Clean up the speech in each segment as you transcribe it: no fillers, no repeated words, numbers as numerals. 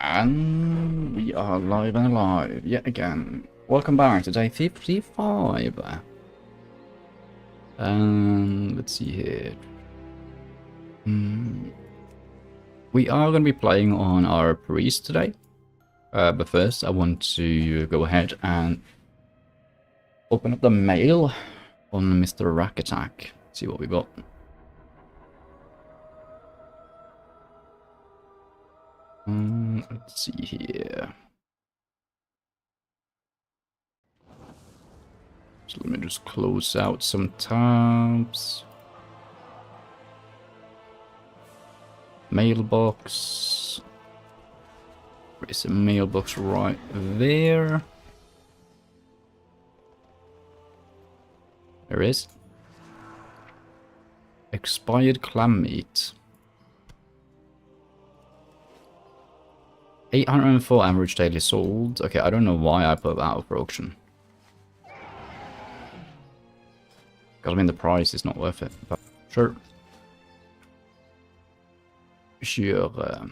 And we are live and alive yet again. Welcome back to day 55. Let's see here. We are going to be playing on our priest today. But first, I want to go ahead and open up the mail on Mr. Rack Attack. See what we got. Let's see here. So let me just close out some tabs. Mailbox. There's a mailbox right there. There is. Expired clam meat. 804 average daily sold. Okay, I don't know why I put that out for auction. Because I mean the price is not worth it, but sure. Sure.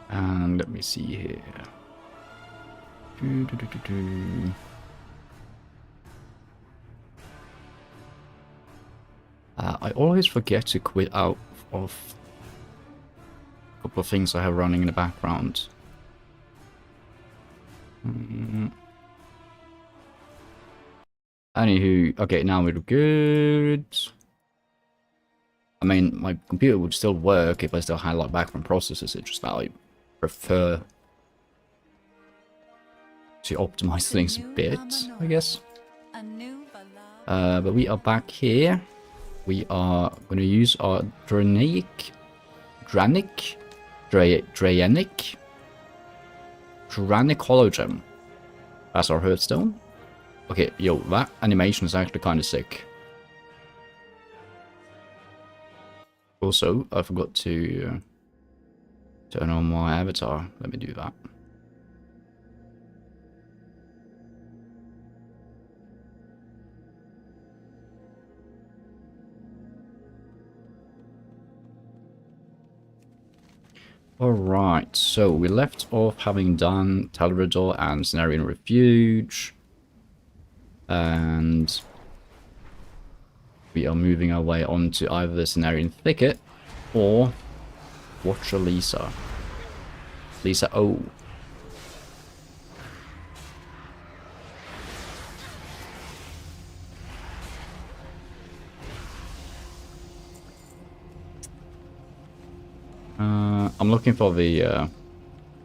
And let me see here. I always forget to quit out of a couple of things I have running in the background. Anywho, okay, now we're good. I mean, my computer would still work if I still had like background processes. It's just that I prefer to optimize things a bit, I guess. But we are back here. We are going to use our Dranic Hologem as our Hearthstone. Okay, yo, that animation is actually kind of sick. Also, I forgot to turn on my avatar. Let me do that. Alright, so we left off having done Talrador and Cenarian Refuge. And we are moving our way onto either the Cenarian Thicket or Watcher Lisa. Lisa O. I'm looking for the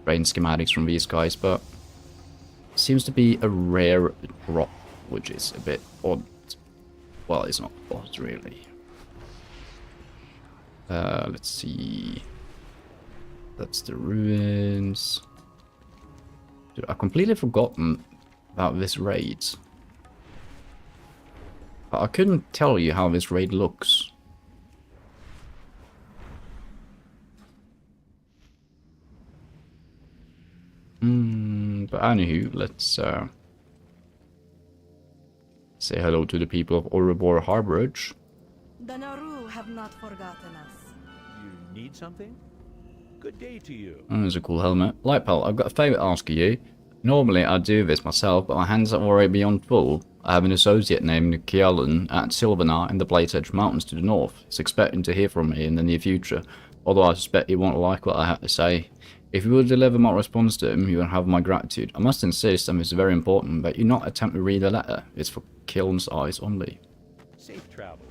rain schematics from these guys, but it seems to be a rare drop, which is a bit odd. Well, it's not odd, really. Let's see. That's the ruins. Dude, I've completely forgotten about this raid. But I couldn't tell you how this raid looks. But anywho, let's say hello to the people of Oribor Harborage. The Naru have not forgotten us. You need something? Good day to you. There's a cool helmet. Lightpelt, I've got a favour to ask of you. Normally I'd do this myself, but my hands are already beyond full. I have an associate named Kielan at Silvanar in the Blade Edge Mountains to the north. He's expecting to hear from me in the near future, although I suspect he won't like what I have to say. If you will deliver my response to him, you will have my gratitude. I must insist, and it's very important, that you not attempt to read the letter. It's for Kielan's eyes only. Safe travels.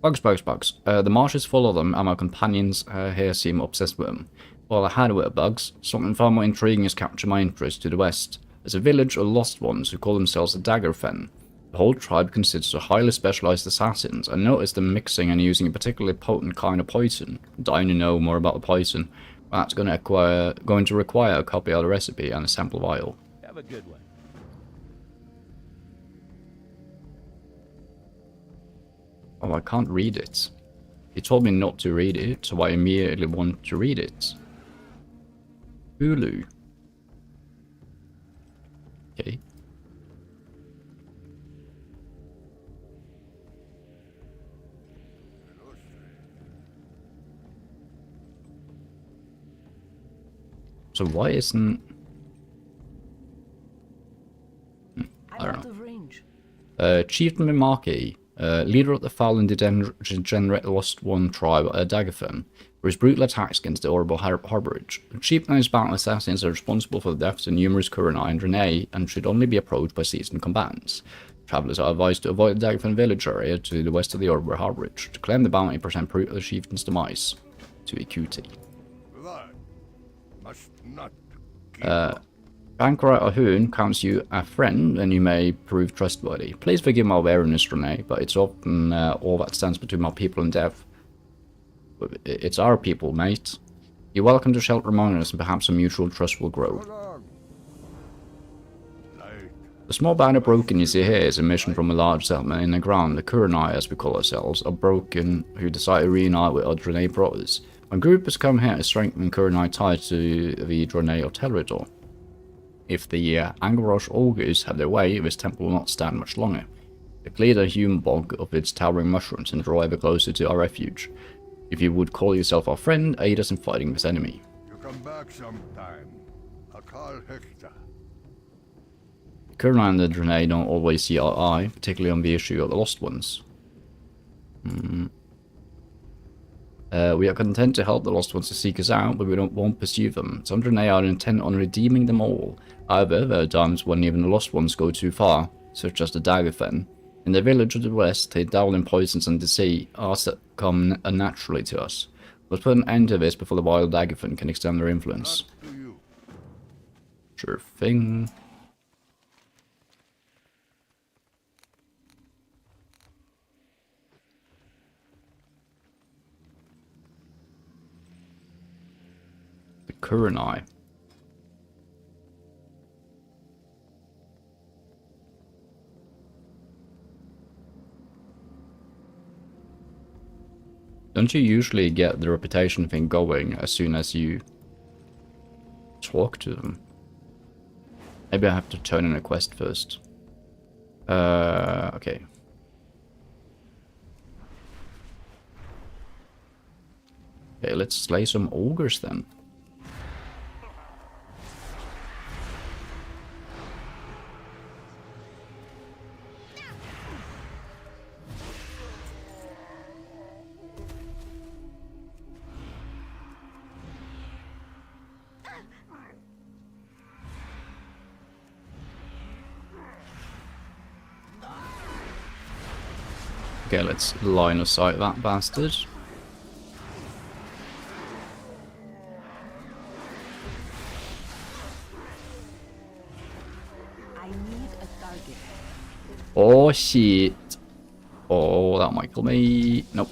Bugs. The marsh is full of them, and my companions here seem obsessed with them. While I had with bugs, something far more intriguing has captured my interest to the west. There's a village of lost ones who call themselves the Daggerfen. The whole tribe consists of highly specialized assassins. I noticed them mixing and using a particularly potent kind of poison. Dying to know more about the poison. That's going to require a copy of the recipe and a sample vial. Have a good one. Oh, I can't read it. He told me not to read it, so I immediately want to read it. Hulu. Okay. So why isn't... I don't know. Of range. Chieftain Marquis, leader of the foul and degenerate Lost One tribe, Daggerfin, for his brutal attacks against the Orbital Harborage. The Chieftain and his battle assassins are responsible for the deaths of numerous Kurenai and Draenei, and should only be approached by seasoned combatants. Travelers are advised to avoid the Daggerfin village area to the west of the Orbital Harborage. To claim the bounty, present proof of the Chieftain's demise to a QT. Must not Bankra Ahun counts you a friend, and you may prove trustworthy. Please forgive my wariness, Draenei, but it's often all that stands between my people and death. It's our people, mate. You're welcome to shelter among us, and perhaps a mutual trust will grow. The small band of broken you see here is a mission from a large settlement in the ground. The Kurenai, as we call ourselves, are broken who decide to reunite with our Draenei brothers. My group has come here to strengthen Kurenai ties to the Draenei of Teledor. If the Angarosh Augurs have their way, this temple will not stand much longer. To clear the human bog of its towering mushrooms and draw ever closer to our refuge. If you would call yourself our friend, aid us in fighting this enemy. You come back sometime. I'll call Hector. Kurenai and the Draenei don't always see eye to eye, particularly on the issue of the Lost Ones. We are content to help the Lost Ones to seek us out, but we won't pursue them. Some Draenei are intent on redeeming them all. However, there are times when even the Lost Ones go too far, such as the Daggerfen. In the village of the west, they dabble in poisons and deceit come unnaturally to us. Let's put an end to this before the wild Daggerfen can extend their influence. Sure thing. The Kurenai. Don't you usually get the reputation thing going as soon as you talk to them? Maybe I have to turn in a quest first. Okay. Okay, let's slay some ogres then. Okay, let's line of sight that bastard. I need a target. Oh shit. Oh, that might kill me. Nope.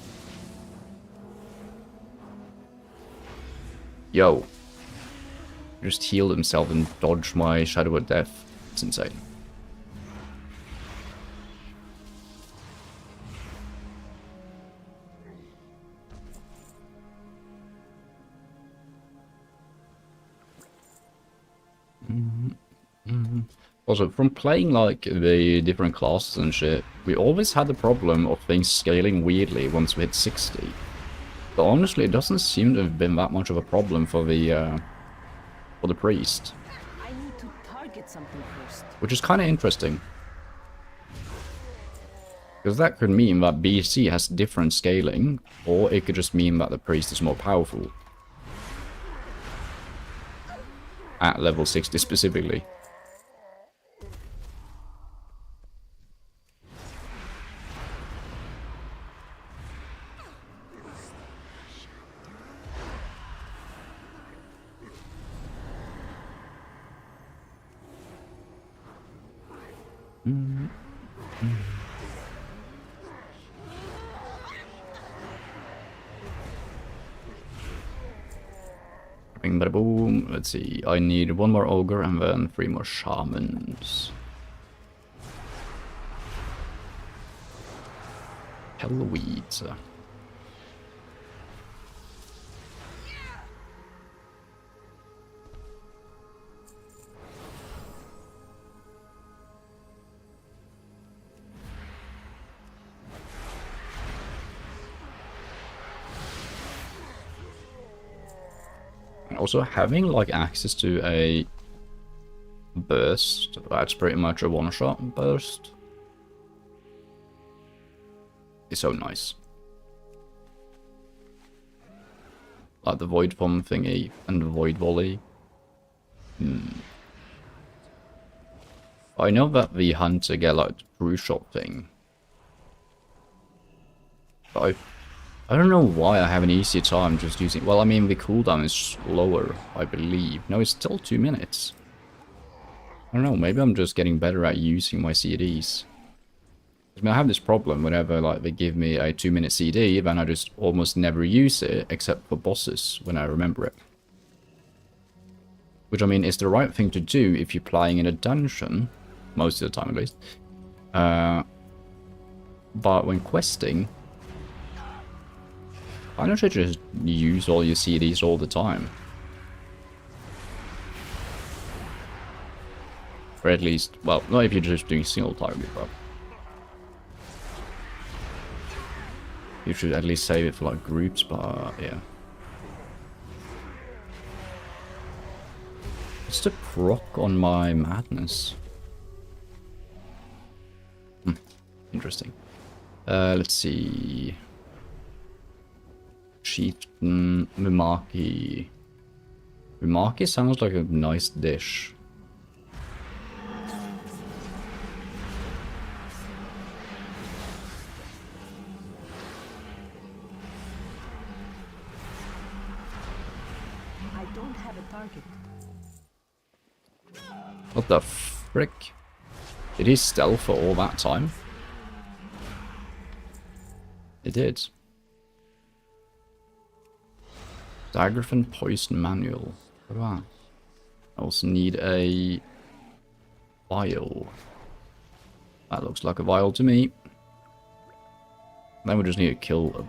Yo. Just healed himself and dodged my Shadow of Death. It's insane. Also, from playing like the different classes and shit, we always had the problem of things scaling weirdly once we hit 60. But honestly, it doesn't seem to have been that much of a problem for the priest. I need to target something first. Which is kind of interesting. Because that could mean that BC has different scaling, or it could just mean that the priest is more powerful. At level 60 specifically. Bing bada boom. Let's see. I need one more ogre and then 3 more shamans. Hellweeds. And also having like access to a burst, that's pretty much a one-shot burst, is so nice. Like the void bomb thingy and the void volley. I know that the hunter get like the true shot thing. But I don't know why I have an easier time just using... Well, I mean, the cooldown is slower, I believe. No, it's still 2 minutes. I don't know, maybe I'm just getting better at using my CDs. I mean, I have this problem whenever like they give me a 2-minute CD, then I just almost never use it, except for bosses, when I remember it. Which, I mean, is the right thing to do if you're playing in a dungeon, most of the time at least. But when questing, why don't you just use all your CDs all the time? Or at least, well, not if you're just doing single target, but you should at least save it for like groups, but yeah. What's the proc on my madness? Interesting. Let's see. Chieftain, Mimaki. Mimaki sounds like a nice dish. I don't have a target. What the frick? Did he stealth for all that time? It did. Daggerfin Poison Manual. What about that? I also need a vial. That looks like a vial to me. Then we just need to kill a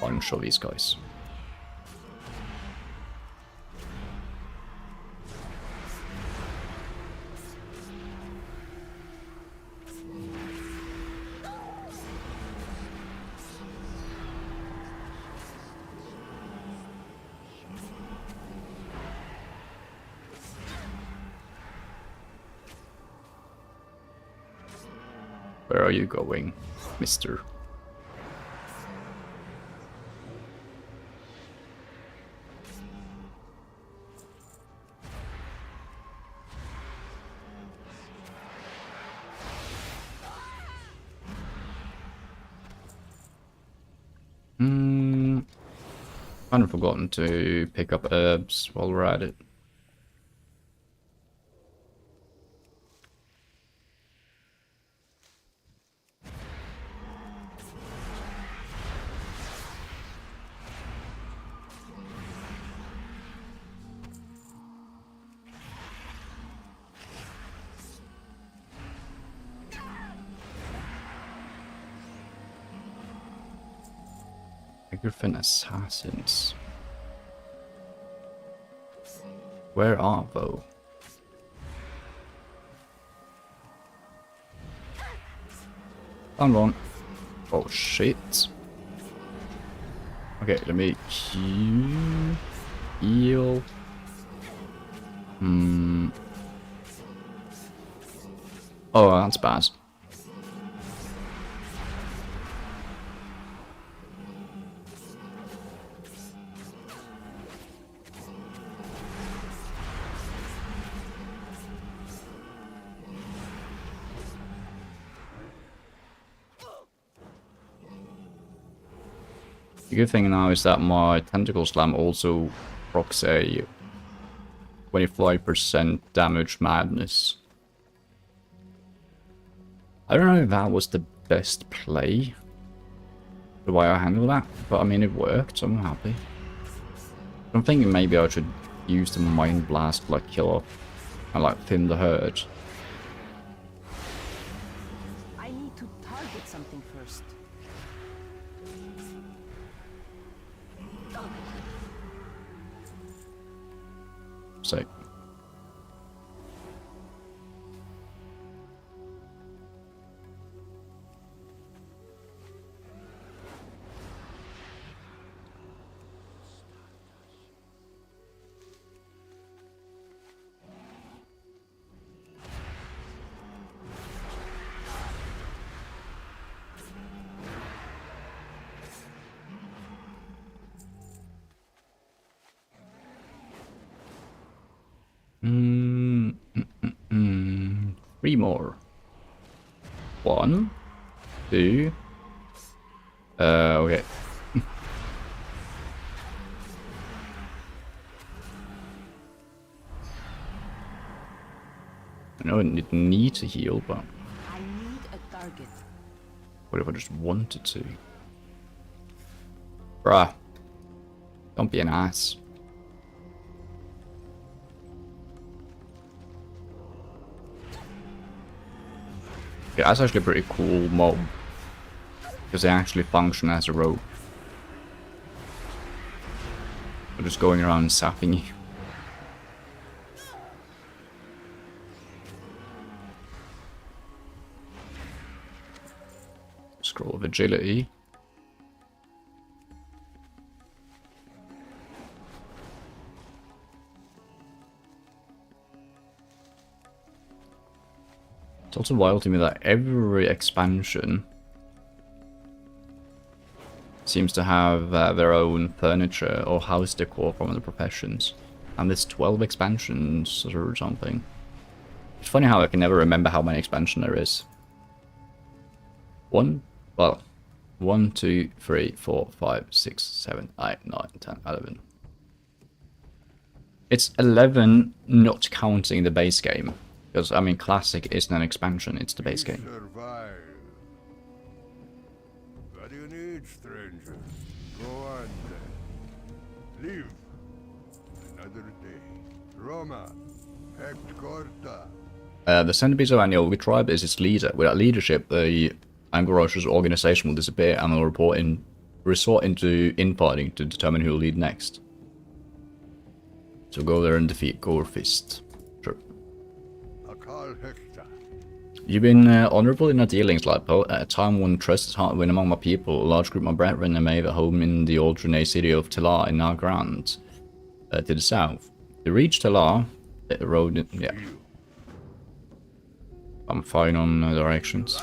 bunch of these guys. Where are you going, mister? Kind of forgotten to pick up herbs while we're at it. Griffin assassins. Where are they? Found one. Oh shit. Okay, let me heal. Oh, that's bad. The good thing now is that my tentacle slam also procs a 25% damage madness. I don't know if that was the best play, the way I handled that, but I mean it worked, so I'm happy. I'm thinking maybe I should use the Mind Blast to like kill off and like thin the herd. I need to target something first. So 3 more. 1, 2. Okay. I know I didn't need to heal, but I need a target. what if I just wanted to? Bruh. Don't be an ass. Yeah, that's actually a pretty cool mob. Because they actually function as a rope. They're just going around sapping you. Scroll of agility. It's also wild to me that every expansion seems to have their own furniture or house decor from the professions. And there's 12 expansions or something. It's funny how I can never remember how many expansions there is. 1, 2, 3, 4, 5, 6, 7, 8, 9, 10, 11. It's 11 not counting the base game. Because, I mean, Classic isn't an expansion, it's the base game. Survive. What do you need, stranger? Go on then. Live. Another day. Roma. Hect Corta. The centerpiece of any Olga tribe is its leader. Without leadership, the Angorosha's organization will disappear and will resort into infighting to determine who will lead next. So go there and defeat Gorefist. Sure. Akal Hekta. You've been honorable in our dealings, Lightbolt. At a time when trust is hard to win among my people, a large group of my brethren have made a home in the old Drene city of Talar in Nargrand, to the south. To reach Talar, the road, yeah. I'm fine on directions.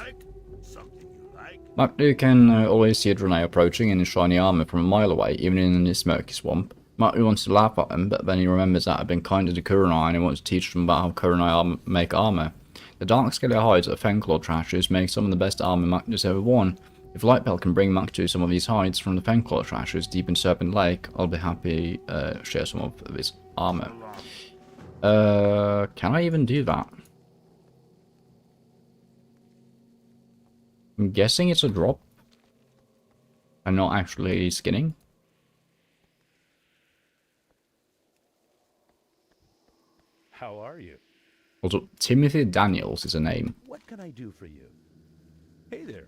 Makdu can always see a Drene approaching in his shiny armor from a mile away, even in this murky swamp. Makdu wants to laugh at him, but then he remembers that I've been kind to the Kurenai and he wants to teach them about how Kurenai make armor. The dark scaly hides of Fenclaw trashers make some of the best armor Makdu's ever worn. If Lightbelt can bring Makdu some of these hides from the Fenclaw trashers deep in Serpent Lake, I'll be happy to share some of his armor. Can I even do that? I'm guessing it's a drop. And not actually skinning. How are you? Also, Timothy Daniels is a name. What can I do for you? Hey there.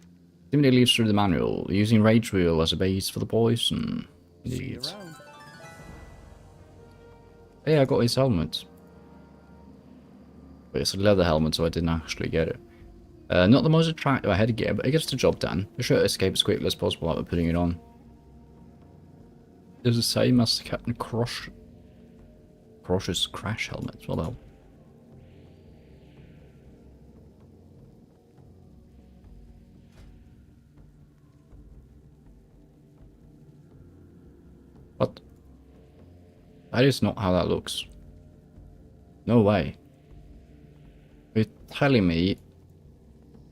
Timothy leaves through the manual, using Rage Wheel as a base for the poison. See you Indeed. around. Hey, I got his helmet. But it's a leather helmet, so I didn't actually get it. Not the most attractive headgear, but it gets the job done. Be sure to escape as quickly as possible after putting it on. It's the same as Captain Crush's crash helmet. What the hell? What? That is not how that looks. No way. You're telling me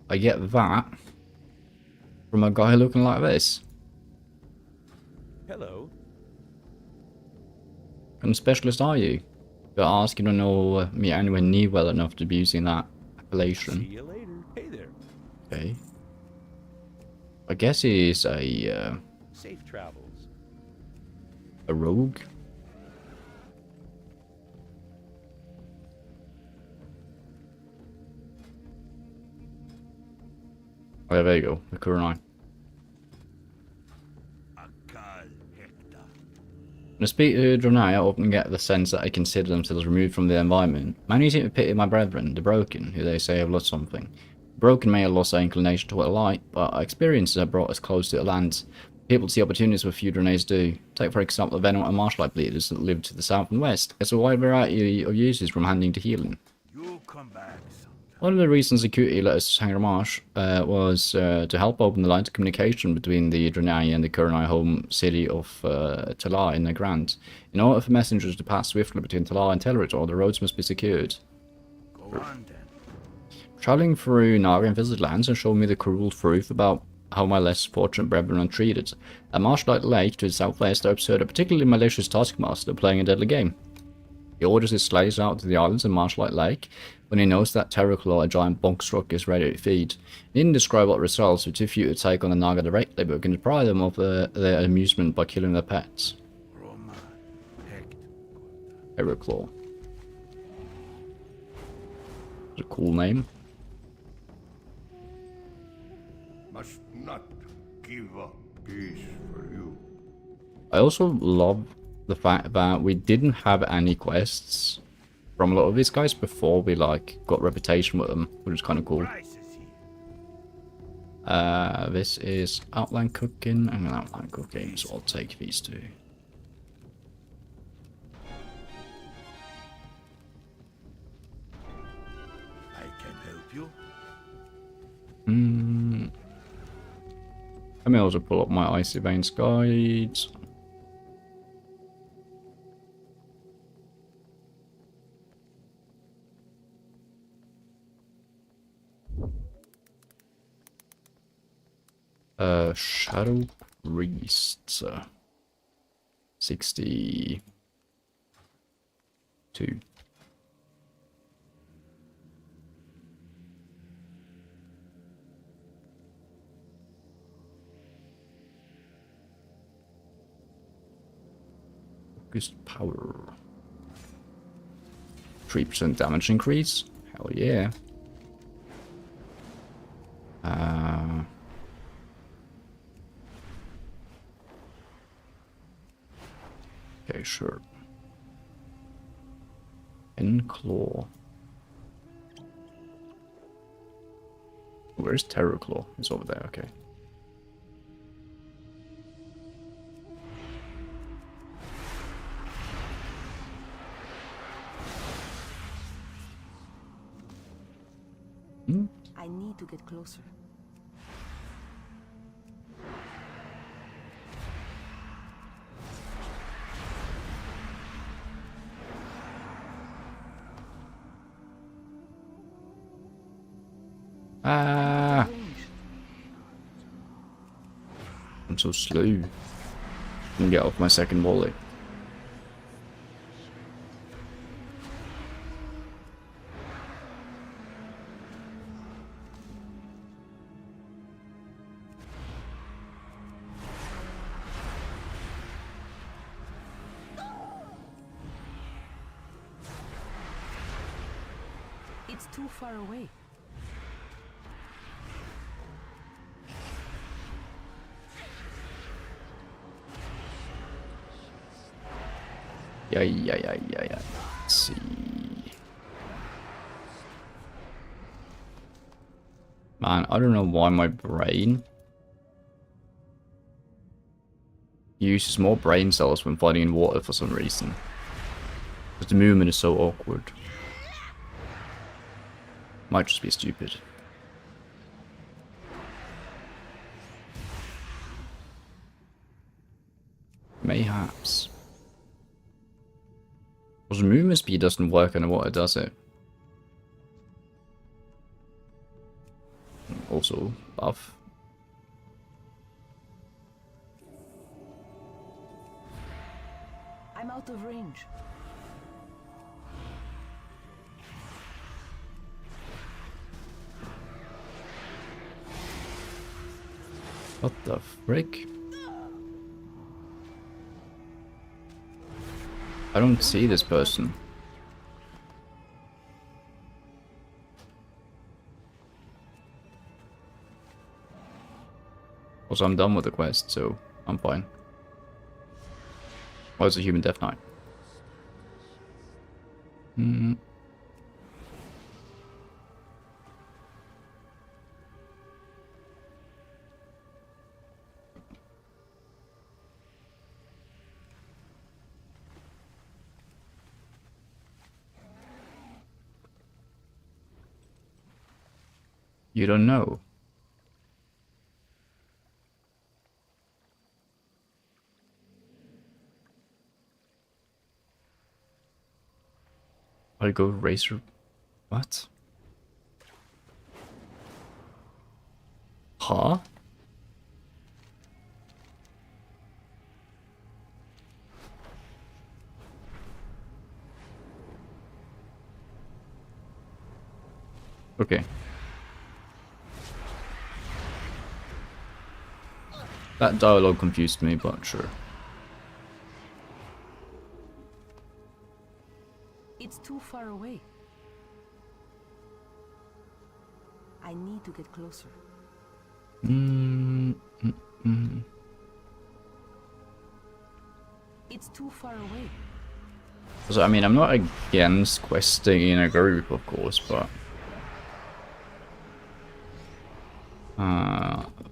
I get that from a guy looking like this? Hello. What kind of specialist are you? You're asking to know me anywhere near well enough to be using that See appellation. you later. Hey there. Okay. I guess he's a Safe travels. rogue. Oh, yeah, there you go. The Kurenai. Akal Hekta. When I speak to Drenai, I often get the sense that I consider themselves removed from the environment. Many seem to pity my brethren, the broken, who they say have lost something. The broken may have lost their inclination toward light, but our experiences have brought us close to the lands. People see opportunities where few Drenays do. Take for example the Venom and Marshlight bleeders that live to the south and west. It's a wide variety of uses from handing to healing. You come back sometime. One of the reasons Acuity let us hang Marsh was to help open the lines of communication between the Drenai and the Kurenai home city of Talar in the Grant. In order for messengers to pass swiftly between Talar and Teleritor, the roads must be secured. Go on then. Traveling through Naga-infested lands and showing me the cruel truth about how my less fortunate brethren are treated. At Marshlight Lake to the southwest, I observed a particularly malicious taskmaster playing a deadly game. He orders his slaves out to the islands in Marshlight Lake when he knows that Terraclaw, a giant bonkstruck, is ready to feed. He didn't describe what results, but too few to take on the Naga directly, but can deprive them of their amusement by killing their pets. Terraclaw. It's a cool name. Must not give up peace for you. I also love the fact that we didn't have any quests from a lot of these guys before we like got reputation with them, which is kind of cool. This is Outland cooking and Outland cooking, so I'll take these two. I can help you. Let me also pull up my Icy Veins guides. Shadow Priest. 62. Focused power. 3% damage increase. Hell yeah. Okay, sure. Claw. Where's Terraclaw? It's over there, okay. I need to get closer. Ah! I'm so slow. Can get off my second volley. It's too far away. Yeah. Let's see. Man, I don't know why my brain uses more brain cells when fighting in water for some reason. Because the movement is so awkward. Might just be stupid. Mayhaps. Because movement speed doesn't work underwater, does it? Also, buff. I'm out of range. What the frick? I don't see this person. Also, I'm done with the quest, so I'm fine. Oh, it's a human death knight. You don't know. I go racer. What? Huh? Okay. That dialogue confused me, but sure. It's too far away. I need to get closer. It's too far away. So, I mean, I'm not against questing in a group, of course, but...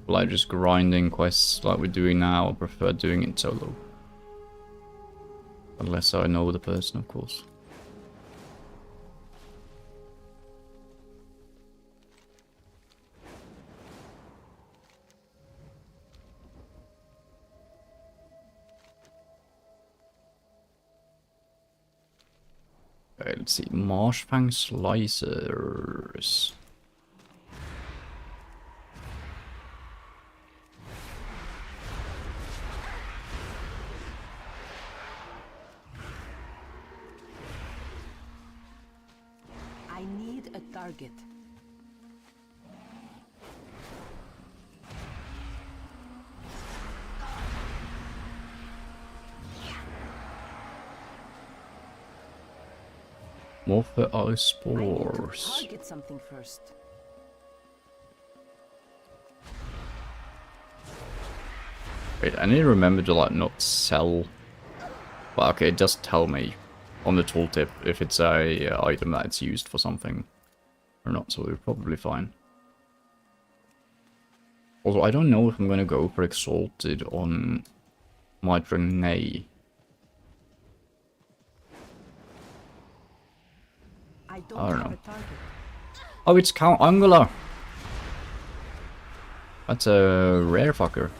like just grinding quests like we're doing now, I prefer doing it solo. Unless I know the person, of course. Okay, let's see. Marshfang slicers. I need a target. Morpher are I need to spores. target something first. Wait, I need to remember to like not sell. Well, okay, it does tell me on the tooltip if it's a item that it's used for something or not, so we're probably fine. Also, I don't know if I'm gonna go for Exalted on my Drenay. I I don't don't have know. a target. Oh, it's Count Angela! That's a rare fucker.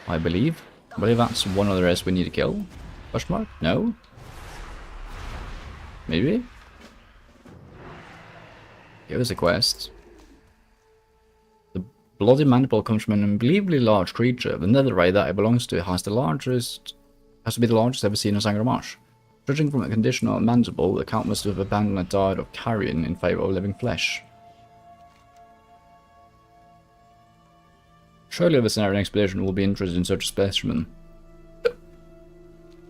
I believe. I believe that's one of the rest we need to kill. Question mark? No? Maybe? Give us a quest. The bloody mandible comes from an unbelievably large creature. The netherite that it belongs to has to be the largest ever seen in Sangramash. Judging from the condition of the mandible, the Count must have abandoned a diet of carrion in favour of living flesh. Surely a Vecenarian expedition will be interested in such a specimen.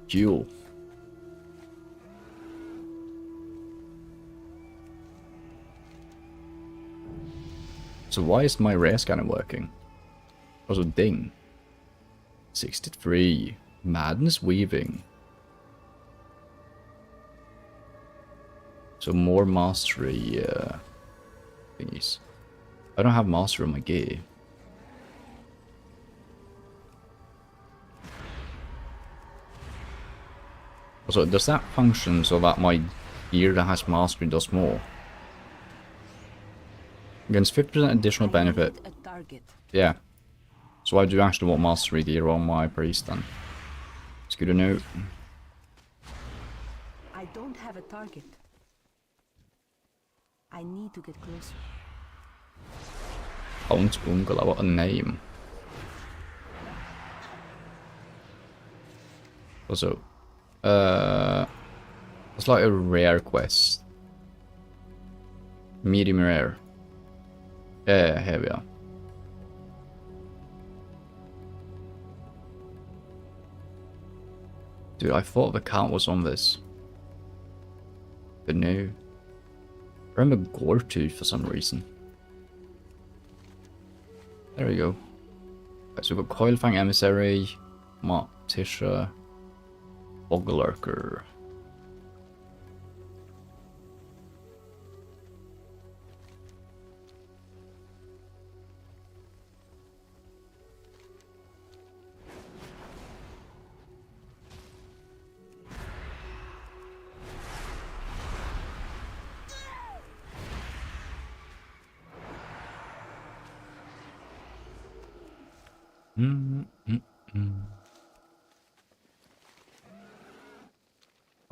Duel. So why is my rare scanner working? Also, ding. 63. Madness Weaving. So more mastery thingies. I don't have mastery on my gear. Also, does that function so that my gear that has mastery does more? Against 50% additional benefit. I need a target. Yeah. So I do actually want mastery gear on my priest then. It's good to know. I don't have a target. I need to get closer. Count Ungala, what a name. Also, it's like a rare quest. Medium rare. Yeah, here we are. Dude, I thought the count was on this. But no. I remember Goretooth for some reason. There we go. Right, so we've got Coilfang Emissary, Martisha, Bogglurker.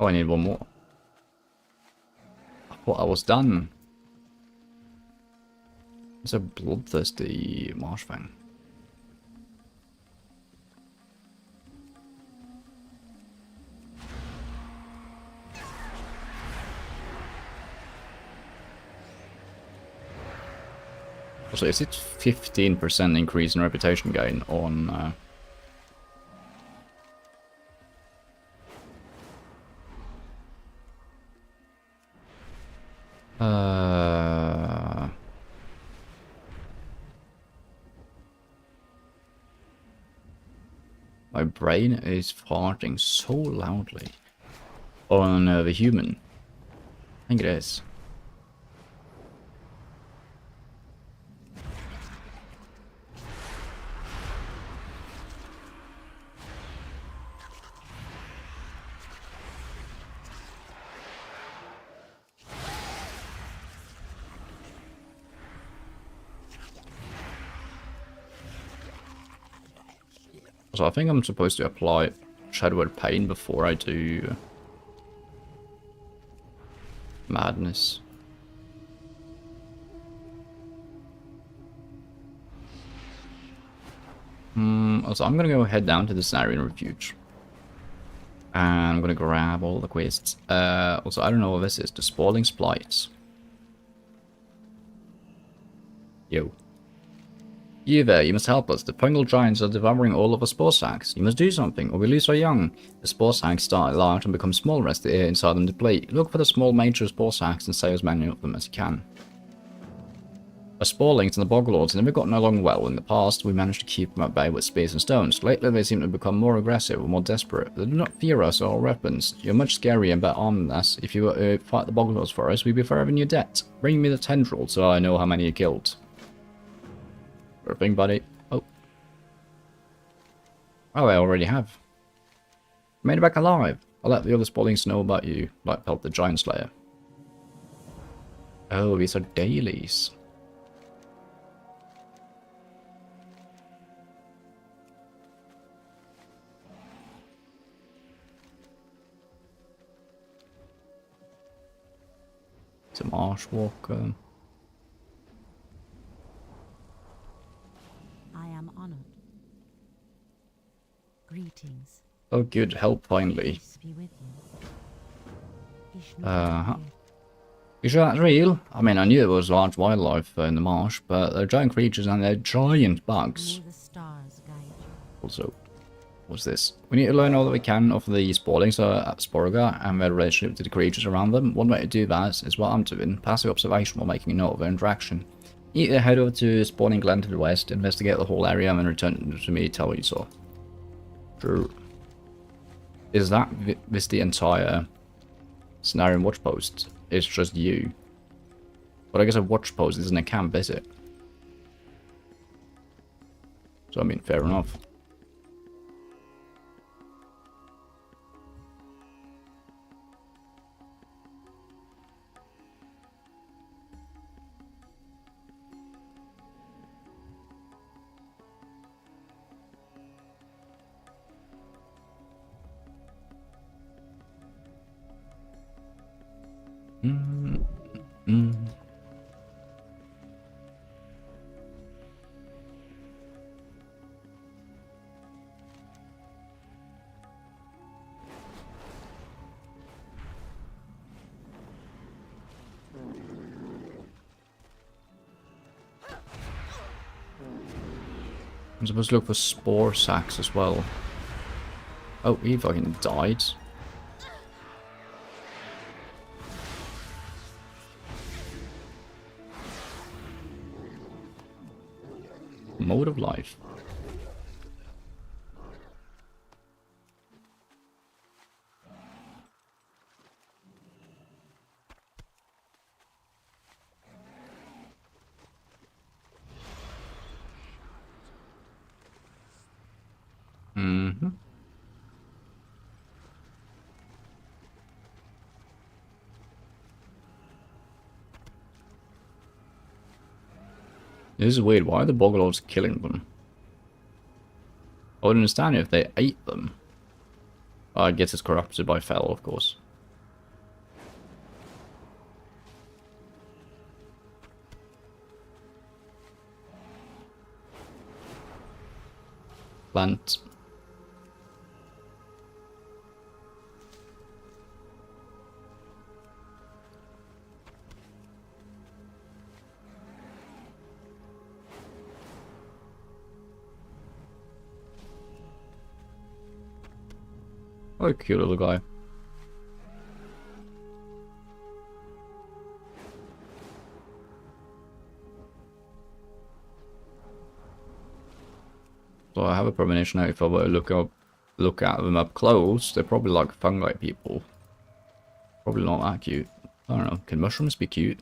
Oh, I need one more. I thought I was done. It's a bloodthirsty marsh fang. Also, is it 15% increase in reputation gain on... My brain is farting so loudly on the human. I think it is. So I think I'm supposed to apply Shadowed Pain before I do Madness. Also, I'm gonna go head down to the Cenarian Refuge. And I'm gonna grab all the quests. Also, I don't know what this is. The Spawling Splites. Yo. You there, you must help us. The fungal giants are devouring all of our spore sacs. You must do something, or we lose our young. The spore sacs start large and become smaller as the air inside them deplete. Look for the small major spore sacs and save as many of them as you can. Our sporelings and the boglords have never gotten along well. In the past, we managed to keep them at bay with spears and stones. Lately, they seem to become more aggressive and more desperate. They do not fear us or our weapons. You're much scarier and better armed than us. If you were to fight the boglords for us, we'd be forever in your debt. Bring me the tendril so I know how many you killed. Sure thing, buddy. Oh. Oh, I already have. Made it back alive. I'll let the other sporelings know about you, like Pelt the Giant Slayer. Oh, these are dailies. It's a marsh walker. I am honored. Greetings. Oh, good help finally. Peace be with you. Uh-huh. You sure that's real? I mean, I knew there was large wildlife in the marsh, but they're giant creatures and they're giant bugs. May the stars guide you. Also, what's this? We need to learn all that we can of the sporelings at Sporogar and their relationship to the creatures around them. One way to do that is what I'm doing, passive observation while making a note of their interaction. Either head over to Spawning Glen to the west, investigate the whole area, and then return to me to tell what you saw. True. Is that this the entire Cenarian watch post? It's just you. But I guess a watch post isn't a camp, is it? So I mean, fair enough. I'm supposed to look for spore sacs as well. Oh, he fucking died. Mode of life. Mm-hmm. This is weird. Why are the boglords killing them? I would understand if they ate them. I guess it's corrupted by fel, of course. plant. Oh, cute little guy. So I have a premonition that if I were to look at them up close, they're probably like fungi people. Probably not that cute. I don't know. Can mushrooms be cute?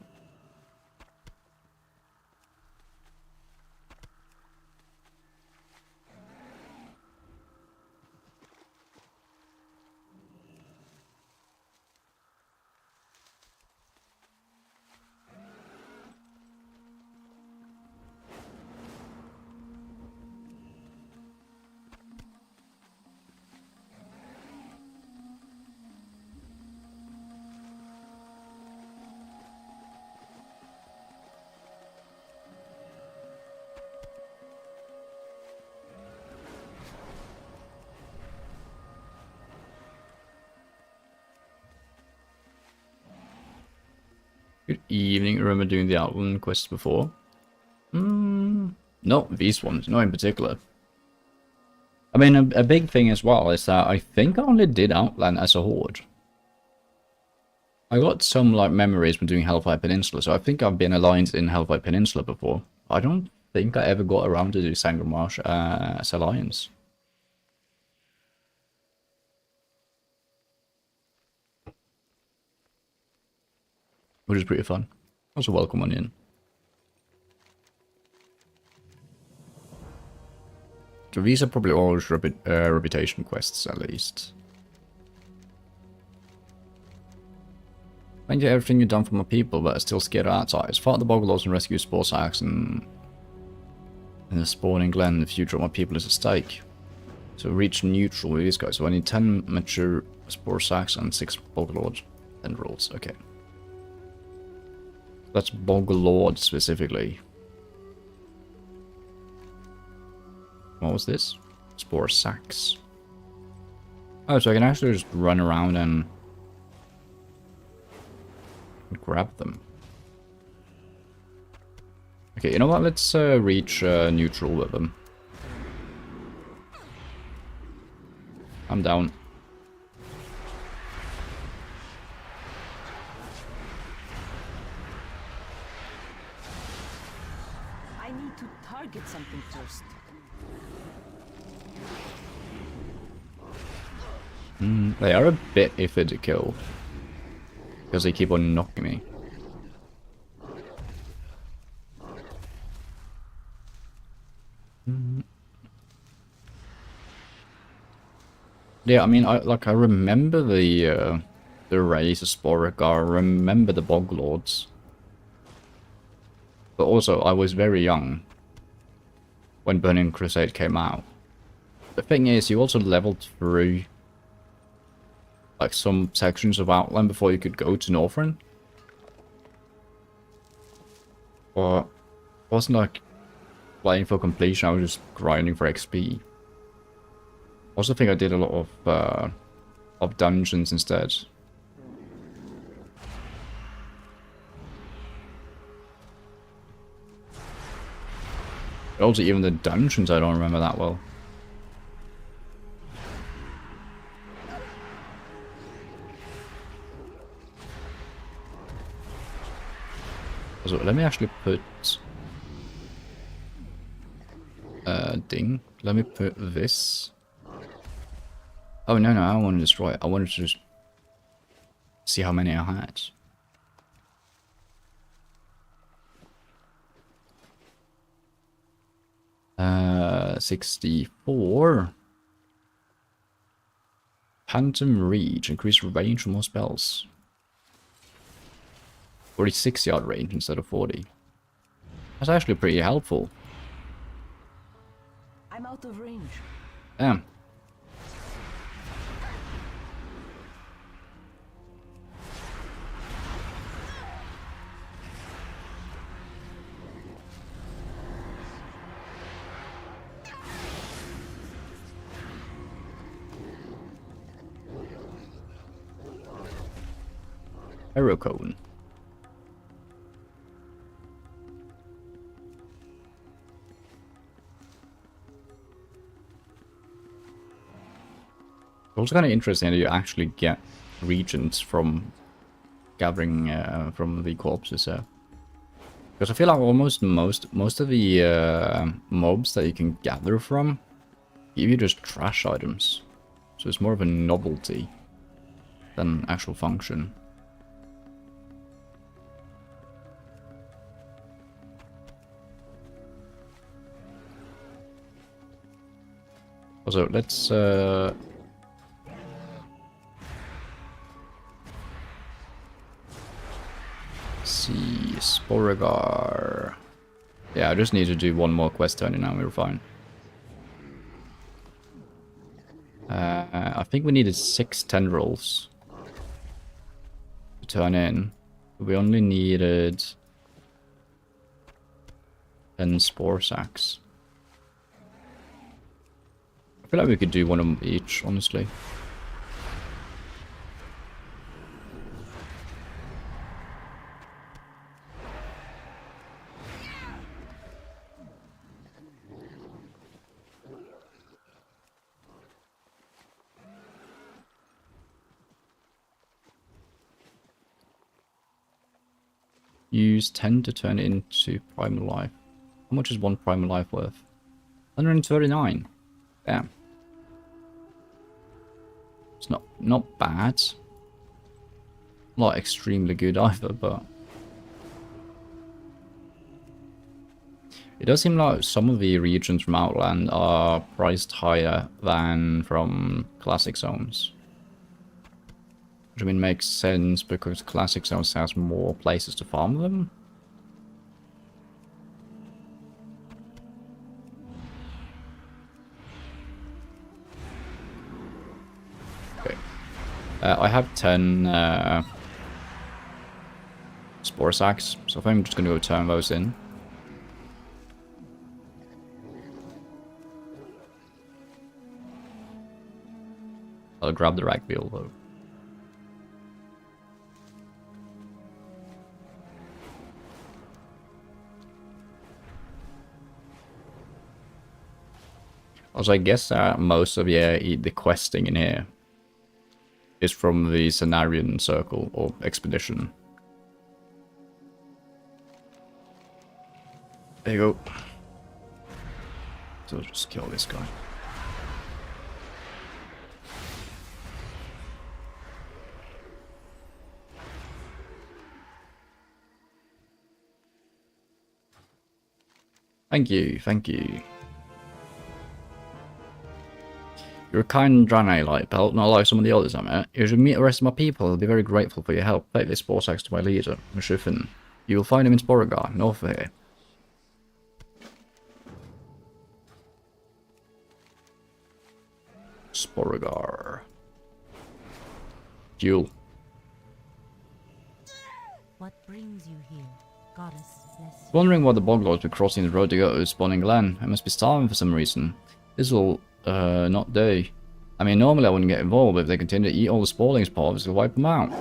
Good evening. Remember doing the Outland quests before? No, these ones. No, in particular. I mean, a big thing as well is that I think I only did Outland as a horde. I got some like memories from doing Hellfire Peninsula, so I think I've been aligned in Hellfire Peninsula before. I don't think I ever got around to do Sangremarsh as Alliance. Which is pretty fun. Also welcome on in. So these are probably all reputation quests at least. Thank you for everything you've done for my people, but are still scared of outsiders. Fight the Boglords and rescue Spore Sacks and in the spawning glen. The future of my people is at stake. So reach neutral with these guys. So I need 10 mature Spore Sacks and 6 Boglord tendrils. Okay. That's Boglord specifically. What was this? Spore Sacks. Oh, so I can actually just run around and grab them. Okay, you know what? Let's reach neutral with them. I'm down. I need to target something first. They are a bit iffy to kill. Because they keep on knocking me. Yeah, I mean, I remember the race of Sporek, I remember the Boglords. But also, I was very young when Burning Crusade came out. The thing is, you also leveled through like some sections of Outland before you could go to northrend. But it wasn't like playing for completion, I was just grinding for XP. I also think I did a lot of dungeons instead. But also even the dungeons I don't remember that well. So let me actually put ding. Let me put this. Oh no, I don't want to destroy it. I wanted to just see how many I had. 64. Phantom Reach. Increase range for more spells. 46 yard range instead of 40. That's actually pretty helpful. I'm out of range. Damn. Aerocone. It's also kind of interesting that you actually get regions from gathering from the corpses here. Because I feel like almost most of the mobs that you can gather from give you just trash items. So it's more of a novelty than actual function. Also, let's see, Sporagar. Yeah, I just need to do one more quest turn and now we're fine. I think we needed 6 tendrils to turn in. We only needed 10 spore sacks. I feel like we could do one of each, honestly. Use 10 to turn it into primal life. How much is 1 primal life worth? 139. Damn. It's not bad. Not extremely good either, but it does seem like some of the regions from Outland are priced higher than from classic zones. Which I mean makes sense because classic zones has more places to farm them. Okay. I have 10 spore sacks, so I think I'm just gonna go turn those in. I'll grab the rag wheel though. Also, I guess most of the questing in here is from the Cenarian Circle or Expedition. There you go. So I'll just kill this guy. Thank you, thank you. You're a kind Draenei light belt, not like some of the others I met. You should meet the rest of my people, they'll be very grateful for your help. Take this spore axe to my leader, Mashufin. You will find him in Sporagar, north of here. Sporagar. Duel. What brings you here? Goddess bless you. Wondering why the boglords were crossing the road to go to Spawning Glen. I must be starving for some reason. This will not do. I mean, normally I wouldn't get involved, but if they continue to eat all the spawning spawns, we'll wipe them out.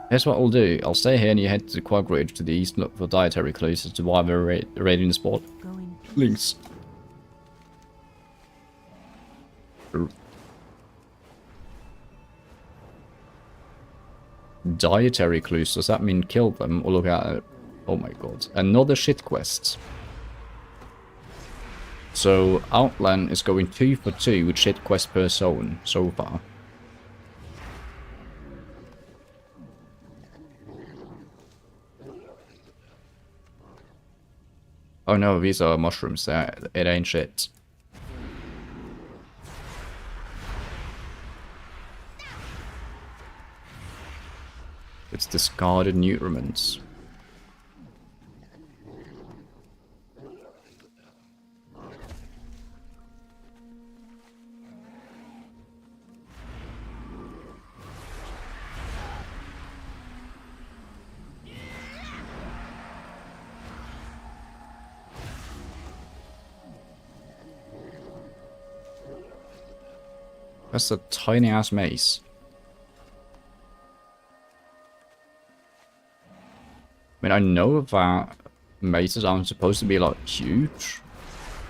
Here's what I'll do. I'll stay here and you head to the Quag Ridge to the east and look for dietary clues as to why they're raiding the spawn. Go in peace. Links. Dietary clues, does that mean kill them or look at it? Oh my god. Another shit quest. So Outland is going 2 for 2 with shit quest per zone so far. Oh no, these are mushrooms. It ain't shit. It's discarded nutriments. That's a tiny ass mace. mean, I know that mazes aren't supposed to be, like, huge.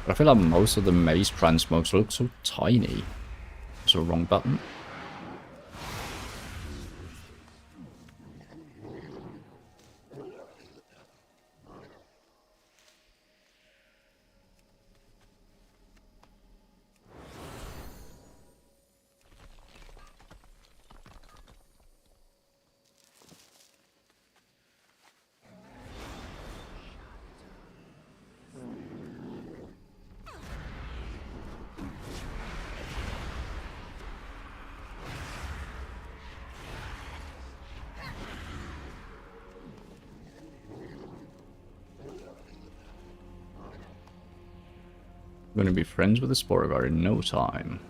But I feel like most of the maze transmogs look so tiny. It's the wrong button. I'm gonna be friends with the Sporgar in no time.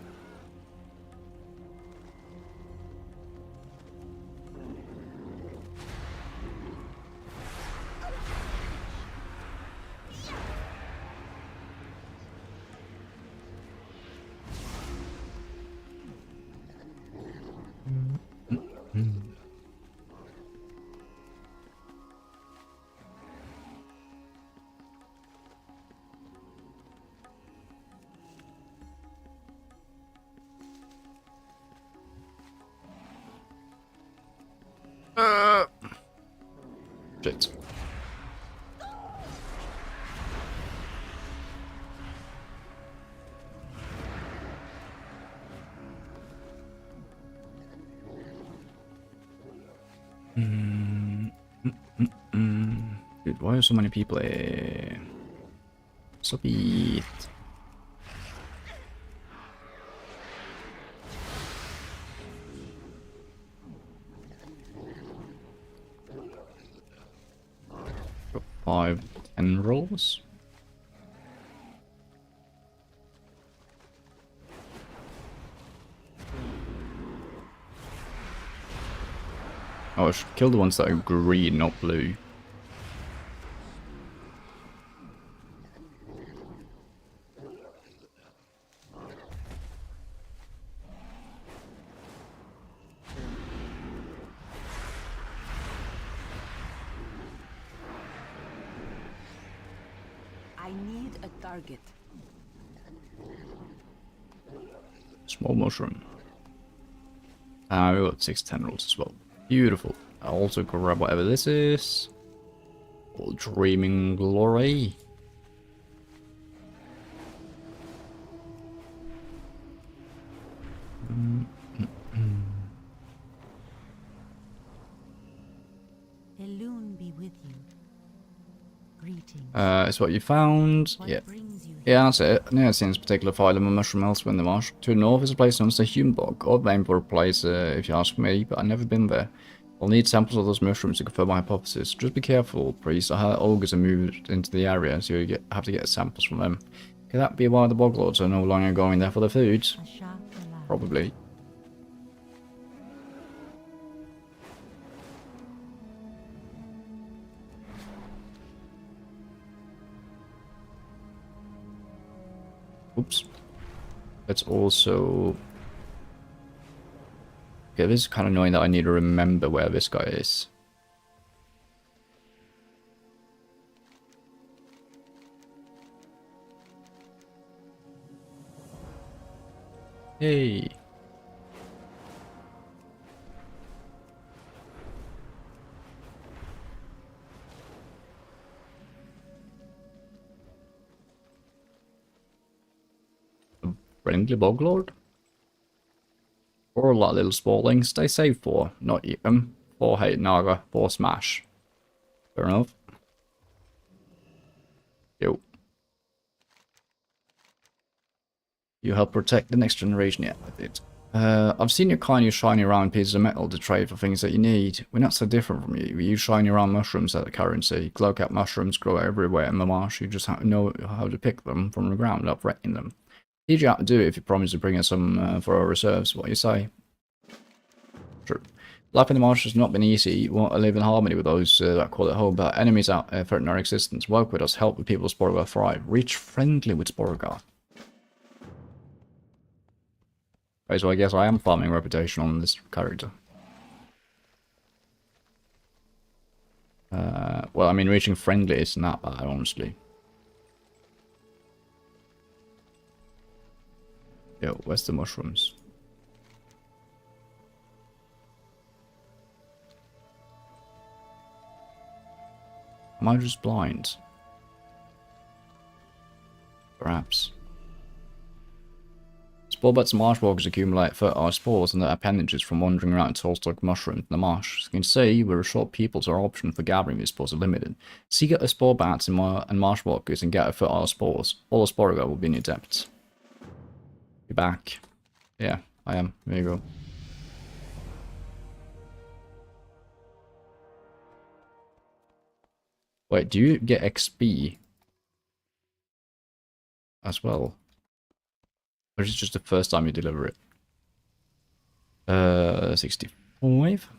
Shit. Dude, why are so many people here? Stop it. Got 5 10 rolls. Oh, I should kill the ones that are green, not blue. I need a target. Small mushroom. Ah, we got 6 10 rolls as well. Beautiful. I'll also grab whatever this is. All dreaming glory. Elune be with you. Greetings. It's what you found. What Yeah. brings you here? Yeah, that's it. Near this particular phylum of mushroom elsewhere in the marsh. To the north is a place known as the Humbog, or named for a place, if you ask me, but I've never been there. I'll need samples of those mushrooms to confirm my hypothesis. Just be careful, priest. I heard ogres have moved into the area, so you have to get samples from them. Could that be why the boglords are no longer going there for the food? A sharp alarm. Probably. Oops. Let's also... Okay, this is kind of annoying that I need to remember where this guy is. Hey. A friendly boglord? Or a lot of little spawlings. Stay safe for, not eat them. 4 hate Naga, 4 smash. Fair enough. Yo. You help protect the next generation. Yeah, I did. I've seen you kindly shiny round pieces of metal to trade for things that you need. We're not so different from you. We use shiny round mushrooms as the currency. Glowcap mushrooms grow everywhere in the marsh. You just have to know how to pick them from the ground without wrecking them. Teach you how to do it if you promise to bring us some for our reserves. What do you say? True. Life in the marsh has not been easy. You want to live in harmony with those that call it home, but enemies out there threaten our existence. Work with us, help with people Sporgar thrive. Reach friendly with Sporgar. Okay, so I guess I am farming reputation on this character. Well, I mean, reaching friendly is not bad, honestly. Yo, where's the mushrooms? Am I just blind? Perhaps. Spore beds and marsh walkers accumulate fertile spores and their appendages from wandering around tall-stalked mushrooms in the marsh. As you can see, we're a short people, so our options for gathering these spores are limited. Seek out the spore bats and marsh walkers and gather fertile spores. All the spore will be in your depths. Be back. Yeah, I am. There you go. Wait, do you get XP as well? Or is it just the first time you deliver it? 65?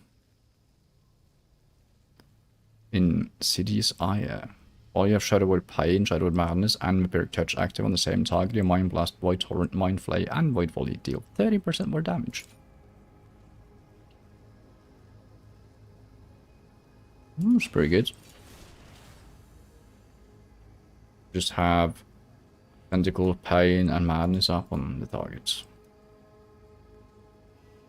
Insidious Eye. While you have Shadow Word Pain, Shadow Word Madness, and Vampiric Touch active on the same target, your Mind Blast, Void Torrent, Mind Flay, and Void Volley deal 30% more damage. It's pretty good. Just have Tentacle, Pain, and Madness up on the targets.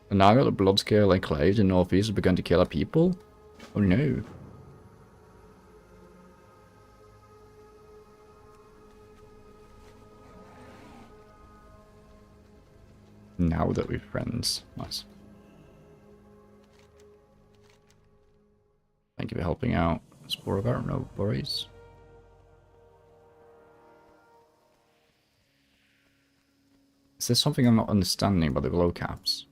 And now that the Bloodscale Enclaves in Northeast have begun to kill our people? Oh no. Now that we're friends. Nice. Thank you for helping out. Sporogar, no worries. Is there something I'm not understanding about the glow caps?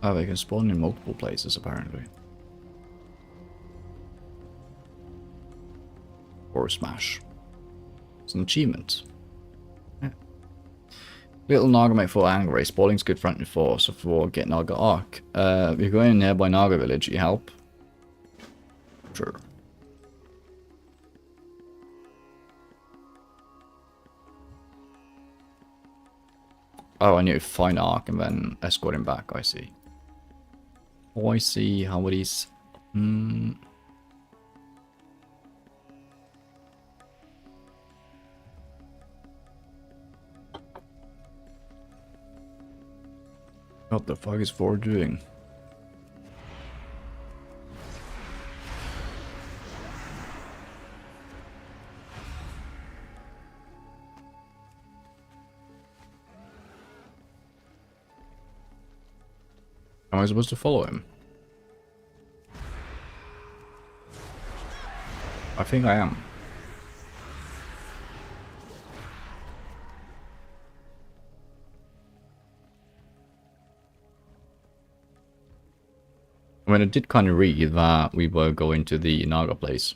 Oh, they can spawn in multiple places, apparently. Or smash. It's an achievement. Yeah. Little Naga make 4 angry. Spawling's good front and 4, so for get Naga Arc. If you're going in nearby Naga village, you help? Sure. Oh, I need to find Arc and then escort him back, I see. Oh, I see how it is. What the fuck is Ford doing? Am I supposed to follow him? I think I am. I mean, I did kind of read that we were going to the Naga place.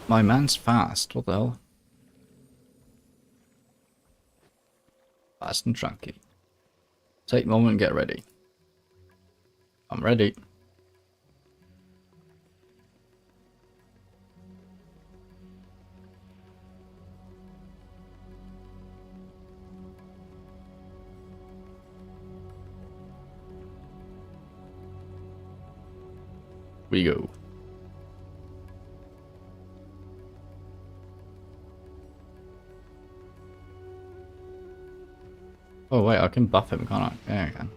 My man's fast, what the hell? Fast and chunky. Take a moment and get ready. I'm ready. We go. Oh wait, I can buff him, can't I? Yeah, I can.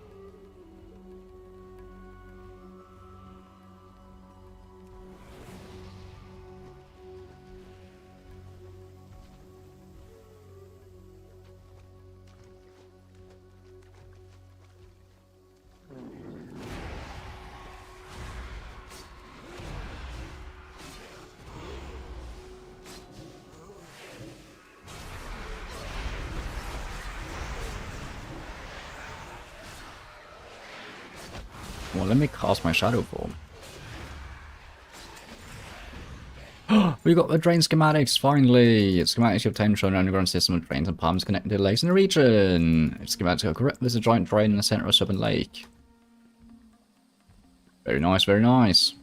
Well, let me cast my shadow form. We got the drain schematics, finally! Schematics you obtained showing an underground system of drains and pumps connected to lakes in the region. If schematics are correct, there's a giant drain in the center of a southern lake. Very nice, very nice.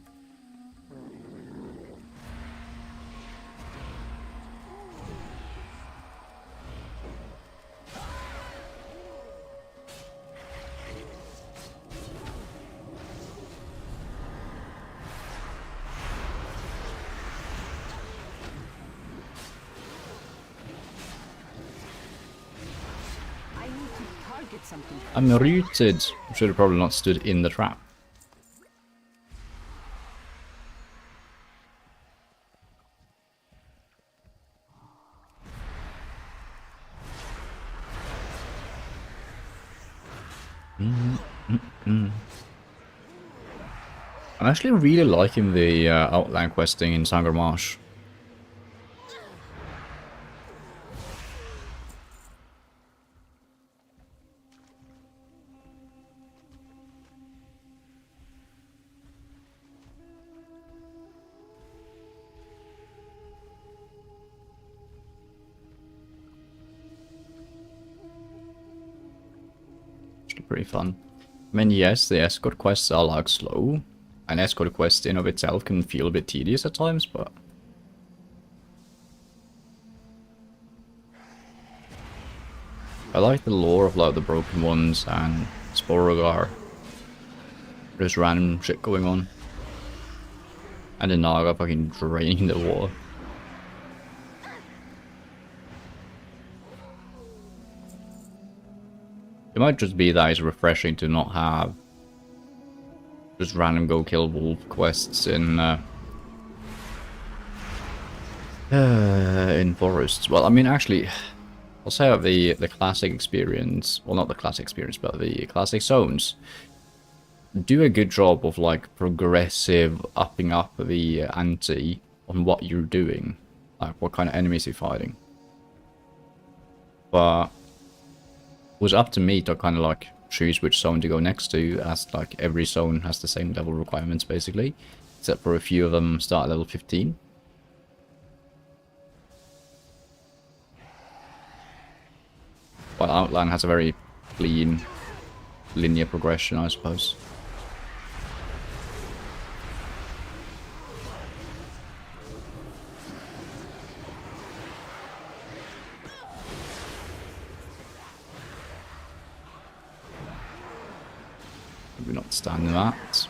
I need to target something. I'm rooted. I should have probably not stood in the trap. I'm actually really liking the Outland questing in Sangor Marsh. Actually pretty fun. I mean, yes, the escort quests are like slow. An escort quest in of itself can feel a bit tedious at times, but I like the lore of like the Broken Ones and Sporogar. There's random shit going on. And the Naga fucking draining the water. It might just be that it's refreshing to not have just random go kill wolf quests in forests. Well, I mean, actually, I'll say that the classic experience, well, not the classic experience, but the classic zones do a good job of like progressive upping up the ante on what you're doing, like what kind of enemies you're fighting. But it was up to me to kind of like choose which zone to go next to, as like every zone has the same level requirements basically, except for a few of them start at level 15. While Outland has a very clean linear progression, I suppose. We're not standing that.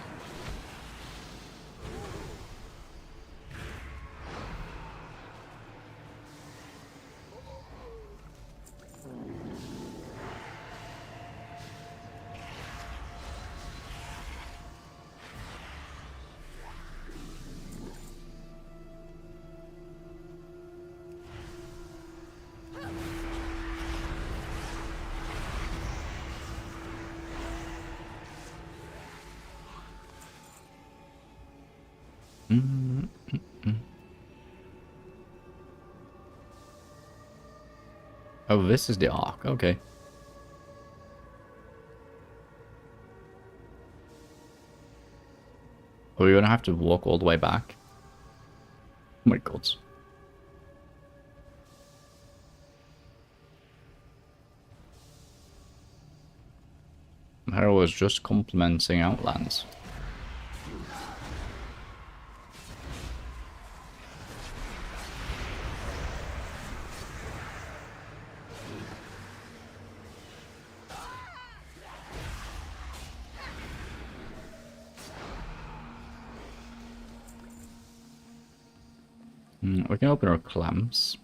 Oh, this is the arc, okay. Are we gonna have to walk all the way back? Oh my god. Hero was just complimenting Outlands. We can open our clamps.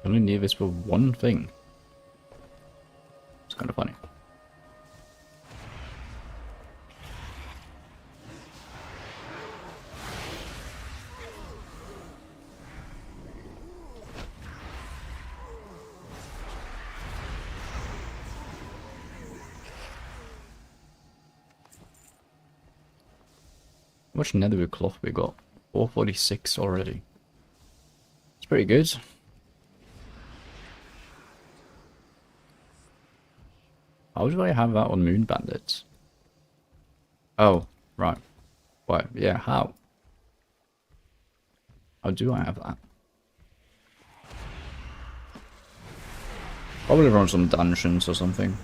I only need this for one thing. It's kind of funny. How much netherwood cloth we got? 446 already. It's pretty good. How do I have that on Moon Bandits? Oh, right. What? Yeah, how? How do I have that? Probably run some dungeons or something.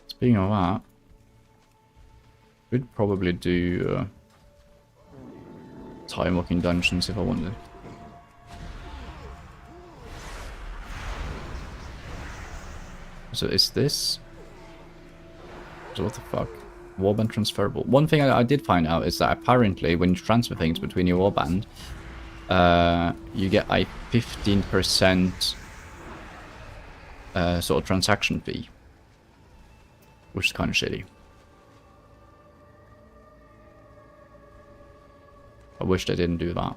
Speaking of that, we'd probably do time walking dungeons if I wanted. So is this? So what the fuck? Warband transferable. One thing I did find out is that apparently when you transfer things between your warband, you get a 15% sort of transaction fee, which is kind of shitty. I wish they didn't do that.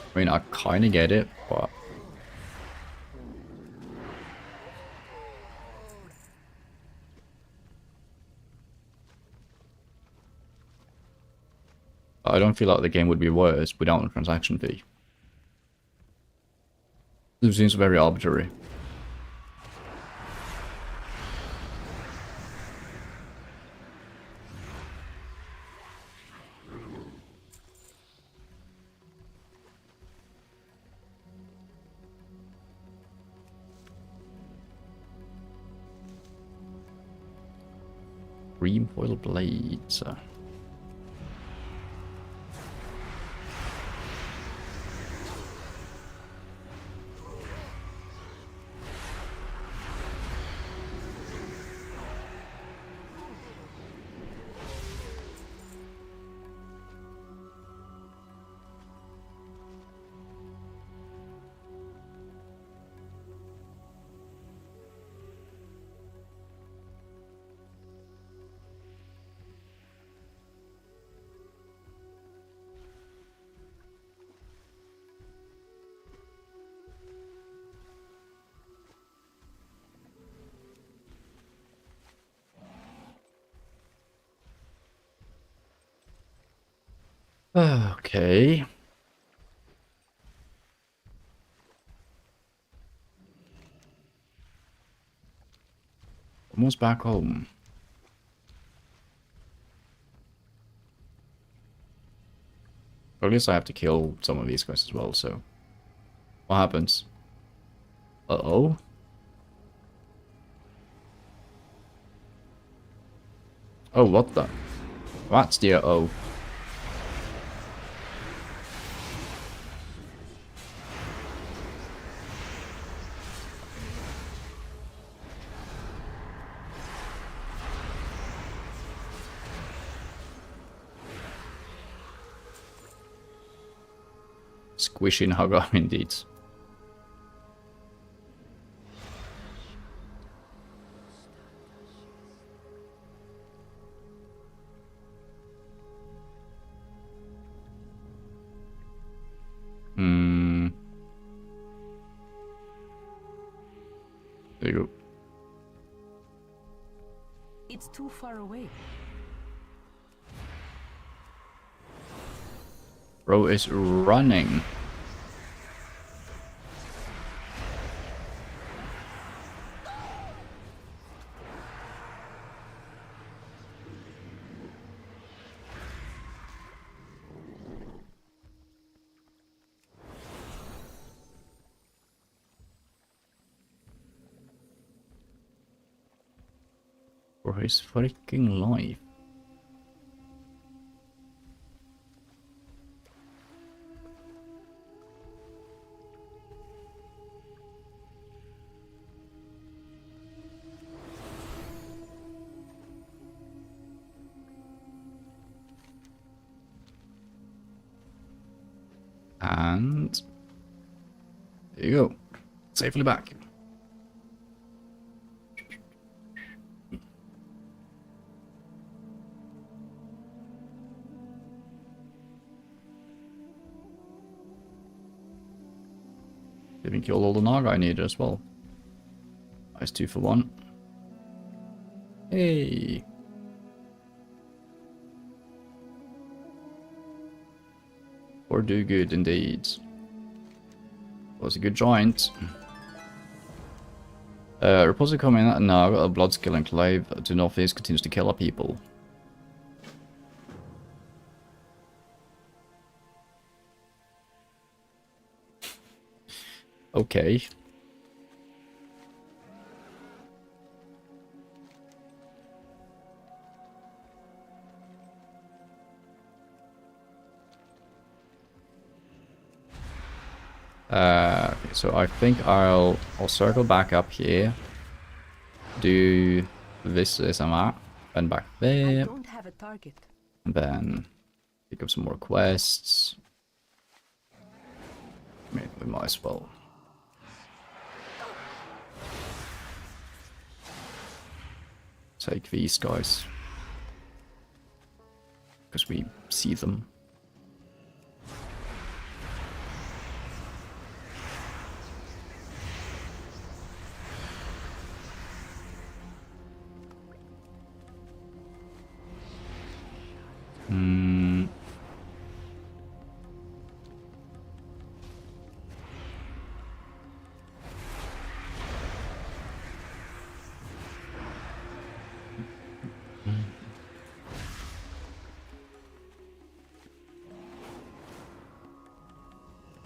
I mean, I kind of get it, but I don't feel like the game would be worse without a transaction fee. It seems very arbitrary. Green foil blades. Okay. Almost back home. Or at least I have to kill some of these guys as well, so... What happens? Uh-oh? Oh, what the? That's the uh-oh. Squishy Naga, indeed. There you go. It's too far away. Bro is running. For his freaking life. And there you go. Safely back. Didn't kill all the Naga I needed as well. Nice 2 for 1. Hey. or do good indeed. Was a good giant. Reports coming in now, a blood-skill enclave to northeast continues to kill our people. Okay. Okay, so I think I'll circle back up here, do this and that, and back I there, don't have a target. and then pick up some more quests. I mean, we might as well. Take these guys, because we see them.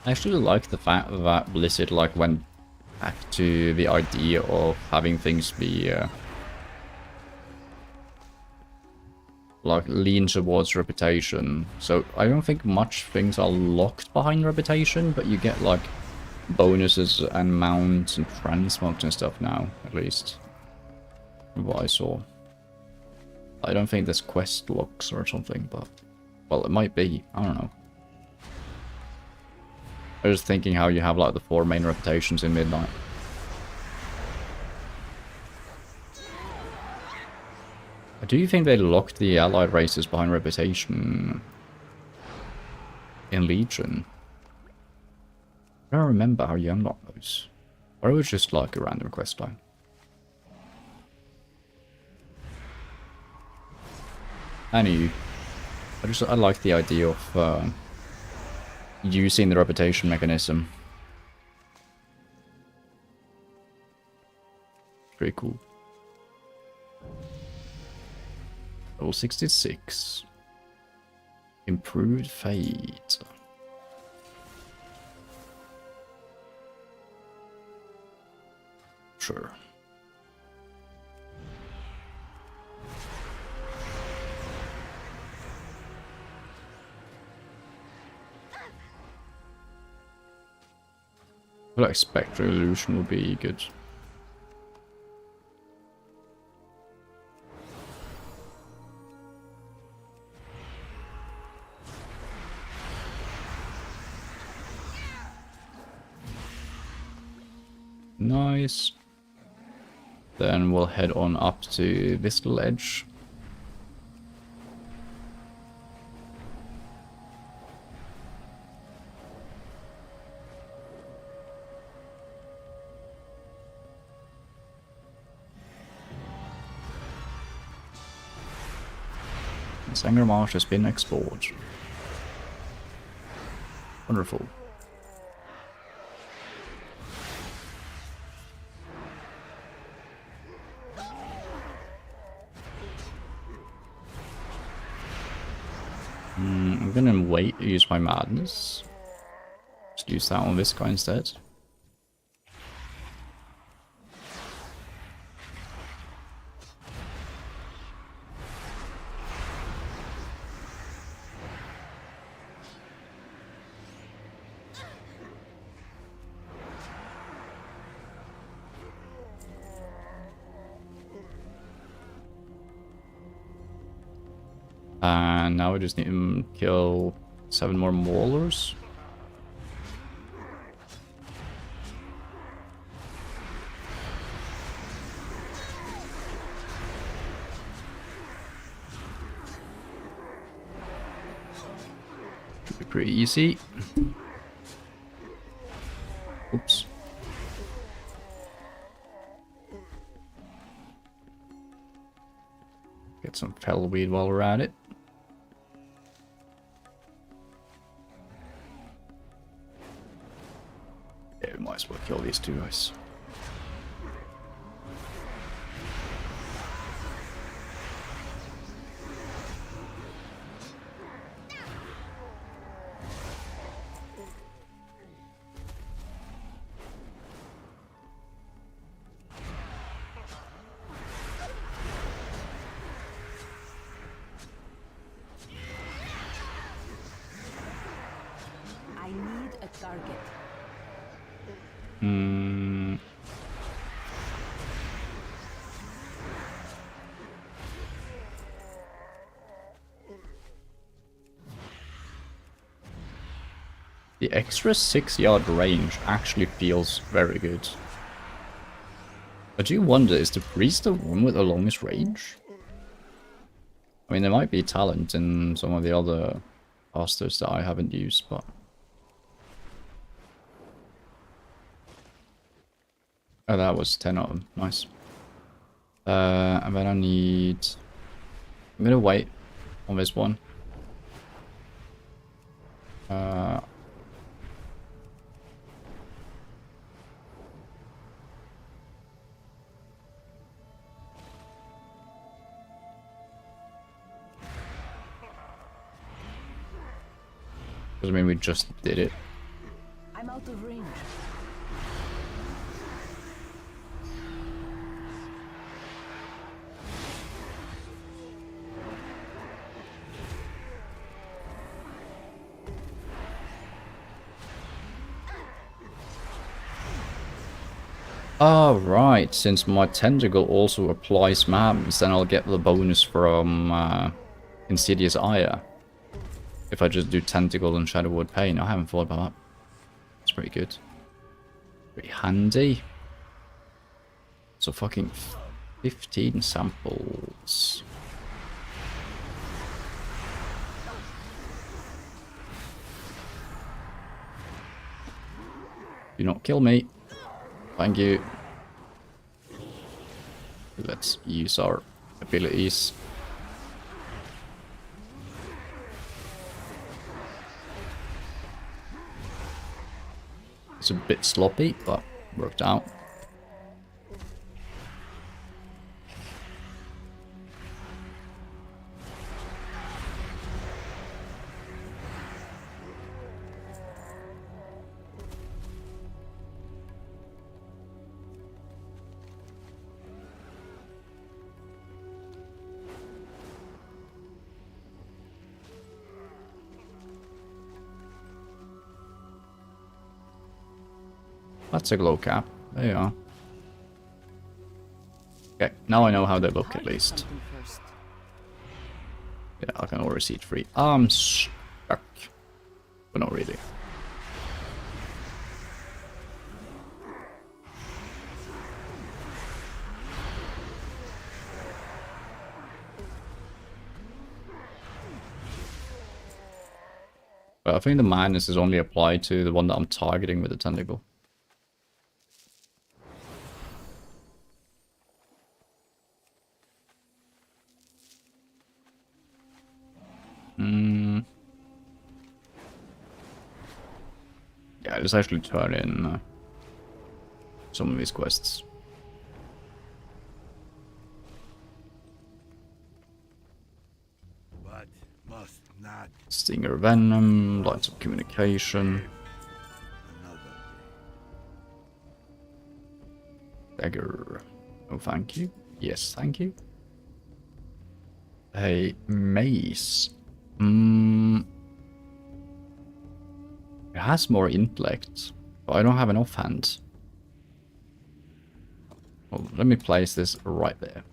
I actually like the fact that Blizzard like went back to the idea of having things be like lean towards reputation. So I don't think much things are locked behind reputation, but you get like bonuses and mounts and transmogs and stuff now, at least. From what I saw. I don't think there's quest locks or something, but well, it might be. I don't know. I was thinking how you have like the 4 main reputations in Midnight. Do you think they locked the allied races behind reputation in Legion? I don't remember how you unlock those. Or it was just like a random quest line. Anyway, I like the idea of using the reputation mechanism. Pretty cool. Level 66. Improved fate. Sure. I feel like Spectral Illusion will be good. Nice. Then we'll head on up to this little edge. Sanger Marsh has been explored. Wonderful. I'm gonna wait to use my madness. Just use that on this guy instead. And now we just need to kill 7 more maulers. Should be pretty easy. Oops. Get some fellweed while we're at it. Yeah, we might as well kill these two guys. I need a target. Hmm. The extra 6-yard range actually feels very good. I do wonder, is the priest the one with the longest range? I mean, there might be talent in some of the other casters that I haven't used, but... Oh, that was 10 of them. Nice. And then I need... I'm gonna wait on this one. Because I mean, we just did it. I'm out of range. Oh, right. Since my tentacle also applies mams, then I'll get the bonus from Insidious Ire. If I just do Tentacle and Shadowwood Pain. I haven't thought about that. It's pretty good. Pretty handy. So fucking 15 samples. Do not kill me. Thank you. Let's use our abilities. It's a bit sloppy, but worked out. That's a glow cap. There you are. Okay, now I know how they look at least. Something first. Yeah, I can already see it free. I'm stuck. But not really. But I think the madness is only applied to the one that I'm targeting with the tentacle. Yeah, let's actually turn in some of these quests. But must not Stinger Venom, Lines of Communication, another Dagger. Oh, thank you. Yes, thank you. A Mace. It has more intellect, but I don't have an offhand. Well, let me place this right there.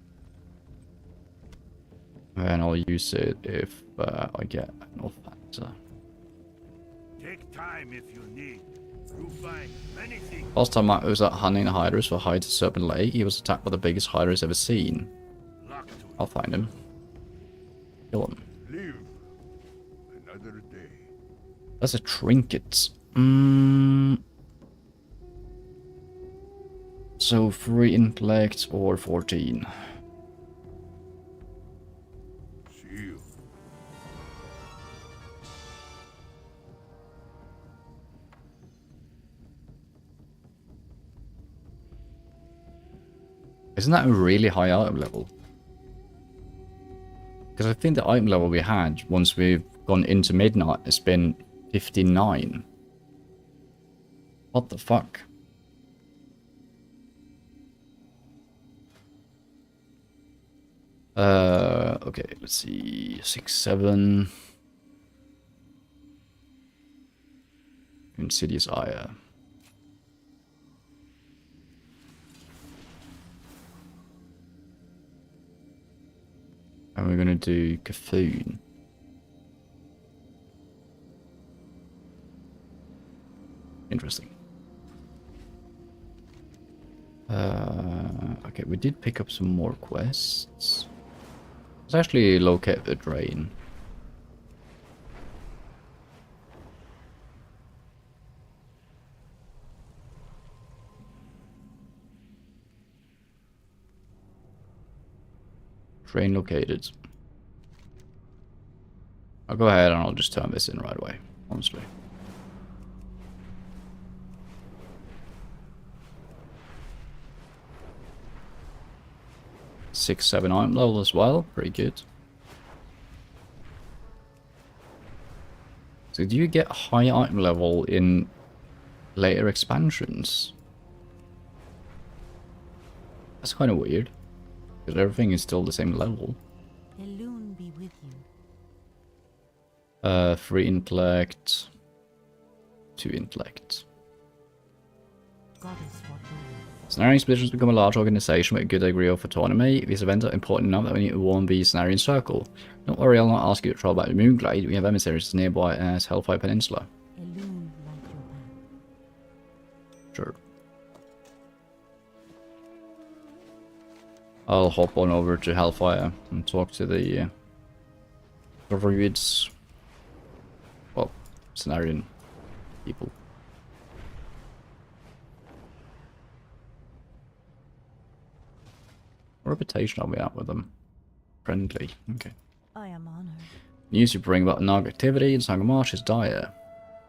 And I'll use it if I get an offhand. Take time if you need. You find many things. Last time I was out hunting the Hydras for Hide to Serpent Lake, he was attacked by the biggest Hydra he's ever seen. Luck to I'll find him. Kill him. live another day. That's a trinket. So 3 intellect or 14. See you. Isn't that a really high item level? Because I think the item level we had once we've gone into midnight has been 59. What the fuck? Okay, let's see. 6, 7. Insidious Ire. And we're gonna do Cthulhu. Interesting. Okay, we did pick up some more quests. Let's actually locate the drain. Drain located. I'll go ahead and I'll just turn this in right away, honestly. Six, 7 item level as well. Pretty good. So do you get high item level in later expansions? That's kind of weird. Because everything is still the same level. Elune be with you. 3 intellect. 2 intellect. Goddess, what will you? Cenarian expeditions become a large organization with a good degree of autonomy. These events are important enough that we need to warn the Cenarian Circle. Don't worry, I'll not ask you to travel back to Moonglade. We have emissaries nearby as Hellfire Peninsula. Elune like your back. Sure. I'll hop on over to Hellfire and talk to the druids. Well, Cenarian people. What reputation are we at with them? Friendly. Okay. I am honored. News you bring about Narg activity in Sangomarsh is dire.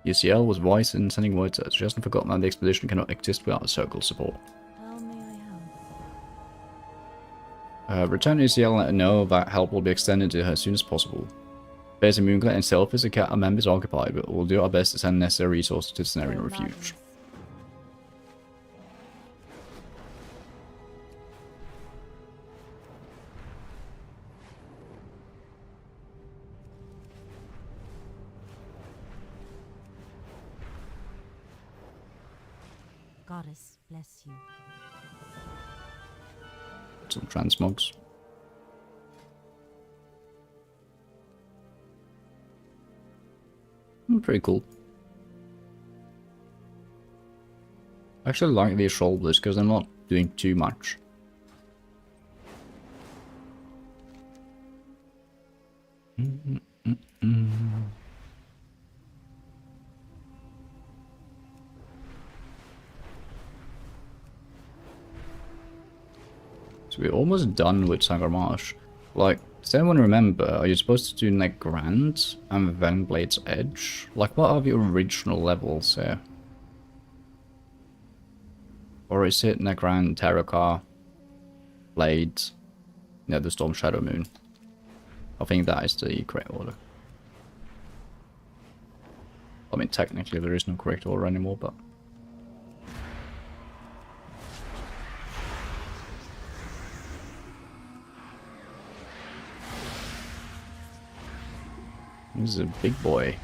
UCL was wise in sending word to us. She hasn't forgotten that the expedition cannot exist without the Circle's support. How may I help? Return to UCL and let her know that help will be extended to her as soon as possible. Base in Moonglade and Selphis are members occupied, but we'll do our best to send necessary resources to the Cenarian Refuge. Goddess, bless you. Some transmogs. Pretty cool. I actually like these shoulders because they're not doing too much. So we're almost done with Sangomarsh. Like, does anyone remember, are you supposed to do Negrand and then Blade's Edge? Like, what are the original levels here? Or is it Negrand, Terracar, Blade, yeah, the Storm Shadow Moon? I think that is the correct order. I mean, technically there is no correct order anymore, but... This is a big boy.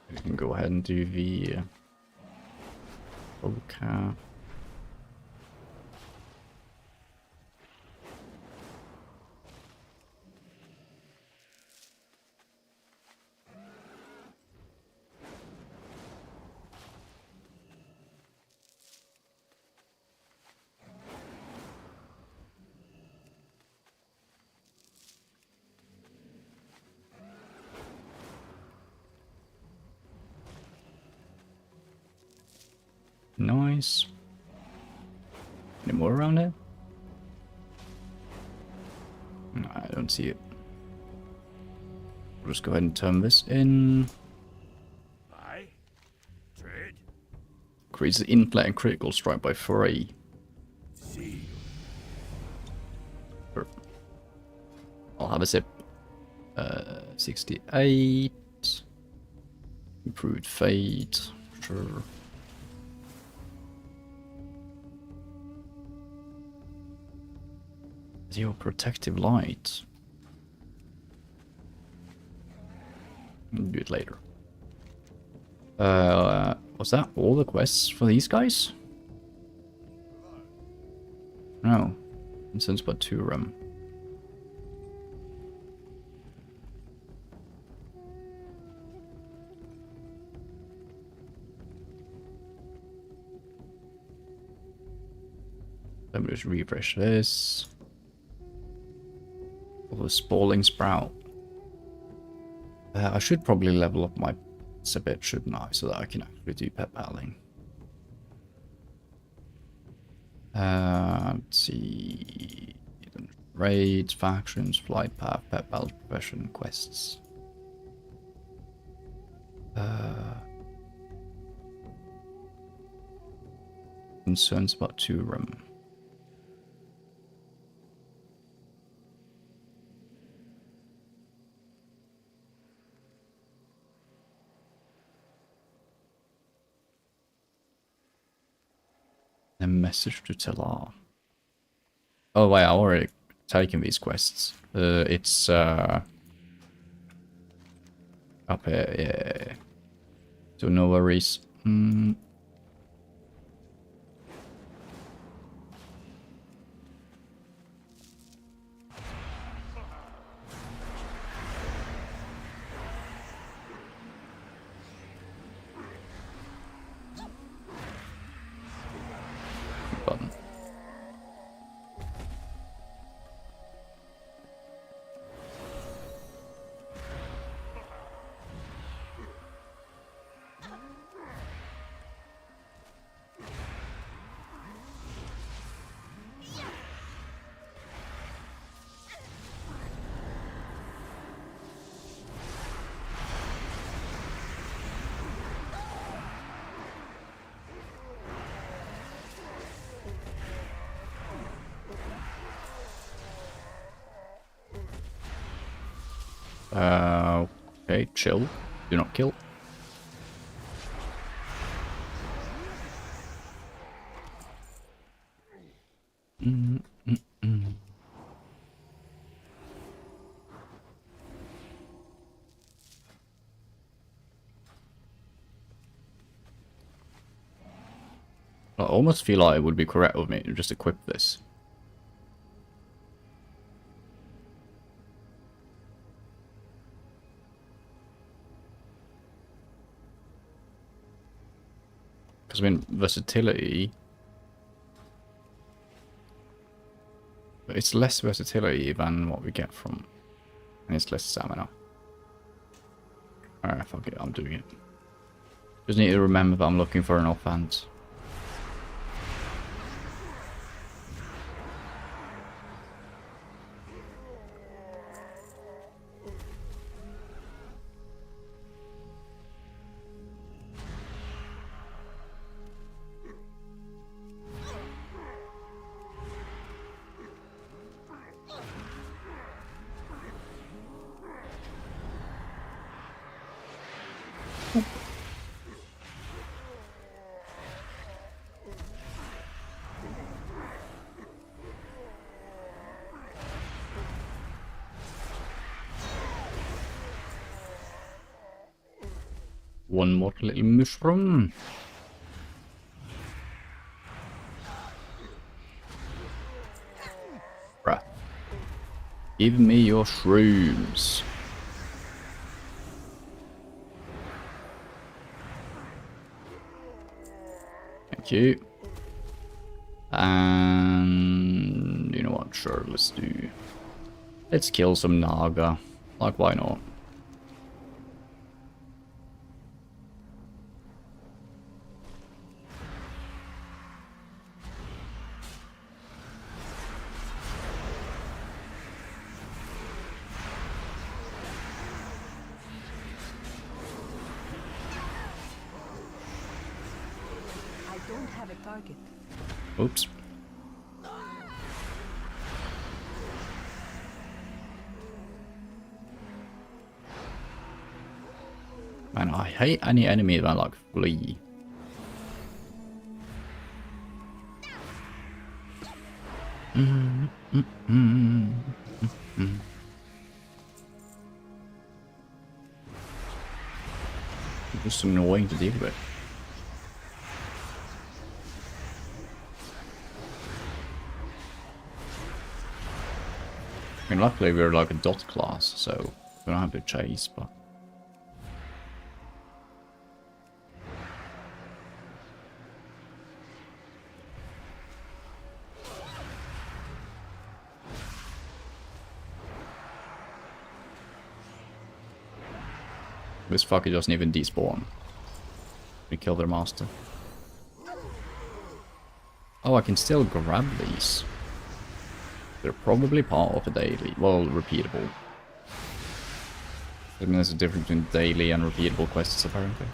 We can go ahead and do the okay. Nice. Any more around here? No, I don't see it. We'll just go ahead and turn this in. Buy? Trade? Increases in-play and critical strike by 3. See. Sure. I'll have a sip. 68. Improved fade. Sure. Zero protective light. I'll do it later. Was that all the quests for these guys? No. Since but 2 of them. Let me just refresh this. Oh, the spalling sprout. I should probably level up my a bit, shouldn't I? So that I can actually do pet battling. Let's see. Raids, factions, flight path, pet battle, profession, quests. Concerns about 2 room. A message to Telar. Oh wait, I already taken these quests. It's up here, yeah. So no worries. Button. Okay, chill. Do not kill. I almost feel like it would be correct with me to just equip this. Because I mean, versatility... But it's less versatility than what we get from... And it's less stamina. Alright, fuck it, I'm doing it. Just need to remember that I'm looking for an offhand. One more little mushroom. Bruh. Give me your shrooms. Thank you. And you know what? Sure, let's do. Let's kill some Naga. Like, why not? don't have a target. Oops. Man, I hate any enemy that like flee. Just annoying to deal with. I mean, luckily we're like a dot class, so we don't have to chase, but... This fucker doesn't even despawn. We kill their master. Oh, I can still grab these. They're probably part of a daily. Well, repeatable. I mean, there's a difference between daily and repeatable quests, apparently.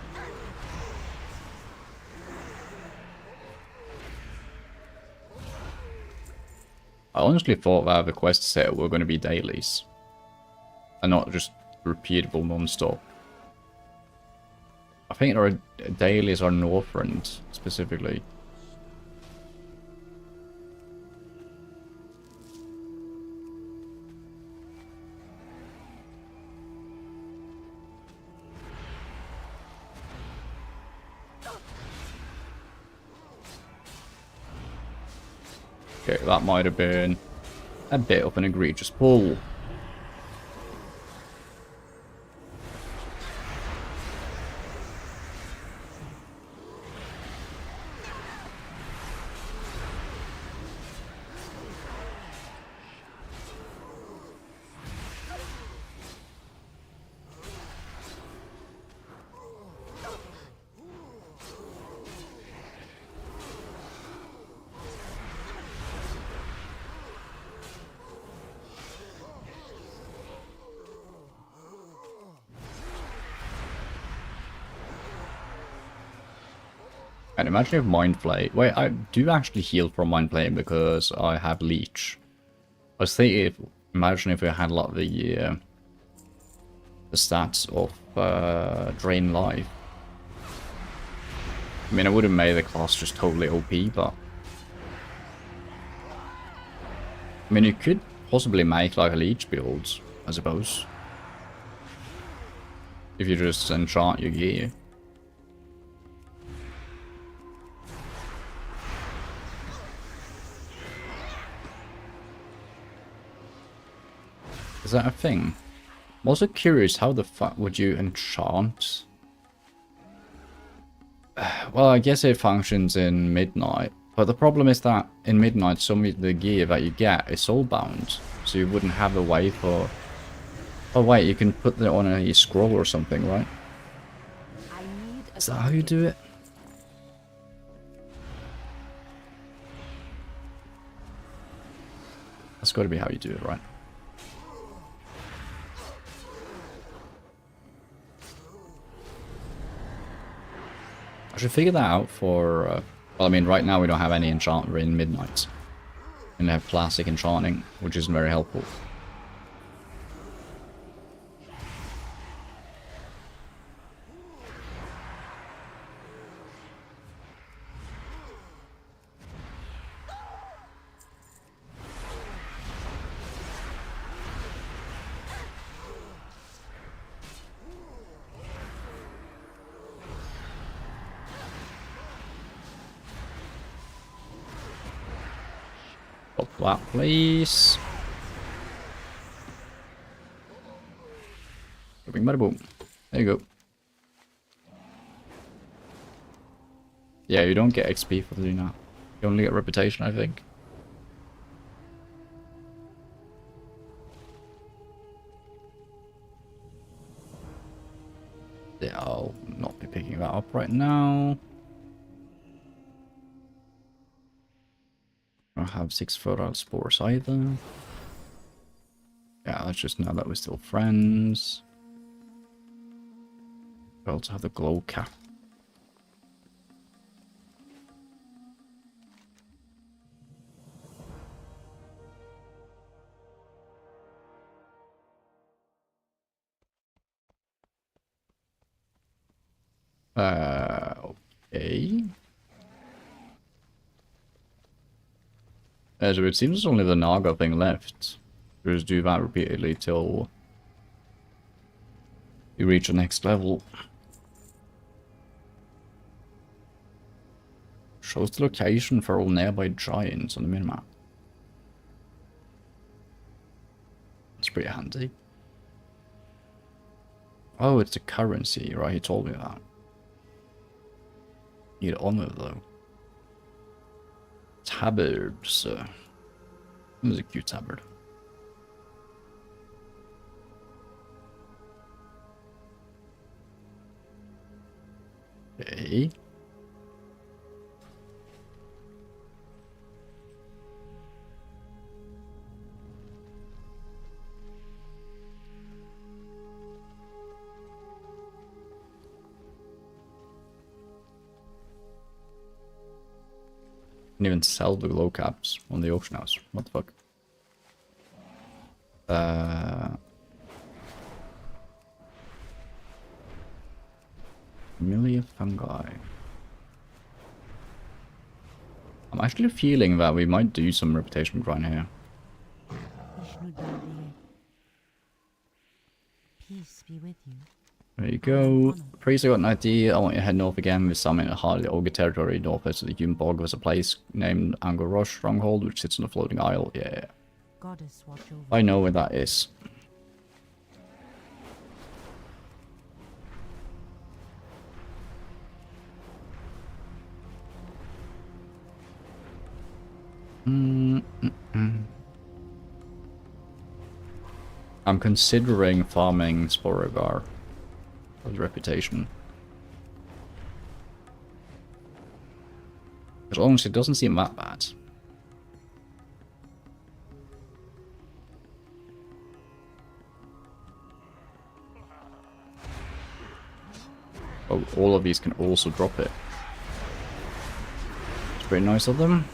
I honestly thought that the quest set were going to be dailies. And not just repeatable non-stop. I think our dailies are northrend, specifically. Okay, that might have been a bit of an egregious pull. And imagine if Mind Flay... Wait, I do actually heal from Mind Flay because I have Leech. I was thinking, imagine if we had like the stats of Drain Life. I mean, I would have made the class just totally OP, but... I mean, you could possibly make like a Leech build, I suppose. If you just enchant your gear. Is that a thing? I'm also curious, how the fuck would you enchant? Well, I guess it functions in Midnight. But the problem is that in Midnight, some of the gear that you get is soulbound. So you wouldn't have a way for... Oh wait, you can put it on a scroll or something, right? I need a Is that how you do it? That's got to be how you do it, right? I should figure that out for... well, I mean, right now we don't have any enchantment in Midnight. And we have classic enchanting, which isn't very helpful. Pop that, please. Bing, bada, boom. There you go. Yeah, you don't get XP for doing that. You only get reputation, I think. Yeah, I'll not be picking that up right now. I don't have 6 fertile spores either. Yeah, that's just now that we're still friends. I also have the glow cap. Okay. So it seems only the Naga thing left. Just do that repeatedly till you reach the next level. Shows the location for all nearby giants on the minimap. It's pretty handy. Oh, it's a currency, right? He told me that. Need honor though. Tabards. This is a cute tabard. Okay. Can even sell the glow caps on the auction house. What the fuck? Familiar fungi. I'm actually feeling that we might do some reputation grind here. Peace be with you. There you go. Priest, I got an idea. I want you to head north again with some in a hardly ogre territory. Northwest of the human bog was a place named Angor Rosh Stronghold, which sits on a floating isle. Yeah. Goddess watch over. I know where that is. I'm considering farming Sporogar for the reputation. Because honestly, it doesn't seem that bad. Oh, all of these can also drop it. It's pretty nice of them.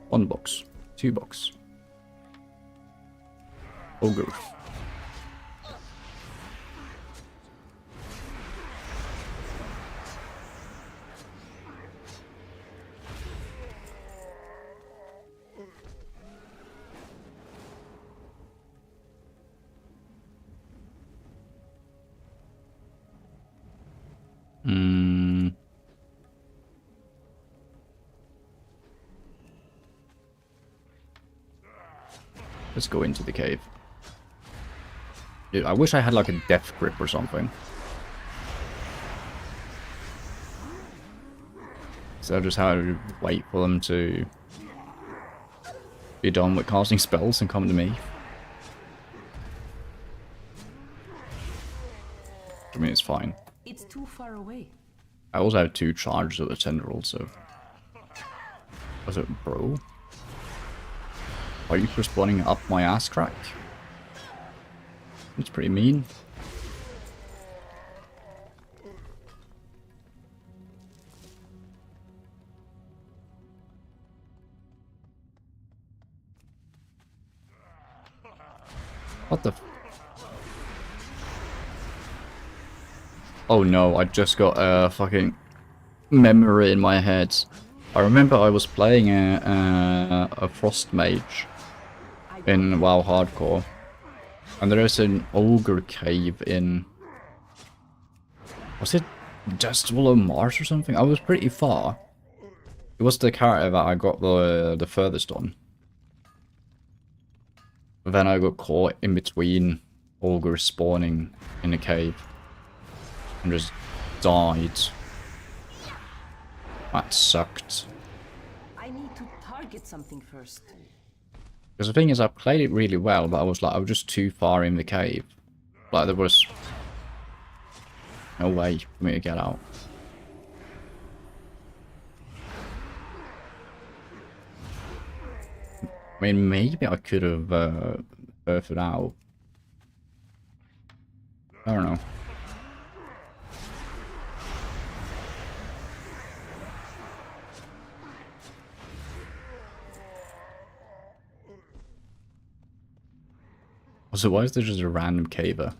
One box. 2 box. Ogre. Let's go into the cave. Dude, I wish I had like a death grip or something. So I just had to wait for them to be done with casting spells and come to me. I mean, it's fine. It's too far away. I also have 2 charges of the tendril, so... Was it bro? Are you just running up my ass crack? It's pretty mean. What the f— Oh no, I just got a fucking memory in my head. I remember I was playing a Frost Mage in WoW Hardcore, and there is an ogre cave in... Was it Destival of Mars or something? I was pretty far. It was the character that I got the furthest on. But then I got caught in between ogres spawning in the cave and just died. That sucked. I need to target something first. Because the thing is, I played it really well, but I was just too far in the cave. Like, there was no way for me to get out. I mean, maybe I could have birthed it out. I don't know. So why is there just a random cave there?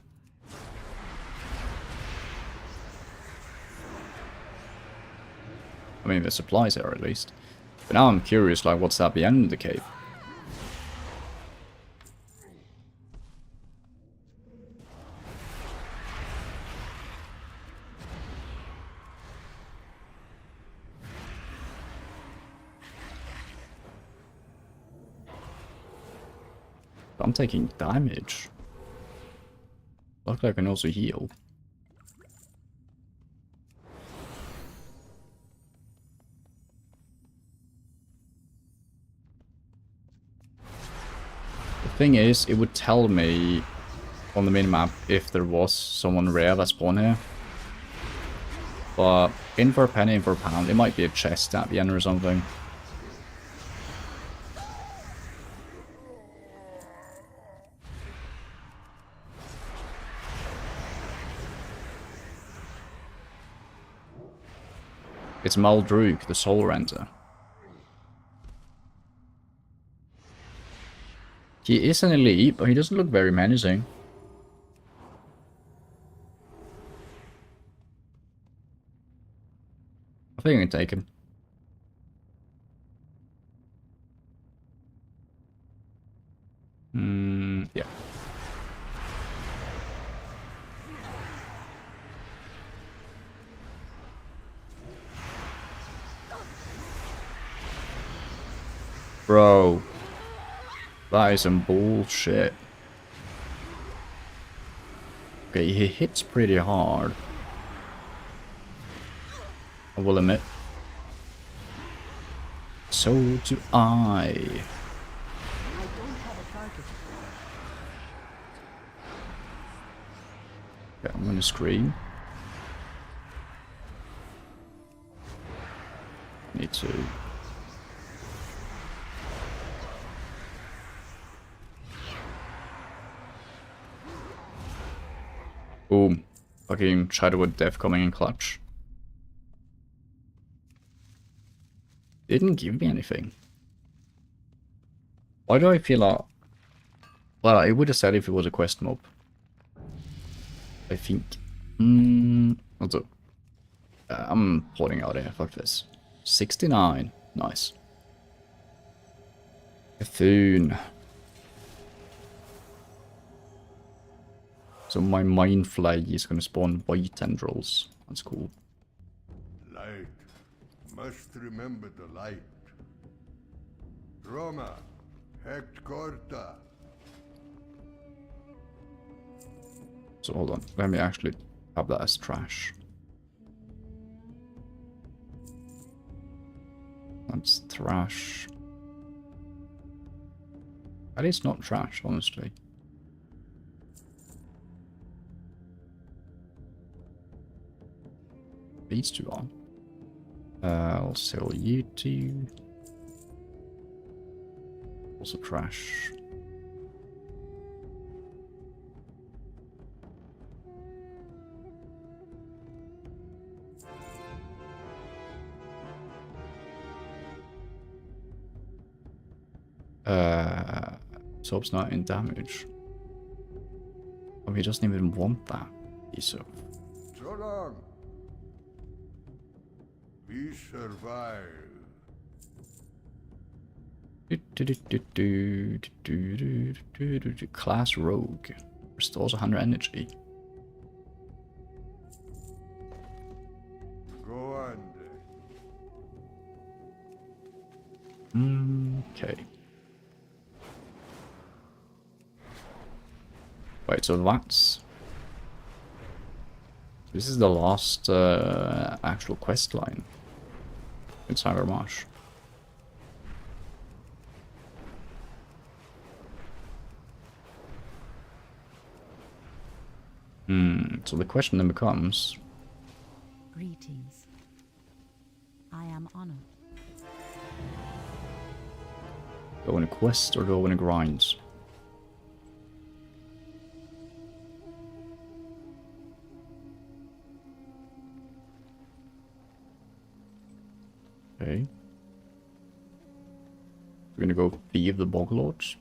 I mean, the supplies are at least. But now I'm curious, like, what's at the end of the cave? I'm taking damage. Looks like I can also heal. The thing is, it would tell me on the minimap if there was someone rare that spawned here. But in for a penny, in for a pound, it might be a chest at the end or something. It's Maldruk, the Soul Renter. He is an elite, but he doesn't look very menacing. I think I can take him. Yeah. Bro. That is some bullshit. Okay, he hits pretty hard. I will admit. So do I. I don't have a target. Okay, I'm gonna scream. Need to. Boom. Fucking Shadowwood Death coming in clutch. Didn't give me anything. Why do I feel like... Well, it would have said if it was a quest mob. I think. What's up? I'm pulling out here. Fuck this. 69. Nice. Cthulhu. So my mind flag is gonna spawn white tendrils. That's cool. Light. Must remember the light. Roma. Hect corta. So hold on. Let me actually have that as trash. That's trash. That is not trash, honestly. These two are. I'll sell you two. Also trash. Soap's not in damage. Oh, he doesn't even want that. He's so. So long. We survive. Class Rogue. Restores 100 energy. Go on. Okay. Wait, so that's... This is the last actual quest line. It's Cybermarsh. So the question then becomes... Greetings. I am honored. Go in a quest or go in a grind? Okay. We're gonna go thieve the Boglords.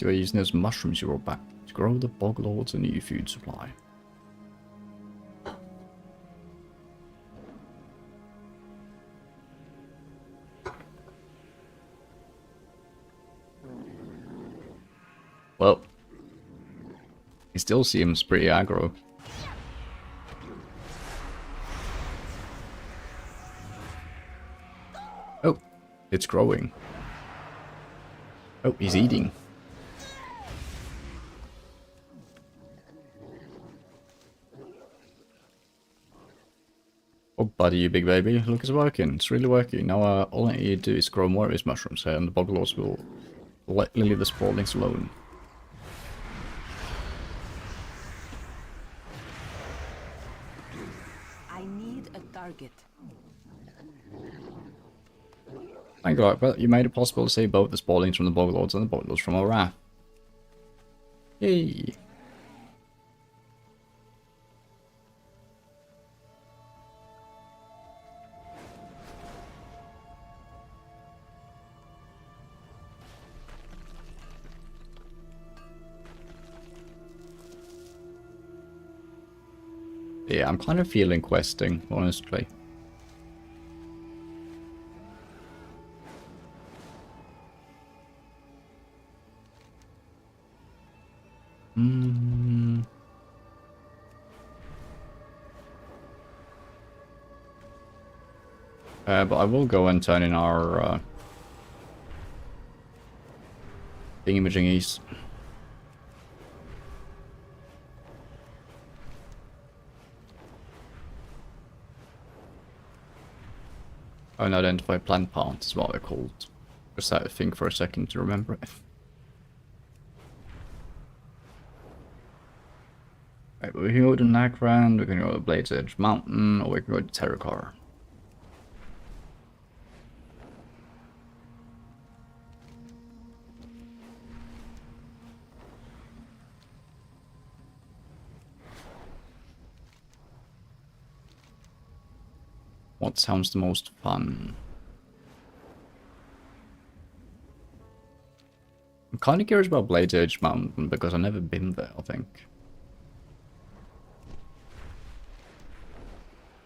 So we're using those mushrooms you brought back to grow the boglords a new food supply. Well, he still seems pretty aggro. Oh, it's growing. Oh, he's eating. Oh, buddy, you big baby. Look, it's working. It's really working. Now, all I need to do is grow more of these mushrooms here, and the boglords will leave the sprawlings alone. I need a target. Thank God, well, you made it possible to save both the sprawlings from the boglords and the boglords from our wrath. Yay! Yeah, I'm kind of feeling questing, honestly. But I will go and turn in our thingy-majingies. Unidentified plant parts is what they're called. Just had to think for a second to remember it. Right, we can go to Northrend, we can go to Blade's Edge Mountain, or we can go to Terracar. What sounds the most fun? I'm kind of curious about Blade's Edge Mountain because I've never been there, I think.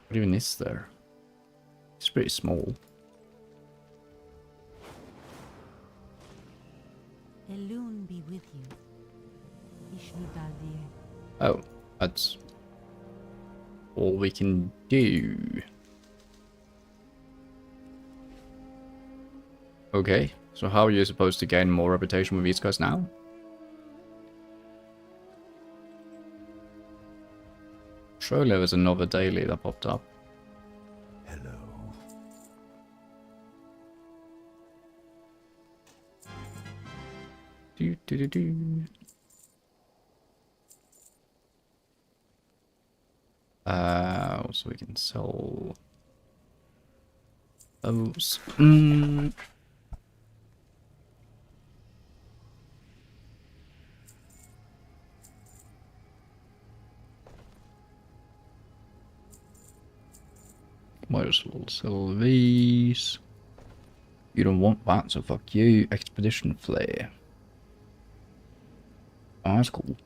What even is there? It's pretty small. Elune be with you. Ishmi Baldir. Oh, that's all we can do. Okay, so how are you supposed to gain more reputation with these guys now? Surely there was another daily that popped up. Hello. Do do do do. So we can sell those. Might as well sell these. You don't want that, so fuck you. Expedition Flare. Oh, that's cool.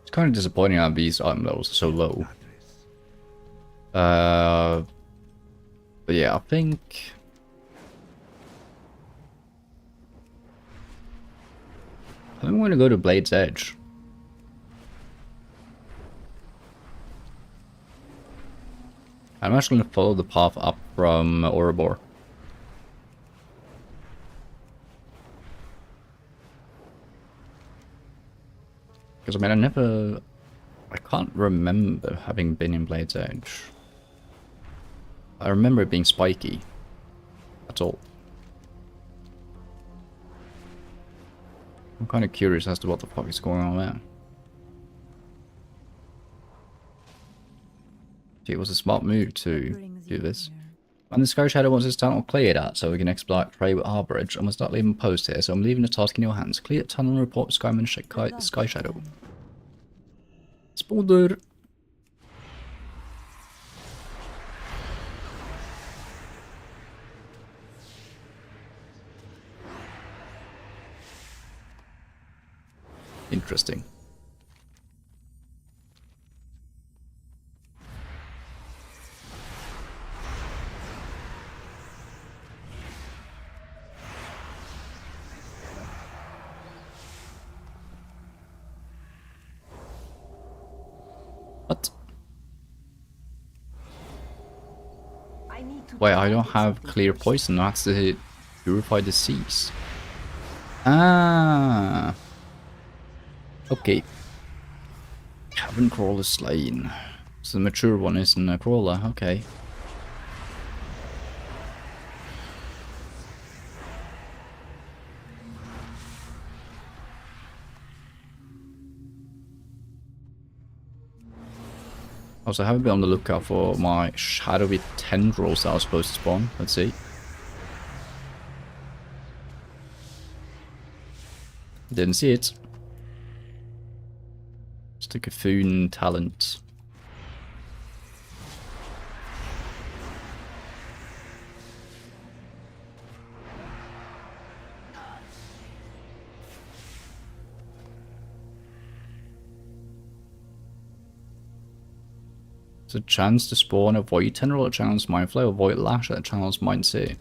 It's kind of disappointing how these item levels are so low. But yeah, I think I'm going to go to Blade's Edge. I'm actually going to follow the path up from Oribor. Because, I mean, I can't remember having been in Blade's Edge. I remember it being spiky. That's all. I'm kind of curious as to what the fuck is going on there. Gee, it was a smart move to do this. And the Sky Shadow wants his tunnel cleared out so we can exploit trade with Harborage. I must not leave him post here, so I'm leaving the task in your hands. Clear the tunnel and report Skyman Sky Shadow. Spolder. Interesting. What? I need to Wait, I don't target have something clear first. poison. That's to purify the seas. Ah. Okay. Cavern crawler slain. So the mature one isn't a crawler. Okay. Also, I haven't been on the lookout for my shadowy tendrils that I was supposed to spawn. Let's see. Didn't see it. Just a Cthulhu talent. There's a chance to spawn a void tendril that channels mind flow, a void lash that channels mind sea.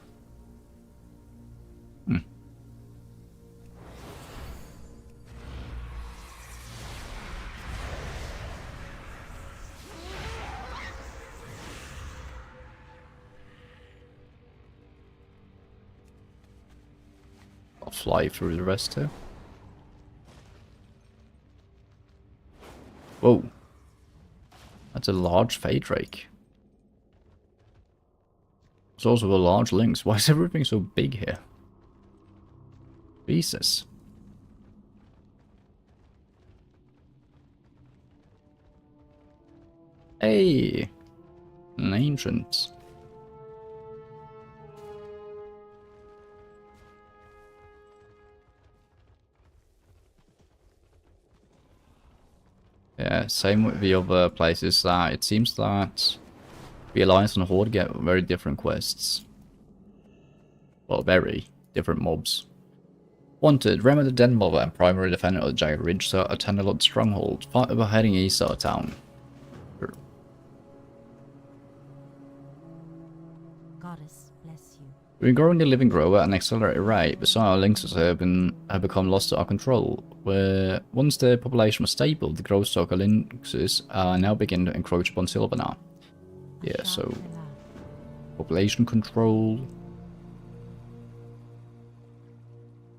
I'll fly through the rest too. Whoa. That's a large Fade Drake. There's also a large Lynx. Why is everything so big here? Jesus. Hey! An ancient. Yeah, same with the other places. That it seems that the Alliance and Horde get very different quests. Well, very different mobs. Wanted, Rema the Den Mobber and primary defender of the Jagged Ridge, so a Tenderlot stronghold. Fight about heading east out of town. Goddess bless you. We've been growing the living grower at an accelerated rate, but some of our lynxes have become lost to our control. Where once the population was stable, the growth stock of lynxes are now beginning to encroach upon Sylvanar. Yeah, so population control.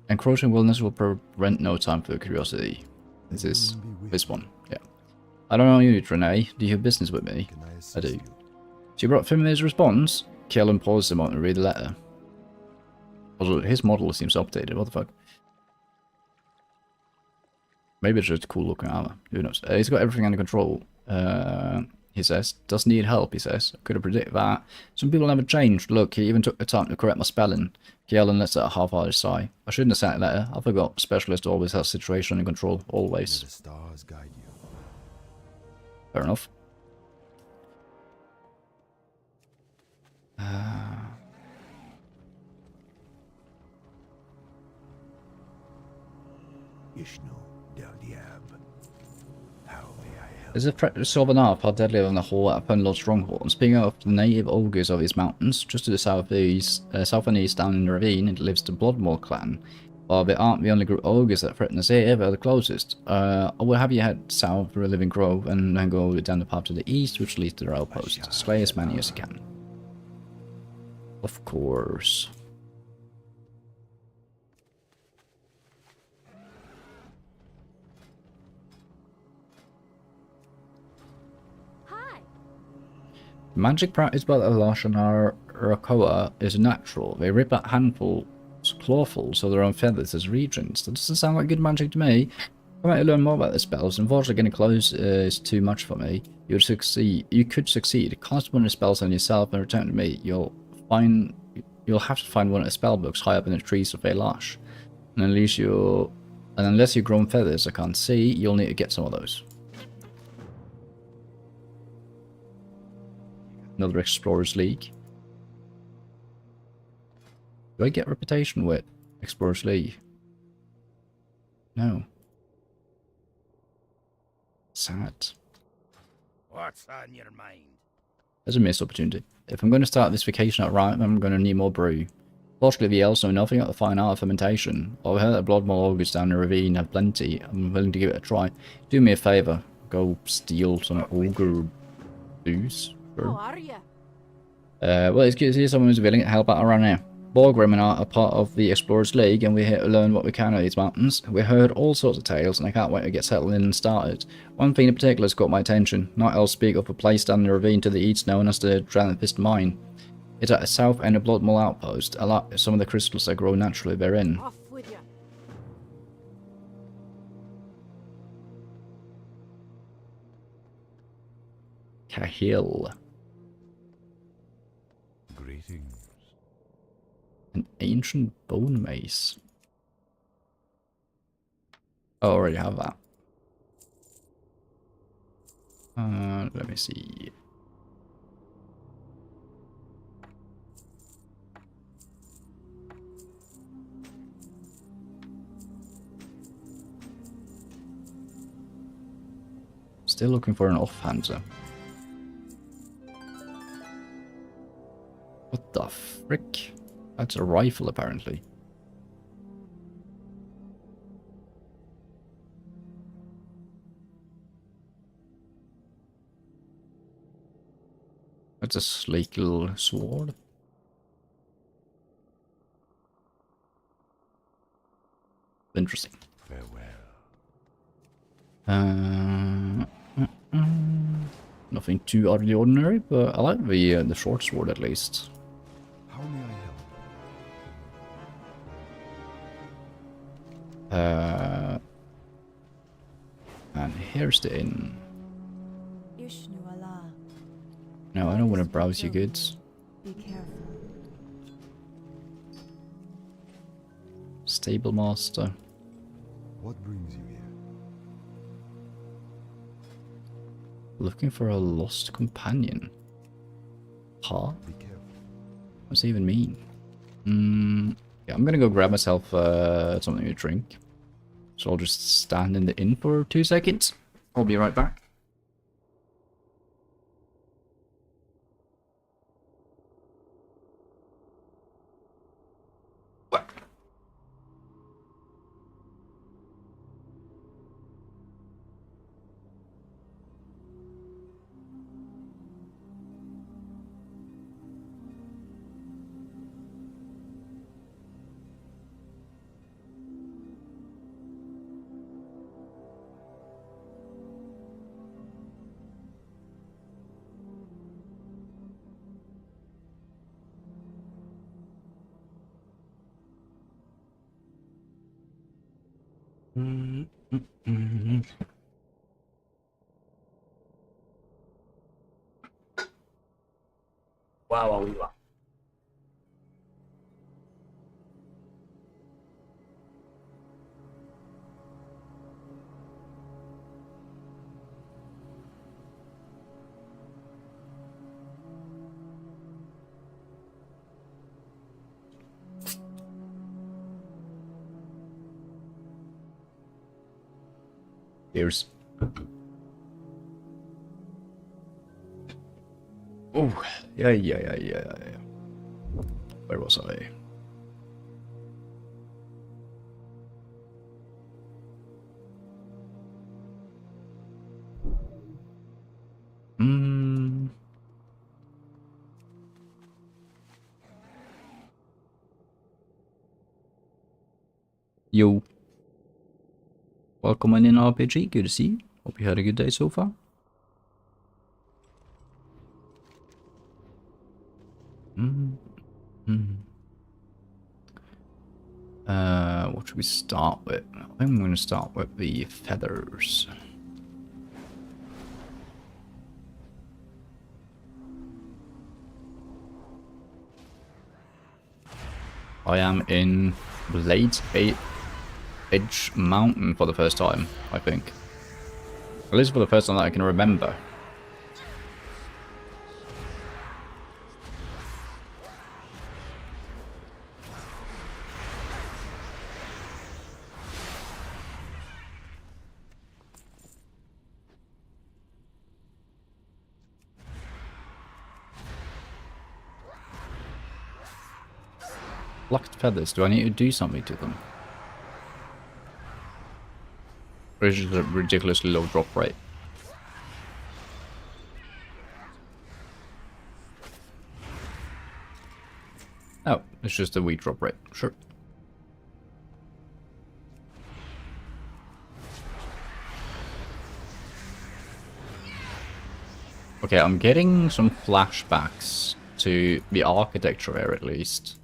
Encroaching wilderness will prevent no time for curiosity. This is this one, yeah. I don't know you, Renee. Do you have business with me? I do. So you brought Fimi's response? Kellen paused a moment to read the letter. Also, his model seems updated. What the fuck? Maybe it's just cool looking armor. Who knows? He's got everything under control. He says. Doesn't need help, he says. I could have predicted that. Some people never changed. Look, he even took the time to correct my spelling. Kellen lets out a half-hearted sigh. I shouldn't have sent a letter. I forgot. Specialist always has situation under control. Always. The stars guide you. Fair enough. Ishnu del Diab. How may I help? There's a threat to Sylvanar, far deadlier than the whole at Penlord stronghold. And speaking of the native ogres of these mountains, just to the south and east down in the ravine, it lives the Bloodmore clan. While they aren't the only group of ogres that threaten us here, they're the closest. I will have you head south through a living grove and then go down the path to the east, which leads to their outpost. Slay as many as you can. Of course. Hi. Magic practiced by the Lashanar Rakoa is natural. They rip out handfuls, clawfuls of their own feathers as regents. That doesn't sound like good magic to me. I might learn more about the spells. Unfortunately, getting close is too much for me. You could succeed. Cast one of the spells on yourself and return to me. You'll find you'll have to find one of the spell books high up in the trees of Velash. And unless you've grown feathers I can't see, you'll need to get some of those. Another Explorers League. Do I get reputation with Explorers League? No. Sad. What's on your mind? There's a missed opportunity. If I'm going to start this vacation out right, I'm going to need more brew. Fortunately, the elves know nothing about the fine art of fermentation. I've heard that Bloodmaw ogres down the ravine have plenty. I'm willing to give it a try. Do me a favour. Go steal some ogre booze. How are you? Well, it's good to see someone who's willing to help out around here. Borgrim and I are part of the Explorers League, and we're here to learn what we can of these mountains. We heard all sorts of tales, and I can't wait to get settled in and started. One thing in particular has got my attention. Night elves speak of a place down the ravine to the east known as the Dranthist Mine. It's at the south end of Bloodmaw Outpost. I like some of the crystals that grow naturally therein. Off with you. Cahill. Greetings. An ancient bone mace. Oh, I already have that. Let me see. Still looking for an offhander. What the frick? That's a rifle, apparently. That's a sleek little sword. Interesting. Farewell. Nothing too out of the ordinary, but I like the short sword at least. How may I help? And here's the inn. Ishnu Allah. No, I don't want to browse your goods. Be careful. Stable master. What brings you here? Looking for a lost companion. Huh? Be careful. What's that even mean? Yeah, I'm gonna go grab myself something to drink. So I'll just stand in the inn for 2 seconds. I'll be right back. Wow, wow. Here's. Oh, yeah. Where was I? Yo. Welcome in RPG, good to see you. Hope you had a good day so far. What should we start with? I think I'm going to start with the feathers. I am in Blade Edge Mountain for the first time, I think. At least for the first time that I can remember. Plucked feathers, do I need to do something to them? Or is it just a ridiculously low drop rate? Oh, it's just a weak drop rate, sure. Okay, I'm getting some flashbacks to the architecture here at least.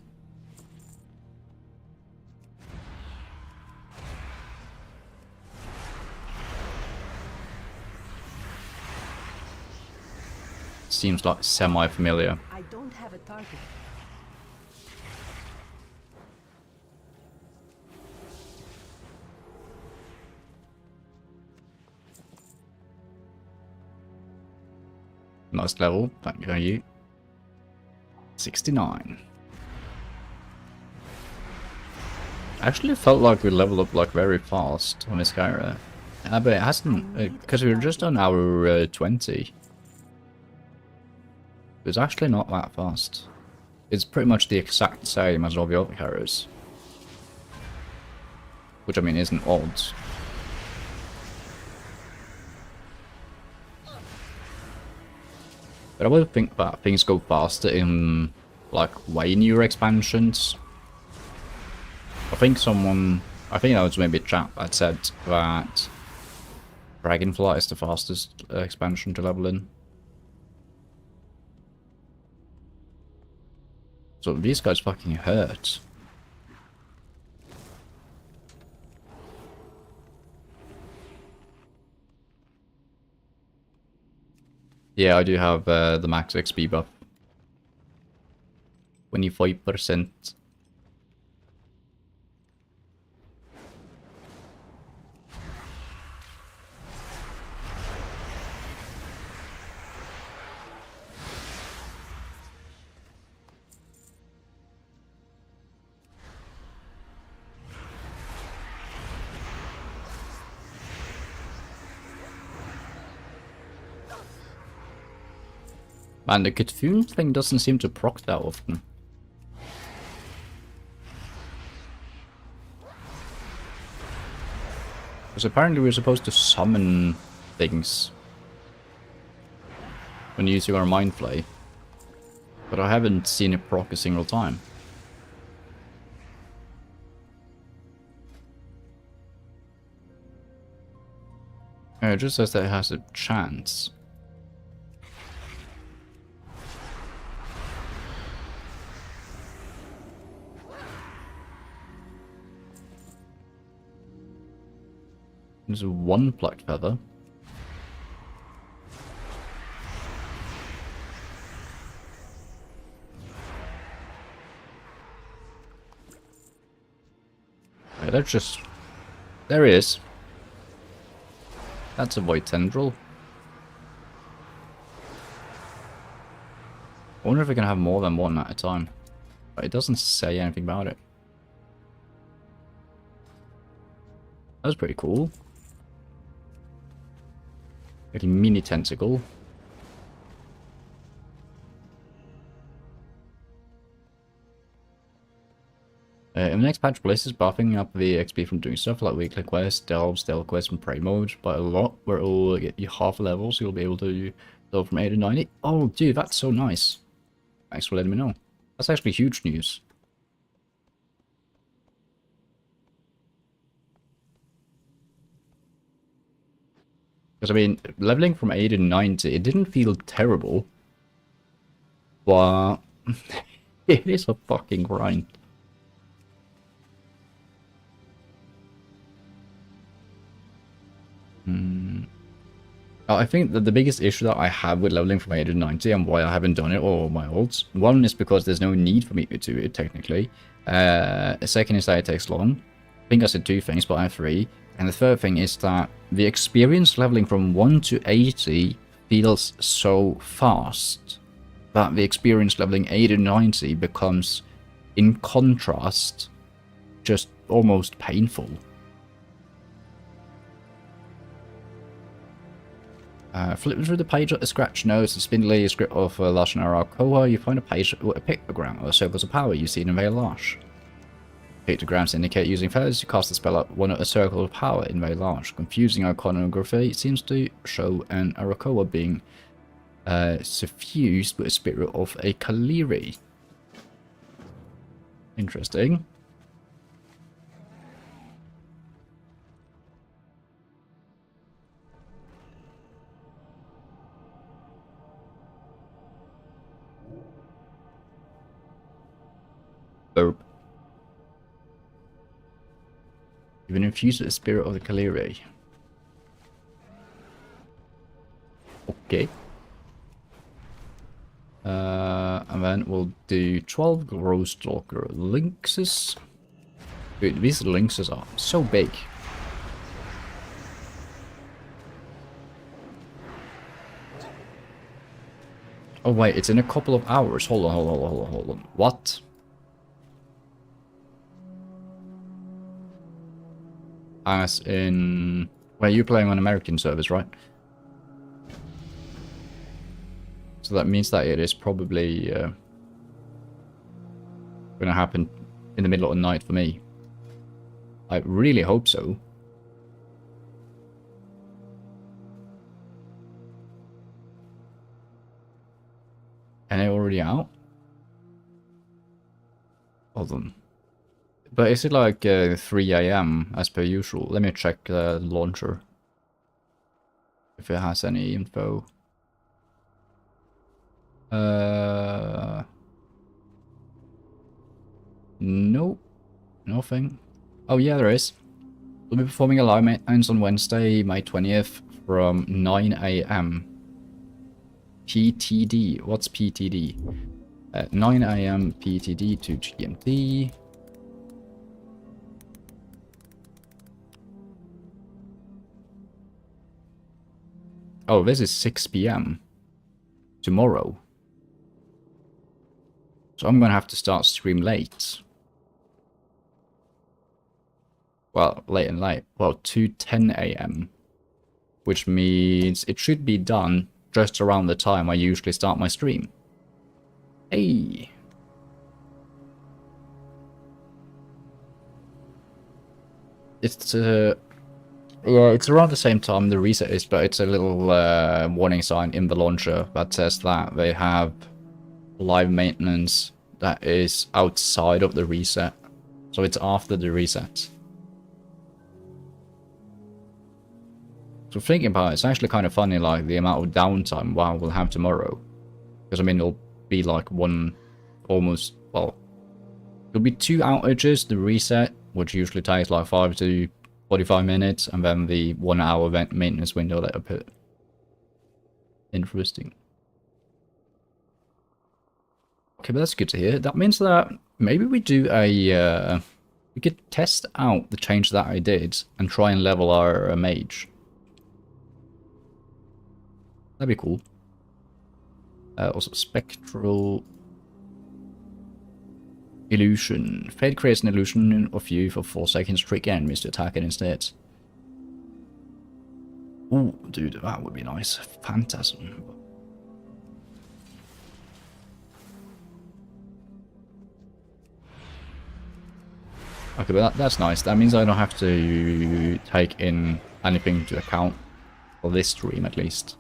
Seems like semi-familiar. I don't have a target. Nice level, thank you. 69. Actually felt like we leveled up like very fast on this character. But it hasn't, because we were just on hour 20. It's actually not that fast. It's pretty much the exact same as all the other characters. Which I mean isn't odd. But I would think that things go faster in like way newer expansions. I think that was maybe a chap that said that Dragonflight is the fastest expansion to level in. So these guys fucking hurt. Yeah, I do have the max XP buff. 25%. Man, the Cthulhu thing doesn't seem to proc that often. Because apparently we're supposed to summon things when using our mind flay. But I haven't seen it proc a single time. It just says that it has a chance. There's one plucked feather. Okay, that's just... There he is. That's a void tendril. I wonder if we can have more than one at a time. But it doesn't say anything about it. That was pretty cool. Little mini tentacle. In the next patch, Bliss is buffing up the XP from doing stuff like weekly quests, delves, stealth quests, and prey mode by a lot, where it will get you half a level, so you'll be able to delve from 80 to 90. Oh, dude, that's so nice. Thanks for letting me know. That's actually huge news. Because, I mean, leveling from 80 to 90, it didn't feel terrible. But it is a fucking grind. I think that the biggest issue that I have with leveling from 80 to 90 and why I haven't done it all my ults, one is because there's no need for me to do it technically. Second is that it takes long. I think I said 2 things, but I have 3. And the third thing is that the experience leveling from 1 to 80 feels so fast that the experience leveling 80 to 90 becomes, in contrast, just almost painful. Flip through the page at the scratch notes, the spindly script of Lashnar Koha, you find a page with a pictogram or circles of power you've seen in Vale Large. Pictograms indicate using feathers to cast the spell at one of a circle of power in Vale Large. Confusing iconography seems to show an Arakoa being suffused with a spirit of a Kaliri. Interesting. Burp. You've been infused with the spirit of the Kaliri. Okay. And then we'll do 12 Growstalker Lynxes. Dude, these Lynxes are so big. Oh wait, it's in a couple of hours. Hold on. What? As in... Well, you're playing on American servers, right? So that means that it is probably gonna happen in the middle of the night for me. I really hope so. And they're already out? Hold on. But is it like 3 AM as per usual? Let me check the launcher. If it has any info. Nope. Nothing. Oh yeah, there is. We'll be performing a live maintenance on Wednesday, May 20th from 9 AM. PTD. What's PTD? 9 AM PTD to GMT. Oh, this is 6 PM. Tomorrow. So I'm gonna have to start stream late. Well, late and late. Well, to 10 AM. Which means it should be done just around the time I usually start my stream. Hey! It's yeah, it's around the same time the reset is, but it's a little warning sign in the launcher that says that they have live maintenance that is outside of the reset. So it's after the reset. So thinking about it, it's actually kind of funny, like, the amount of downtime WoW will have tomorrow. Because, I mean, it'll be like one, almost, well, it'll be 2 outages, the reset, which usually takes like 5 to 45 minutes, and then the 1 hour maintenance window that I put. Interesting. Okay, but that's good to hear. That means that maybe we do a, we could test out the change that I did and try and level our mage. That'd be cool. Also, spectral illusion. Fate creates an illusion of you for 4 seconds. Trick enemies to attack it instead. Ooh, dude, that would be nice. Phantasm. Okay, but that's nice. That means I don't have to take in anything to account for this stream, at least.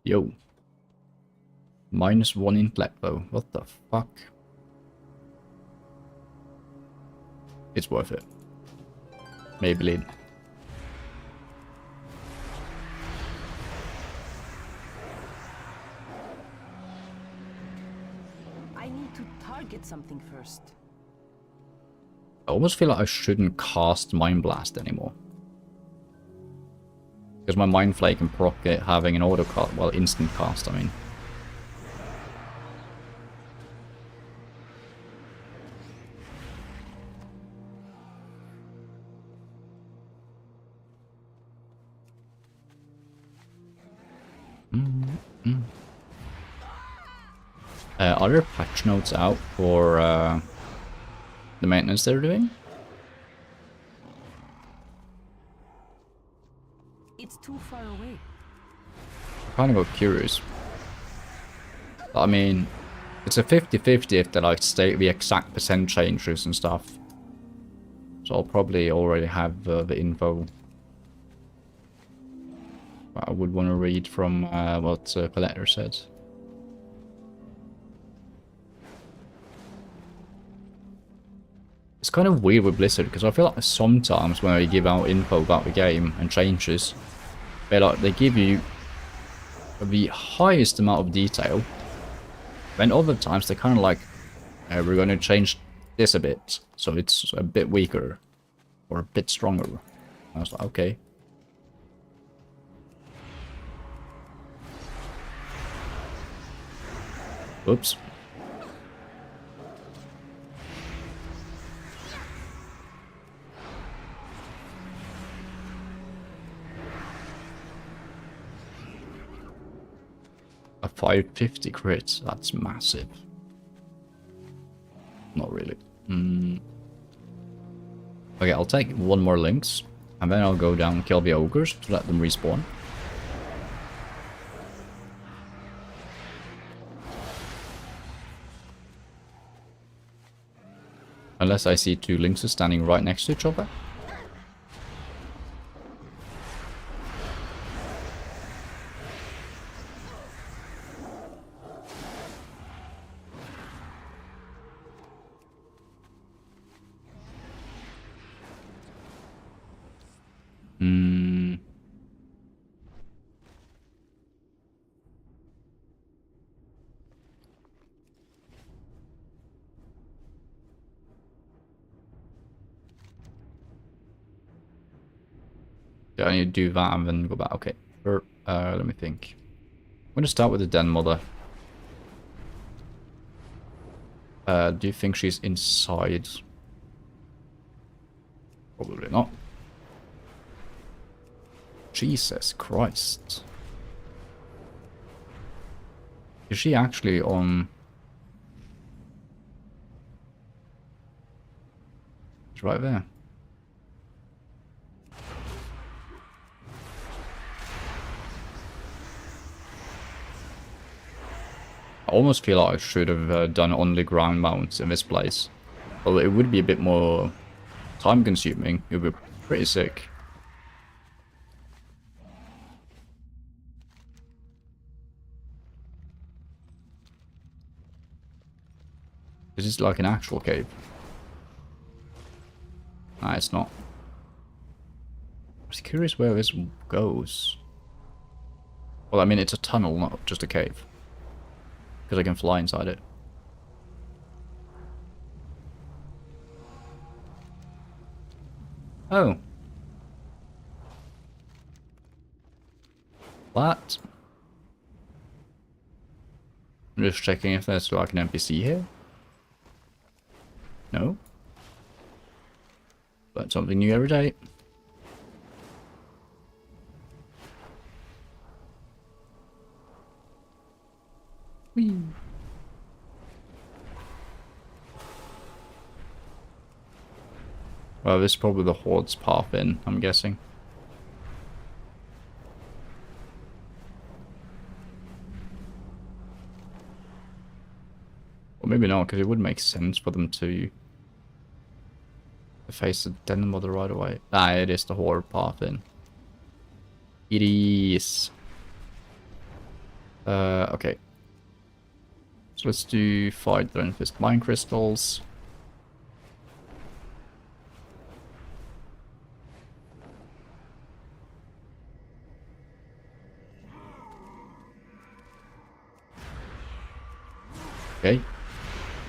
Yo. -1 intellect though. What the fuck? It's worth it. Maybelline. I need to target something first. I almost feel like I shouldn't cast Mind Blast anymore. Because my Mind Flake can proc it having an auto cast, well, instant cast, I mean. Are there patch notes out for the maintenance they're doing? It's too far away. I kind of got curious. I mean, it's a 50-50 if they like state the exact percent changes and stuff. So I'll probably already have the info. But I would want to read from what Collector said. It's kind of weird with Blizzard because I feel like sometimes when they give out info about the game and changes, they give you the highest amount of detail. Then other times they're kind of like, we're going to change this a bit, so it's a bit weaker or a bit stronger. I was like, okay. Oops. A 550 crit, that's massive. Not really. Okay, I'll take one more Lynx, and then I'll go down and kill the ogres to let them respawn. Unless I see two Lynxes standing right next to each other. Yeah, I need to do that and then go back. Okay, let me think. I'm going to start with the Den Mother. Do you think she's inside? Probably not. Jesus Christ. Is she actually on... She's right there. I almost feel like I should have done only ground mounts in this place. Well, it would be a bit more time consuming. It would be pretty sick. This is like an actual cave. Nah, it's not. I was curious where this goes. Well, I mean, it's a tunnel, not just a cave. Because I can fly inside it. Oh. What? I'm just checking if there's like an NPC here. No. But something new every day. Whee. Well, this is probably the Horde's path in, I'm guessing. Or maybe not, because it would make sense for them to face the Den Mother right away. Ah, it is the Horde path in. It is. Okay. So let's do fight the Fist Mind Crystals. Okay.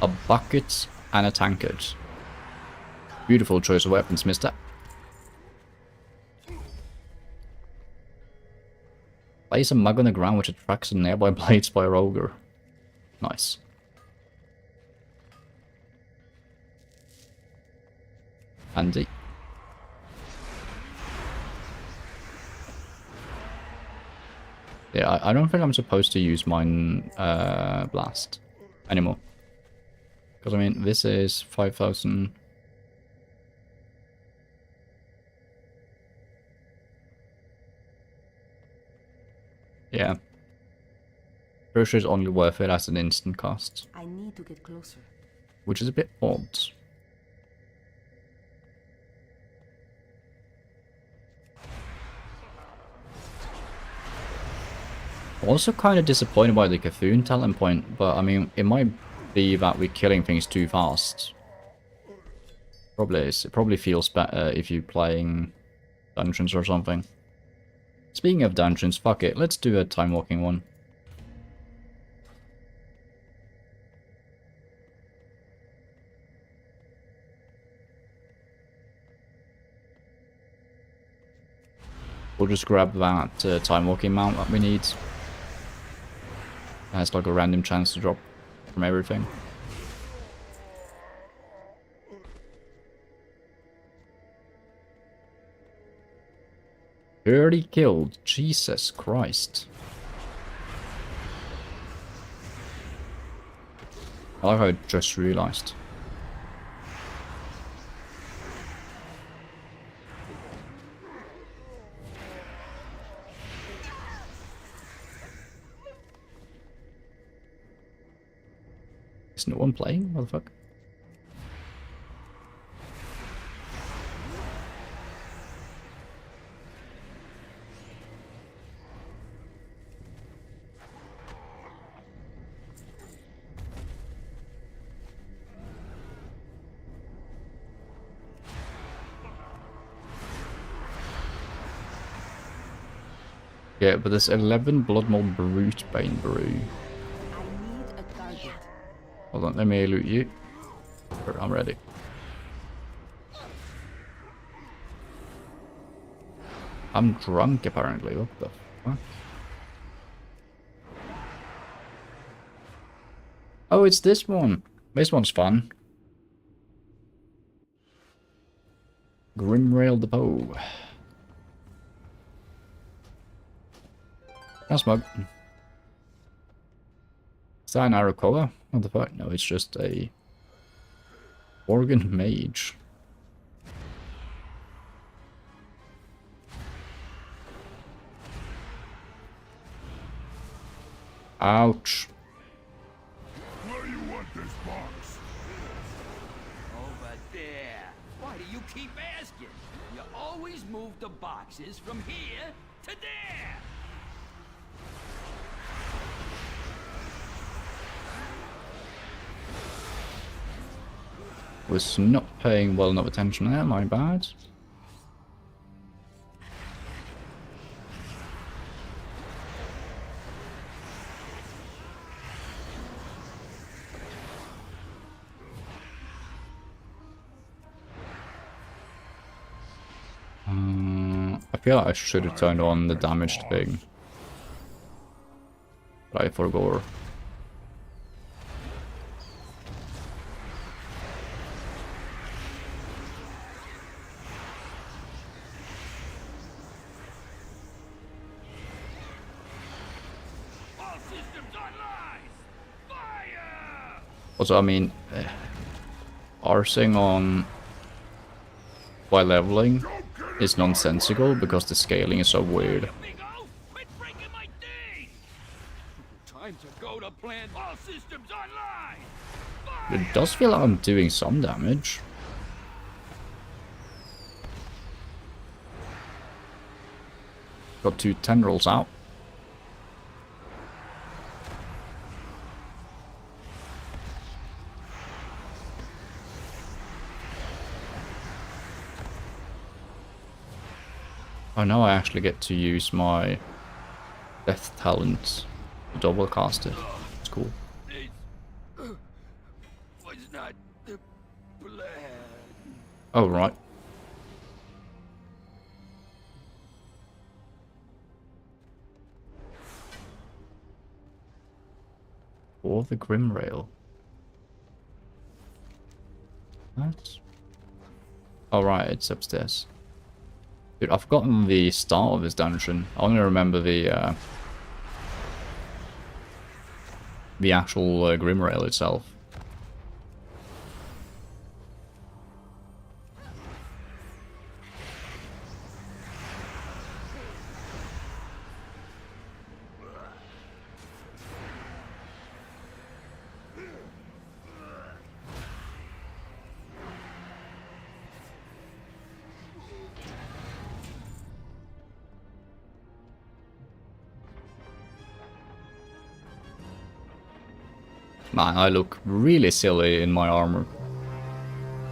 A bucket and a tankard. Beautiful choice of weapons, mister. Place a mug on the ground which attracts nearby blades by a ogre. Nice. Handy. Yeah, I don't think I'm supposed to use mine blast anymore. Because I mean, this is 5,000. Yeah. Pretty sure it's only worth it as an instant cast. I need to get closer. Which is a bit odd. Also kind of disappointed by the Cthulhu talent point, but I mean, it might be that we're killing things too fast. Probably is. It probably feels better if you're playing dungeons or something. Speaking of dungeons, fuck it, let's do a time walking one. We'll just grab that time walking mount that we need. Has like a random chance to drop from everything. Already killed. Jesus Christ. I like how I just realized. Is no one playing? What the fuck? Yeah, but there's 11 Blood Mold Brute Bane Brew. I need a target. Hold on, let me loot you. I'm ready. I'm drunk apparently, what the fuck? Oh, it's this one. This one's fun. Grimrail Depot. That's mug. Is that an Arakoa? What the fuck? No, it's just a Organ Mage. Ouch. Where you want this box? Over there. Why do you keep asking? You always move the boxes from here to there. Was not paying well enough attention there, my bad. I feel like I should have turned on the damaged thing. But I forgot. All systems online. Fire! Also, I mean, arsing on by leveling is nonsensical because the scaling is so weird. Bingo! Quit breaking my thing! Time to go to plan. All systems online. Fire! It does feel like I'm doing some damage. Got 2 tendrils out. Oh, now I actually get to use my death talent to double cast it. It's cool. It was not the plan. Oh, right. Or the Grim Rail. What? Oh, right, it's upstairs. Dude, I've forgotten the start of this dungeon. I only remember the actual Grim Rail itself. Man, I look really silly in my armor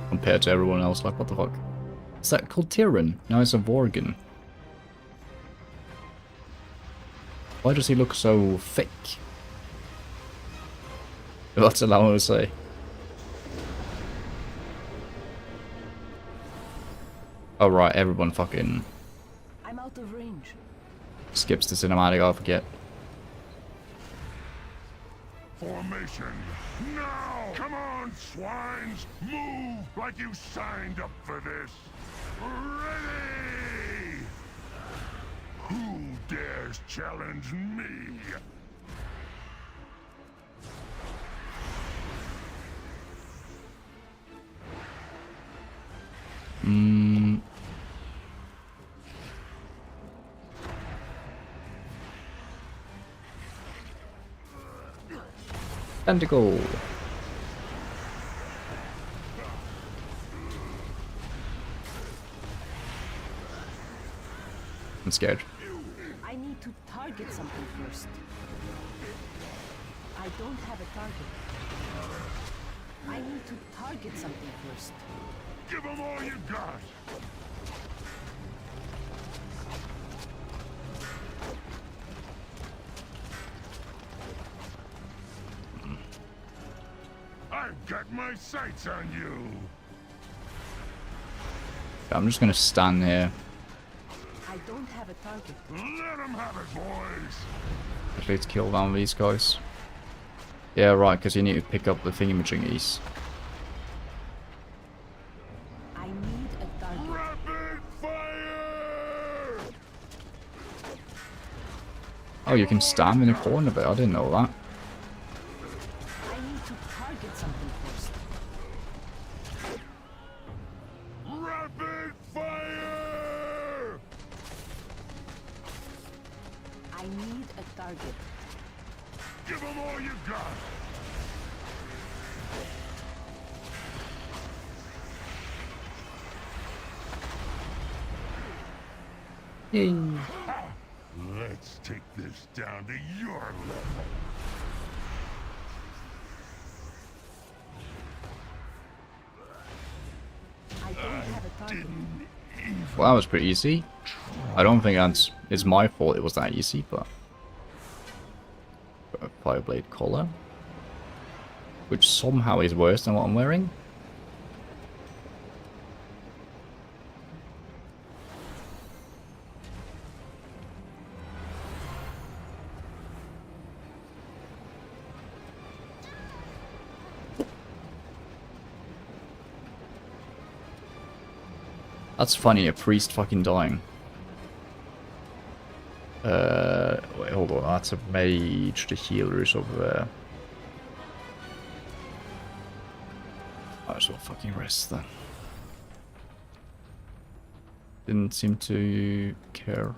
compared to everyone else. Like, what the fuck? Is that called Tyrion? No, it's a Vorgan. Why does he look so thick? If that's allowed to say. Oh right, everyone fucking I'm out of range. skips the cinematic, I forget. Formation. Now! Come on, swines! Move like you signed up for this! Ready! Who dares challenge me? Tentacle. I'm scared. I need to target something first. I don't have a target. I need to target something first. Give them all you got! I've got my sights on you! I'm just gonna stand here. I don't have a target. Let them have it, boys! Actually, to kill down these guys. Yeah, right, because you need to pick up the thingamajiggies. I need a target. Rapid fire! Oh, you can stand in a corner of it. I didn't know that. I need to target something first. Rapid fire! I need a target. Give them all you got! Let's take this down to your level. I don't have a target. Well, that was pretty easy. I don't think it's my fault it was that easy, but... Fireblade collar. Which somehow is worse than what I'm wearing. That's funny, a priest fucking dying. Wait, hold on, that's a mage, the healer's over there. Might as well fucking rest then. Didn't seem to care.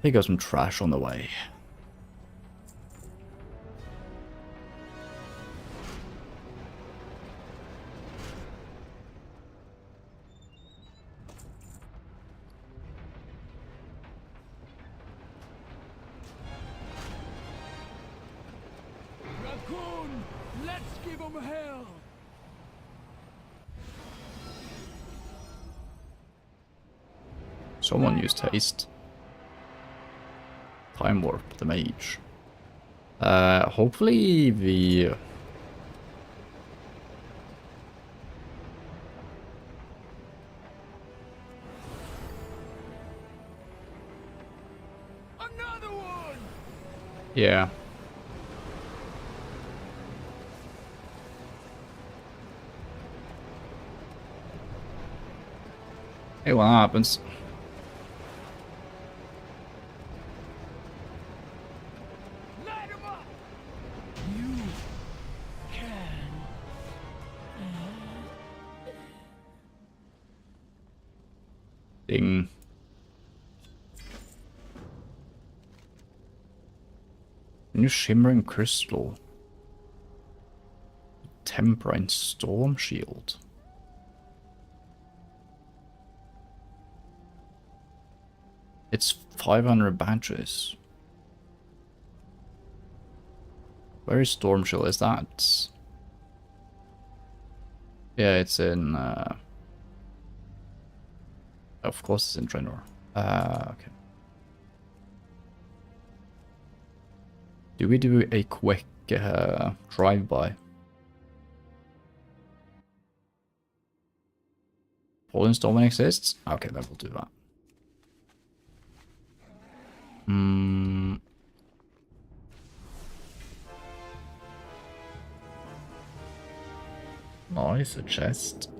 There goes some trash on the way. Raccoon, let's give him hell! Someone used haste. Time warp, the mage. Hopefully the Yeah. Hey, what happens? Light 'em up! Ding. New shimmering crystal. Temperance storm shield. It's 500 badges. Where is storm shield? Is that? Yeah, it's in. Of course, it's in Draenor. Okay. Do we do a quick drive-by? Fallen Storm exists? Okay, then we'll do that. Nice, a chest.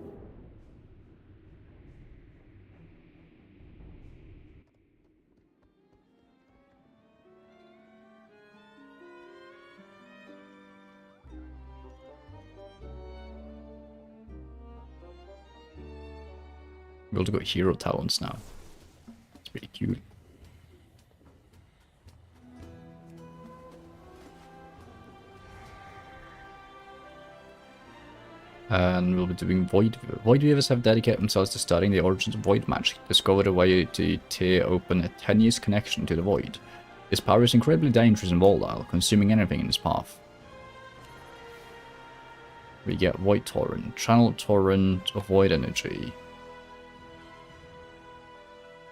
We're able to go hero talents now. It's pretty cute. And we'll be doing Void. Void Weavers have dedicated themselves to studying the origins of Void magic, discovered a way to tear open a tenuous connection to the Void. This power is incredibly dangerous and volatile, consuming anything in its path. We get Void Torrent, Channel Torrent of Void Energy.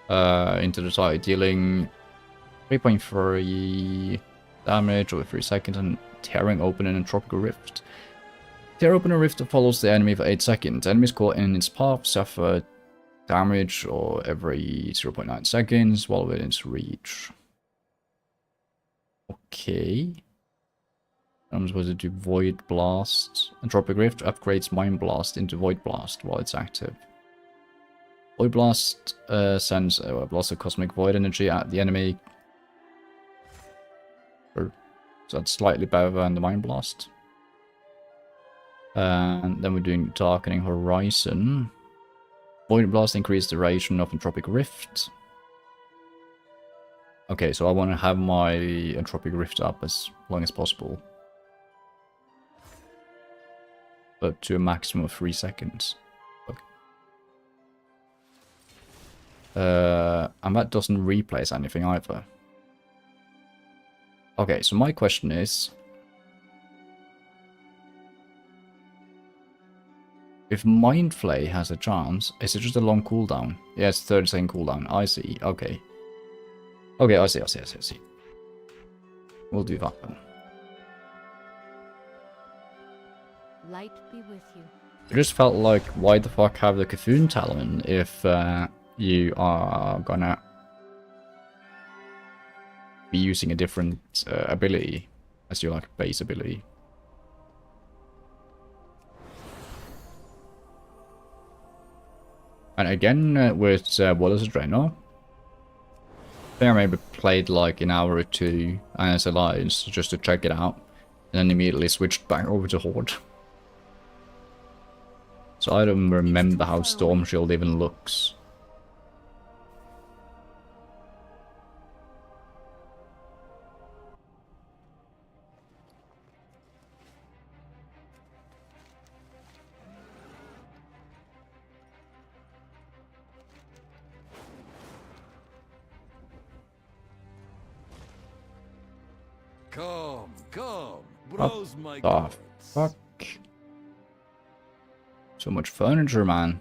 Into the side, dealing 3.3 damage over 3 seconds and tearing open an entropical rift. Tear open a rift that follows the enemy for 8 seconds. Enemies caught in its path suffer damage or every 0.9 seconds while within its reach. Okay. I'm supposed to do Void Blast. Entropic Rift upgrades Mind Blast into Void Blast while it's active. Void Blast sends a blast of cosmic void energy at the enemy. So that's slightly better than the Mind Blast. And then we're doing Darkening Horizon. Void Blast increases the duration of Entropic Rift. Okay, so I want to have my Entropic Rift up as long as possible. But to a maximum of 3 seconds. And that doesn't replace anything either. Okay, so my question is, if Mind Flay has a chance, is it just a long cooldown? Yeah, it's 30-second cooldown. I see. Okay. Okay, I see. We'll do that then. Light be with you. It just felt like, why the fuck have the Cthulhu Talon if you are gonna be using a different ability as your like base ability. And again with World of Draenor, I think I maybe played like an hour or two as Alliance just to check it out, and then immediately switched back over to Horde. So I don't remember how Storm Shield even looks. Come, browse my The goods. fuck? So much furniture, man.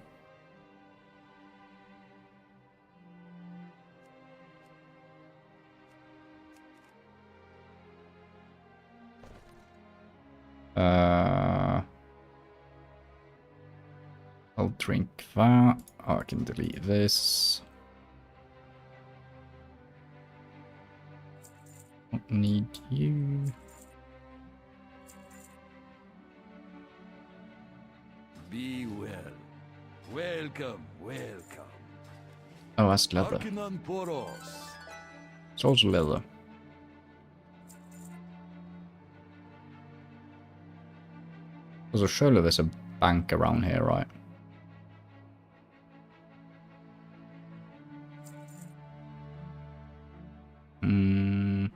I'll drink that. Oh, I can delete this. need you. Be well. Welcome, welcome. Oh, that's leather. Arcanon Poros. It's also leather. So surely there's a bank around here, right? I'm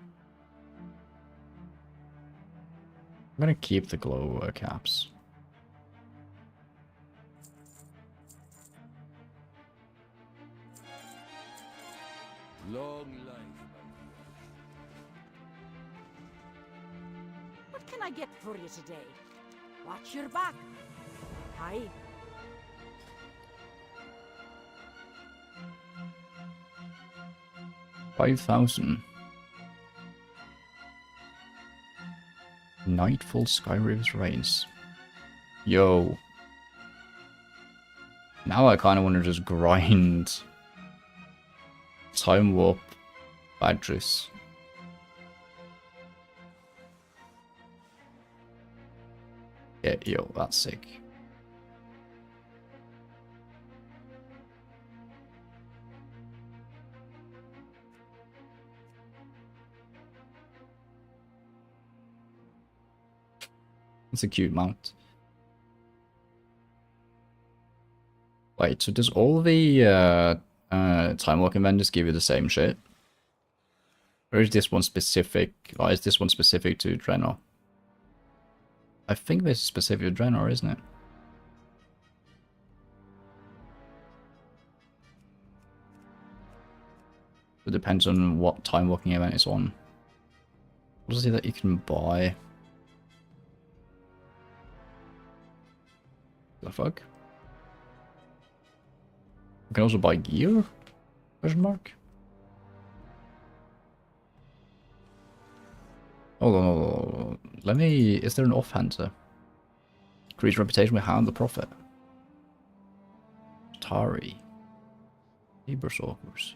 gonna keep the glow caps. Long life, my What can I get for you today? Watch your back. Hi. 5,000. Nightfall Skyriver's Race. Yo. Now I kind of want to just grind Time Warp badges. Yeah, yo, that's sick. It's a cute mount. Wait, so does all the time walking vendors give you the same shit? Or is this one specific? Or is this one specific to Draenor? I think this is specific to Draenor, isn't it? It depends on what time walking event it's on. What is it that you can buy? The fuck? You can also buy gear? Question mark? Hold on, hold on. Let me... Is there an offhander? Increase reputation with Hound the Prophet. Tari. Eberstalkers.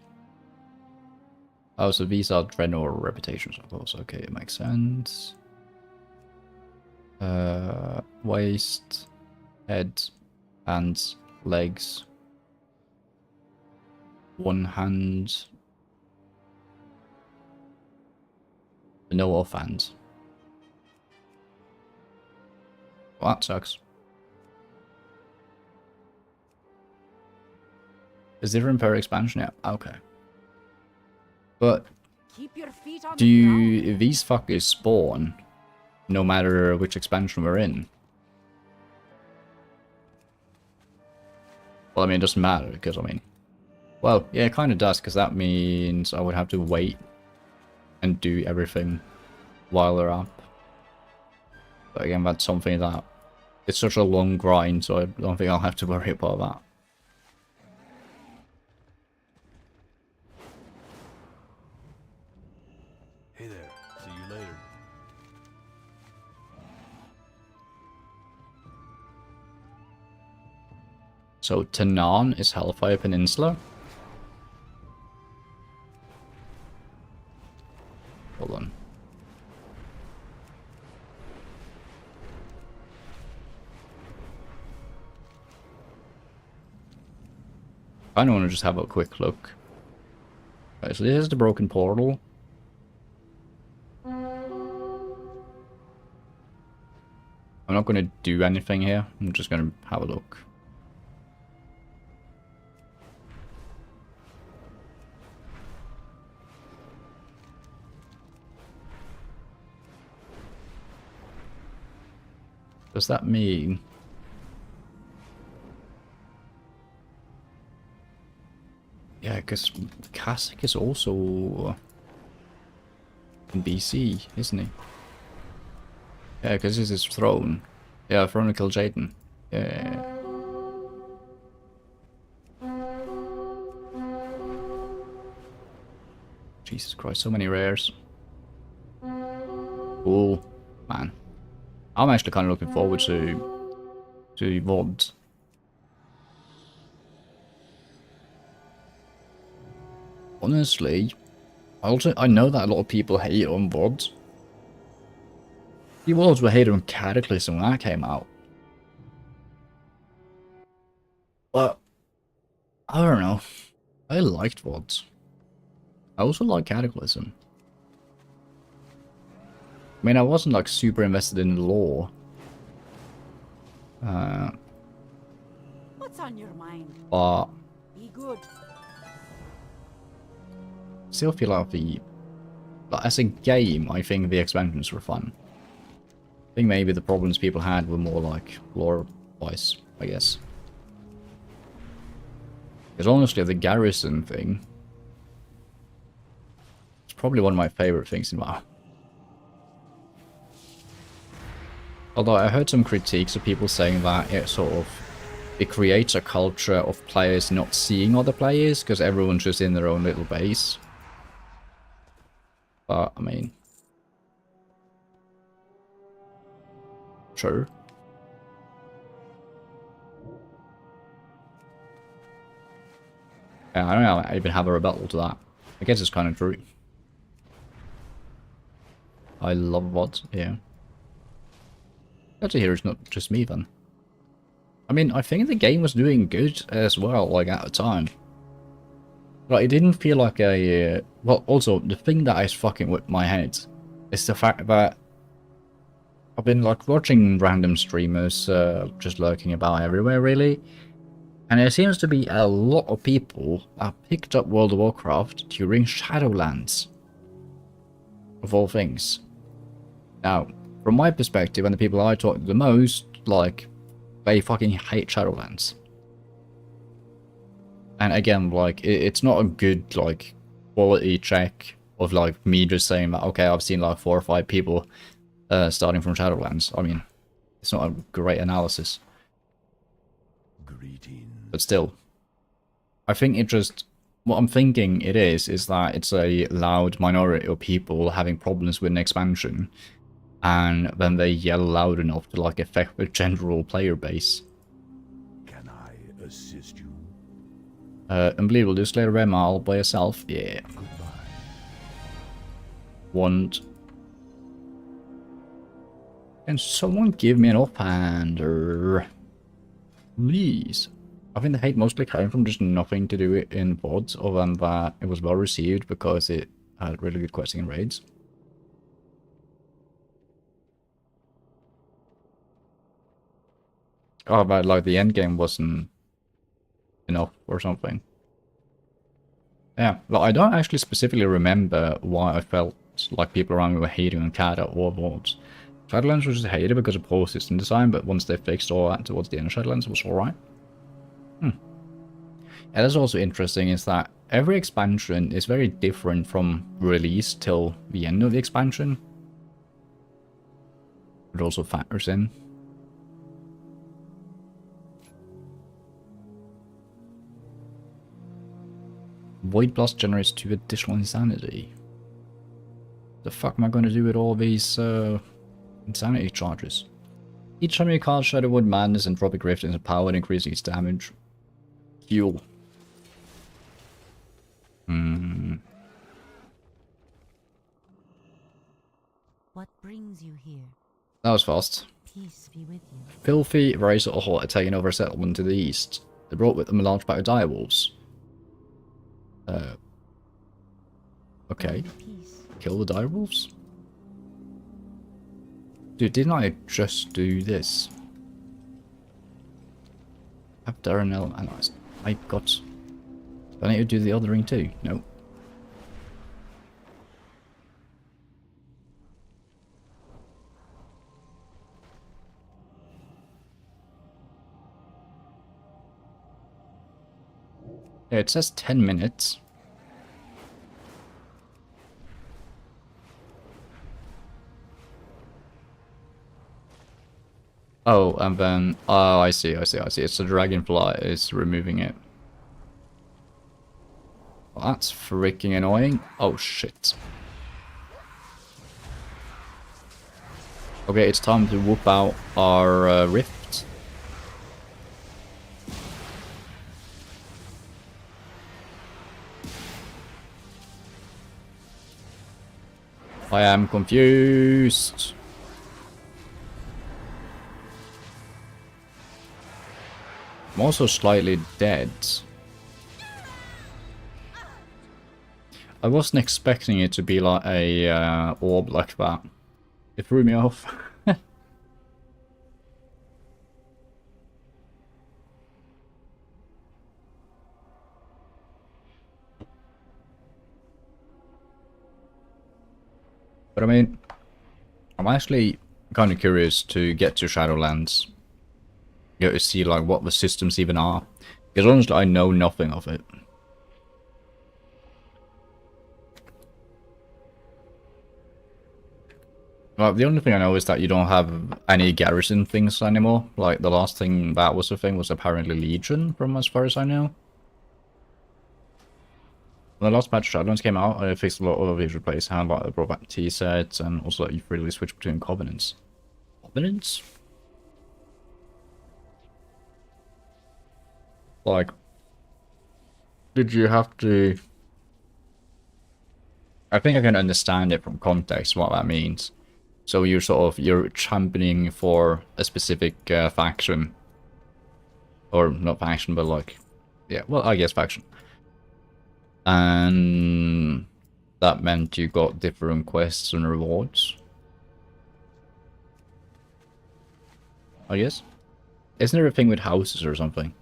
Oh, so these are Draenor reputations, of course. Okay, it makes sense. Waist, head, hands, legs. One hand. No offhand. Well, that sucks. Is there room per expansion? Yeah, okay. But Keep your feet on do the ground. you, these fuckers spawn no matter which expansion we're in? Well, I mean, it doesn't matter because, I mean, well, yeah, it kind of does because that means I would have to wait and do everything while they're up. But again, that's something that it's such a long grind, so I don't think I'll have to worry about that. Hey there. See you later. So Tanaan is Hellfire Peninsula. Hold on. I don't want to just have a quick look. Right, so this is the broken portal. I'm not going to do anything here. I'm just going to have a look. Does that mean... Yeah, because Kasich is also in BC, isn't he? Yeah, because this is his throne. Yeah, throne to kill Jaden. Yeah. Jesus Christ, so many rares. Cool, man. I'm actually kind of looking forward to VOD. Honestly, Also, I know that a lot of people hate on VODs. People also hated on Cataclysm when that came out. But, I don't know. I liked VODs. I also like Cataclysm. I mean, I wasn't like super invested in the lore. What's on your mind? But Be good. still feel like but as a game, I think the expansions were fun. I think maybe the problems people had were more like lore-wise, I guess. Because honestly, the garrison thing is probably one of my favorite things in WoW. Although I heard some critiques of people saying that it creates a culture of players not seeing other players because everyone's just in their own little base. But, I mean... Sure. Yeah, I don't know, I even have a rebuttal to that. I guess it's kind of true. I love VODs, yeah. Glad to hear it's not just me then. I mean, I think the game was doing good as well, like at the time. But it didn't feel like a... well, also, the thing that is fucking with my head is the fact that I've been like watching random streamers just lurking about everywhere, really. And there seems to be a lot of people that picked up World of Warcraft during Shadowlands. Of all things. Now, from my perspective, and the people I talk to the most, like, they fucking hate Shadowlands. And again, like, it's not a good, like, quality check of, like, me just saying that, okay, I've seen, like, 4 or 5 people starting from Shadowlands. I mean, it's not a great analysis. Greetings. But still, I think it just... what I'm thinking it is that it's a loud minority of people having problems with an expansion. And then they yell loud enough to, like, affect the general player base. Can I assist you? Unbelievable, just later Rema all by yourself? Yeah. Goodbye. Want... Can someone give me an offhander? Please. I think the hate mostly came from just nothing to do it in VODs, other than that it was well received because it had really good questing and raids. Oh, but like the end game wasn't enough or something. Yeah, well, I don't actually specifically remember why I felt like people around me were hating on Kada or VODs. Shadowlands was just hated because of poor system design, but once they fixed all that towards the end of Shadowlands, it was alright. Yeah, that's also interesting is that every expansion is very different from release till the end of the expansion. It also factors in. Void Blast generates 2 additional insanity. The fuck am I going to do with all these insanity charges? Each time you cast Shadowwood Madness and Tropic Rift into power, increasing its damage. Fuel. What brings you here? That was fast. Peace be with you. Filthy Razor Horde are taking over a settlement to the east. They brought with them a large pack of direwolves. Okay. Peace. Kill the direwolves? Dude, didn't I just do this? Have Darnell analyzed. I got... do I need to do the other ring too? No. Yeah, it says 10 minutes. Oh, and then... oh, I see. It's the dragonfly is removing it. Well, that's freaking annoying. Oh, shit. Okay, it's time to whoop out our rift. I am confused. I'm also slightly dead. I wasn't expecting it to be like a orb like that. It threw me off. But I mean, I'm actually kind of curious to get to Shadowlands. Go to see like what the systems even are. Because honestly, I know nothing of it. Like, the only thing I know is that you don't have any garrison things anymore. Like, the last thing that was a thing was apparently Legion, from as far as I know. When the last patch Shadowlands came out, I fixed a lot of these replaced hand, like I brought back T-sets, and also you freely switch between Covenants. Covenants? Like, did you have to... I think I can understand it from context, what that means. So you're you're championing for a specific faction. Or not faction, but like, yeah, well, I guess faction. And that meant you got different quests and rewards. I guess. Isn't there a thing with houses or something?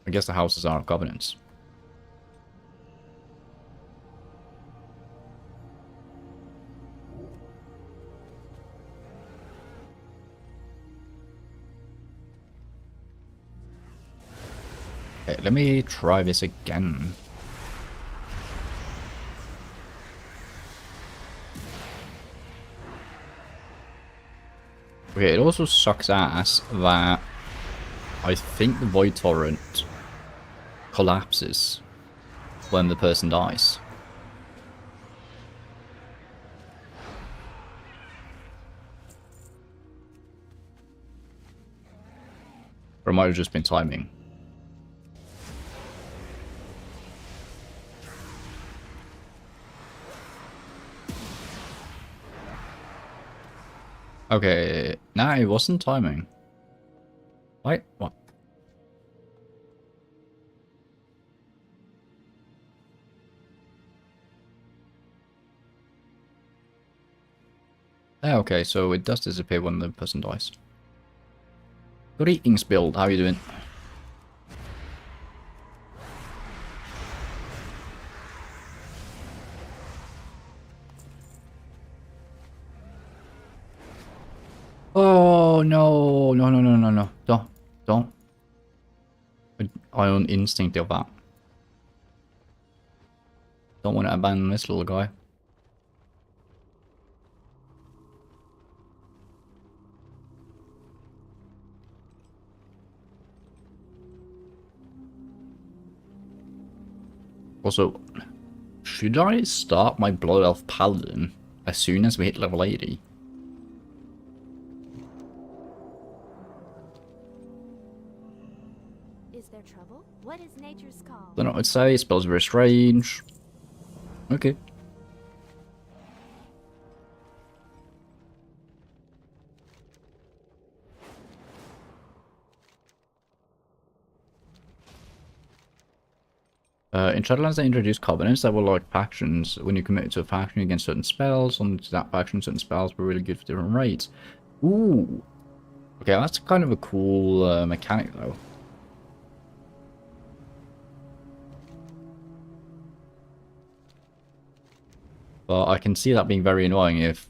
I guess the houses are covenants. Okay, let me try this again. Okay, it also sucks ass that I think the Void Torrent collapses when the person dies. Or it might have just been timing. Okay, nah, it wasn't timing. Wait, what? Ah, okay, so it does disappear when the person dies. Greetings, Build. How you doing? Oh no! No! No! No! No! No! Don't! I own instinct of that. Don't want to abandon this little guy. Also, should I start my Blood Elf Paladin as soon as we hit level 80? Is there trouble? What is nature's call? Don't know what to say, spells very strange. Okay. In Shadowlands, they introduced covenants that were like factions. When you commit to a faction against certain spells, on that faction, certain spells were really good for different rates. Ooh. Okay, that's kind of a cool mechanic, though. But I can see that being very annoying if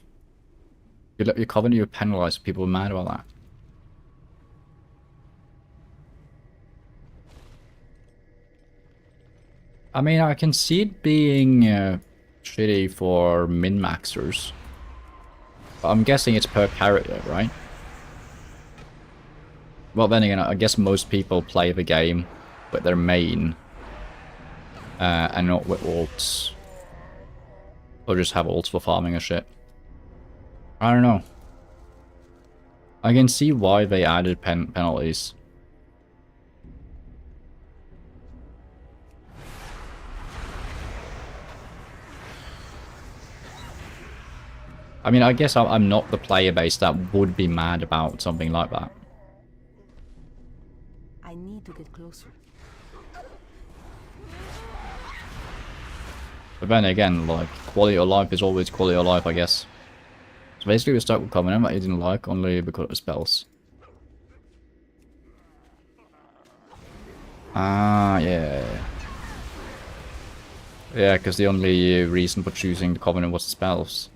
you let your covenant, you're penalized. People are mad about that. I mean, I can see it being shitty for min-maxers. But I'm guessing it's per character, right? Well, then again, I guess most people play the game with their main and not with ults. Or just have ults for farming or shit. I don't know. I can see why they added penalties. I mean, I guess I'm not the player base that would be mad about something like that. I need to get closer. But then again, like, quality of life is always quality of life, I guess. So basically we're stuck with Covenant that he didn't like, only because of spells. Ah, yeah. Yeah, because the only reason for choosing the Covenant was the spells.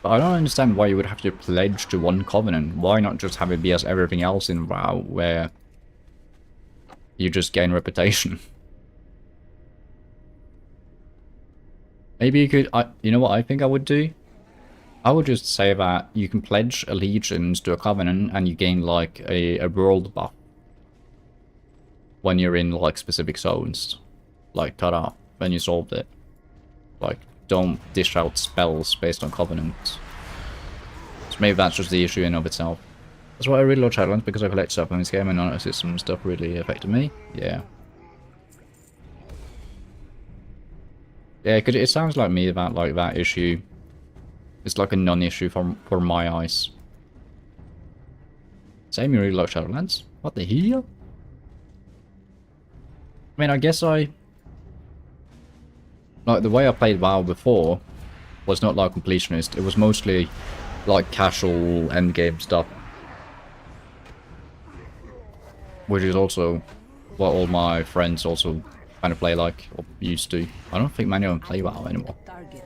But I don't understand why you would have to pledge to one Covenant. Why not just have it be as everything else in WoW, where you just gain reputation? Maybe you could... you know what I think I would do? I would just say that you can pledge allegiance to a Covenant and you gain, like, a world buff when you're in, like, specific zones. Like, ta-da, then you solved it. Like, don't dish out spells based on Covenant. So maybe that's just the issue in of itself. That's why I really love Shadowlands, because I collect stuff in this game and none of the system stuff really affected me. Yeah. Yeah, because it sounds like me about, like, that issue. It's like a non-issue for my eyes. Same, you really love Shadowlands? What the hell? I mean, I guess like, the way I played WoW before was not like completionist. It was mostly like casual endgame stuff. Which is also what all my friends also kind of play like, or used to. I don't think many of them play WoW anymore. Target.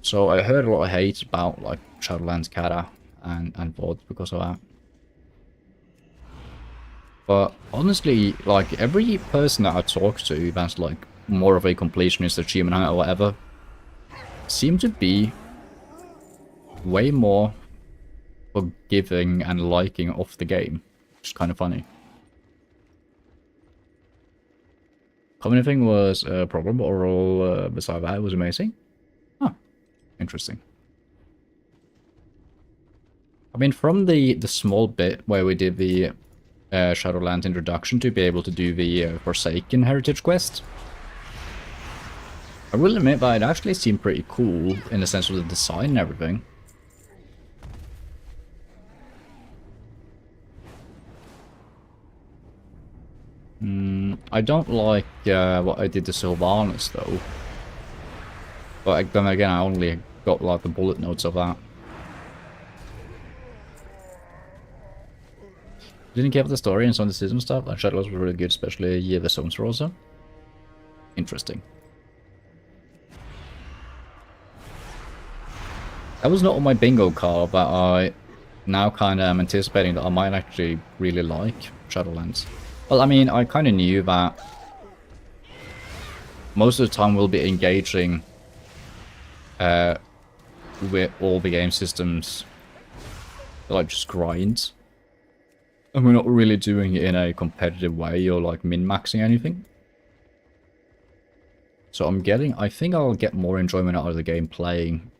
So I heard a lot of hate about like Shadowlands Kata and VOD because of that. But honestly, like every person that I talk to that's like more of a completionist, achievement hunter or whatever, seem to be way more forgiving and liking of the game. Which is kind of funny. Common thing was a problem, but overall, beside that, it was amazing. Huh. Interesting. I mean, from the small bit where we did the Shadowlands introduction to be able to do the Forsaken Heritage quest, I will admit that it actually seemed pretty cool in the sense of the design and everything. I don't like what I did to Sylvanas though. But then again, I only got like the bullet notes of that. Didn't care for the story and some of the system stuff. And Shadows was really good, especially the zones were also interesting. That was not on my bingo card, but I now kind of am anticipating that I might actually really like Shadowlands. Well, I mean, I kind of knew that most of the time we'll be engaging with all the game systems, like just grind. And we're not really doing it in a competitive way or like min-maxing anything. So I think I'll get more enjoyment out of the game playing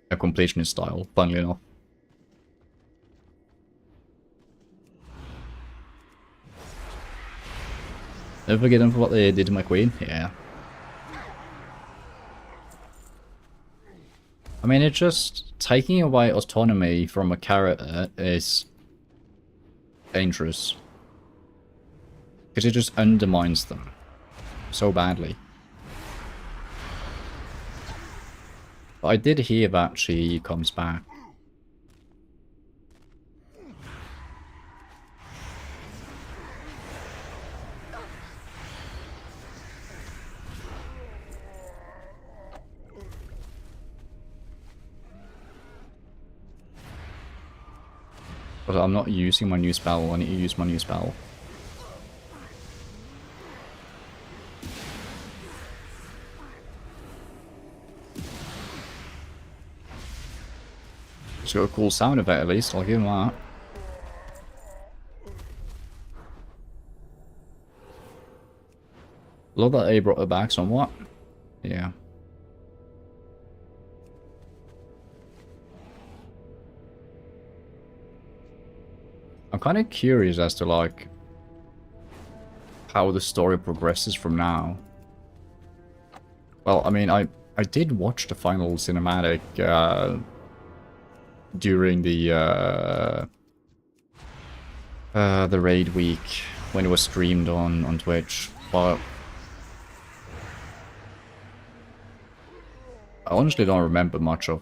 a completionist style, funnily enough. Never forget them for what they did to my queen? Yeah. I mean, it's just taking away autonomy from a character is dangerous. Because it just undermines them so badly. But I did hear that she comes back. But I'm not using my new spell. I need to use my new spell. It's got a cool sound effect at least, I'll give him that. Love that they brought it back somewhat. Yeah. I'm kind of curious as to like how the story progresses from now. Well, I mean, I did watch the final cinematic during the raid week when it was streamed on Twitch, but I honestly don't remember much of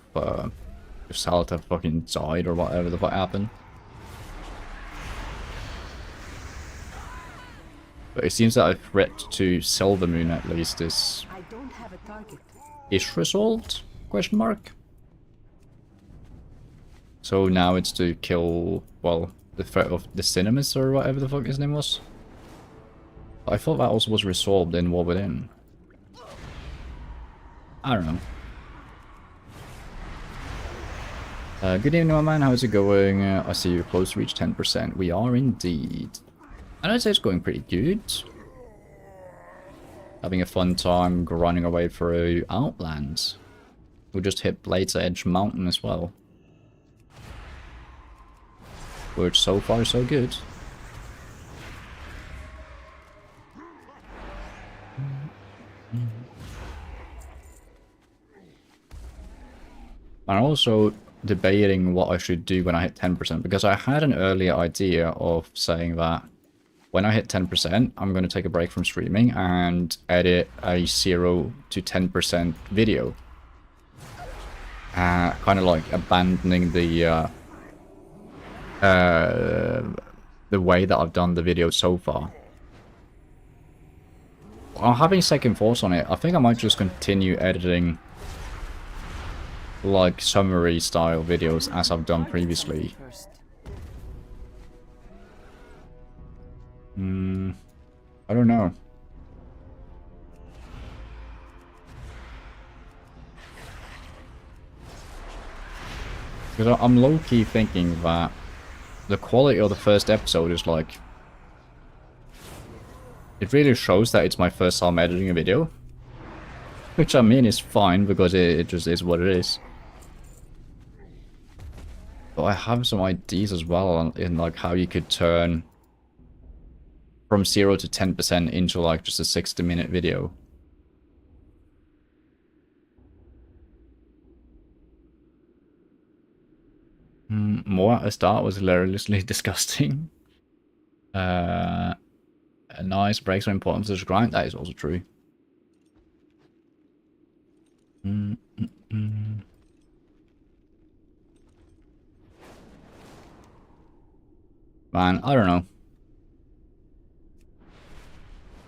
if Salta fucking died or whatever the fuck happened. But it seems that a threat to Silvermoon at least is I don't have a target. resolved? Question mark. So now it's to kill, well, the threat of the Cinemas or whatever the fuck his name was. I thought that also was resolved in War Within. I don't know. Good evening, my man. How's it going? I see you're close to reach 10%. We are indeed. And I'd say it's going pretty good. Having a fun time grinding away through Outland. We just hit Blade's Edge Mountain as well. Which so far so good. I'm also debating what I should do when I hit 10% because I had an earlier idea of saying that when I hit 10%, I'm going to take a break from streaming and edit a 0 to 10% video. Kind of like abandoning the way that I've done the video so far. I'm having second thoughts on it. I think I might just continue editing like summary style videos as I've done previously. I don't know. Because I'm low-key thinking that the quality of the first episode is like... It really shows that it's my first time editing a video. Which I mean is fine because it just is what it is. But I have some ideas as well in like how you could turn from 0 to 10% into like just a 60-minute video. More at the start was hilariously disgusting. A nice breaks are important to the grind. That is also true. Man, I don't know.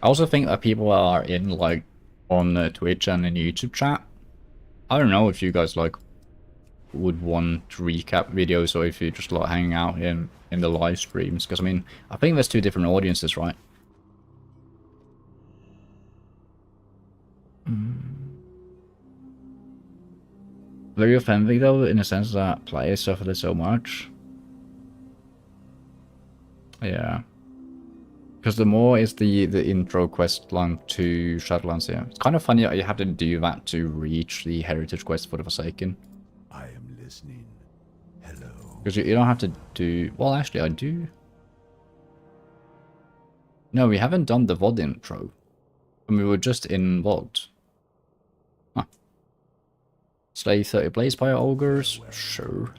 I also think that people are in like on Twitch and in YouTube chat. I don't know if you guys like would want to recap videos or if you're just like hanging out in the live streams, because I mean I think there's two different audiences, right? Very offending though, in a sense that players suffered so much. Yeah. Because the more is the intro quest line to Shadowlands here. It's kind of funny that you have to do that to reach the heritage quest for the Forsaken. I am listening. Hello. Because you don't have to do... Well, actually, I do. No, we haven't done the VOD intro. And we were just in VOD. Huh. Slay 30 Blazefire Ogres? Sure.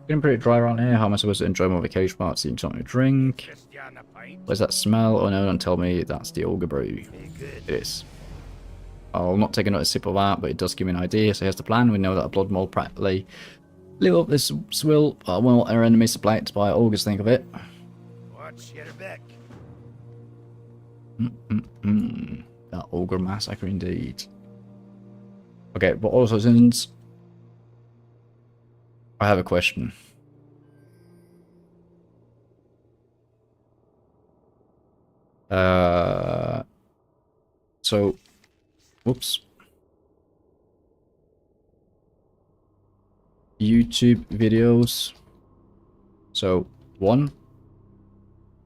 Getting pretty dry around here. How am I supposed to enjoy my vacation without seeing something to drink? Where's that smell? Oh no, don't tell me that's the Ogre Brew. It is. I'll not take another sip of that, but it does give me an idea. So here's the plan. We know that a blood mold practically live up this swill, but I want our enemies to play it by Ogres, think of it. Watch your back. That Ogre Massacre indeed. Okay, but also since I have a question. So, whoops. YouTube videos. So, one,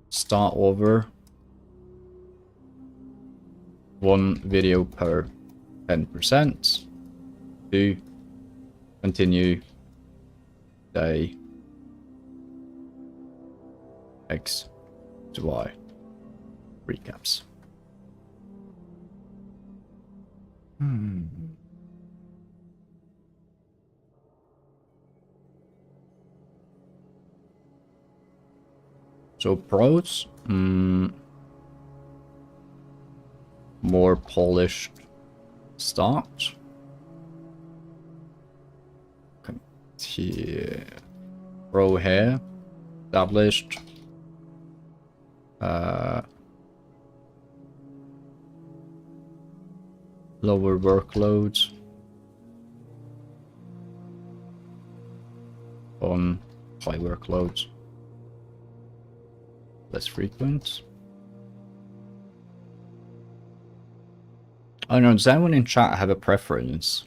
start over 1 video per 10%. 2. Continue day X to Y recaps. So pros, more polished start. Pro here, established. Lower workloads on high workloads. Less frequent. I don't know, does anyone in chat have a preference?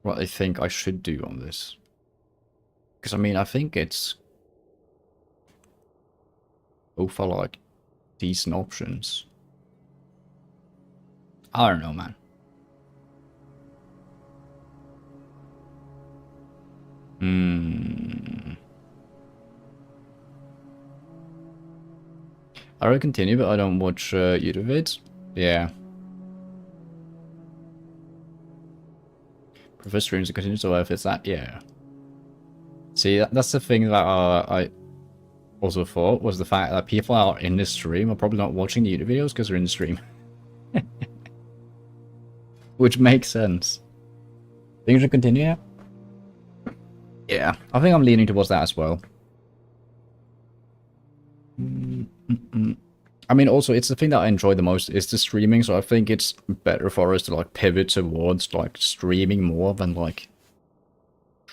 What they think I should do on this? Because I mean, I think it's both are like decent options. I don't know, man. I will continue, but I don't watch YouTube vids. Yeah. Prefer streams to continue, so if it's that, yeah. See, that's the thing that I also thought, was the fact that people out in the stream are probably not watching the YouTube videos because they're in the stream. Which makes sense. Think you should continue, yeah? Yeah, I think I'm leaning towards that as well. I mean, also, it's the thing that I enjoy the most is the streaming, so I think it's better for us to, like, pivot towards, like, streaming more than, like,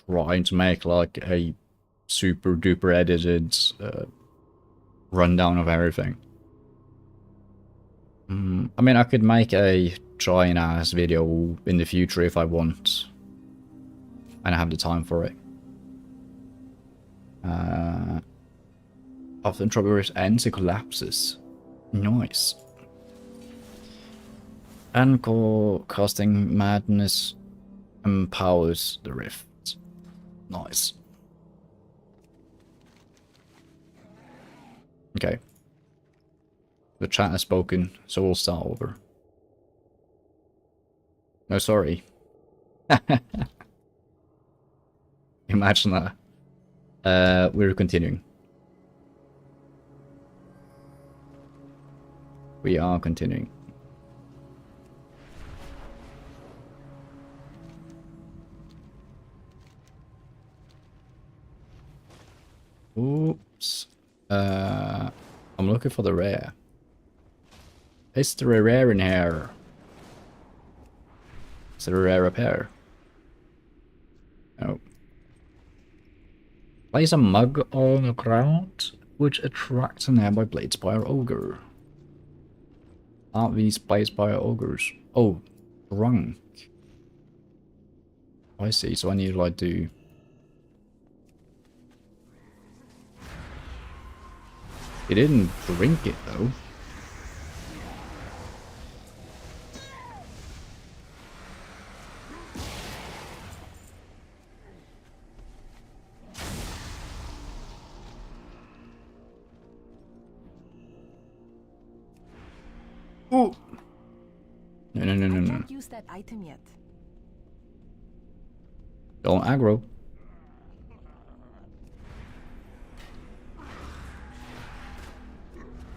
trying to make, like, a super duper edited rundown of everything. I mean, I could make a giant ass video in the future if I want, and I have the time for it. Often trouble ends, it collapses. Nice. And casting madness empowers the rift. Nice. Okay. The chat has spoken, so we'll start over. No, sorry. Imagine that. We're continuing. We are continuing. Oops. I'm looking for the rare. Is there a rare in here? Is there a rare up here? No. Place a mug on the ground, which attracts a nearby blades by our ogre. Aren't these placed by our ogres? Oh, drunk. I see, so I need to like do... He didn't drink it though. Oh! No. I can't use that item yet. Don't aggro.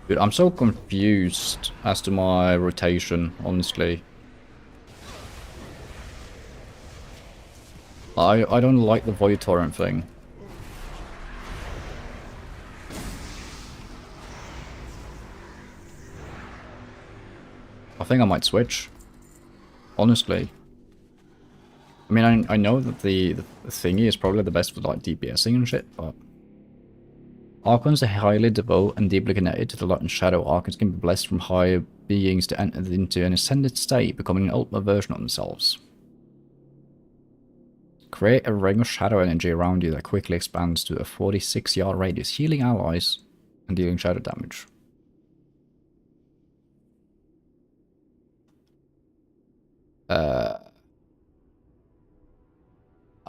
Dude, I'm so confused as to my rotation, honestly. I don't like the void torrent thing. I think I might switch. Honestly. I mean, I know that the thingy is probably the best for like DPSing and shit, but... Archons are highly devout and deeply connected to the light and shadow. Archons can be blessed from higher beings to enter into an ascended state, becoming an ultimate version of themselves. Create a ring of shadow energy around you that quickly expands to a 46-yard radius, healing allies and dealing shadow damage.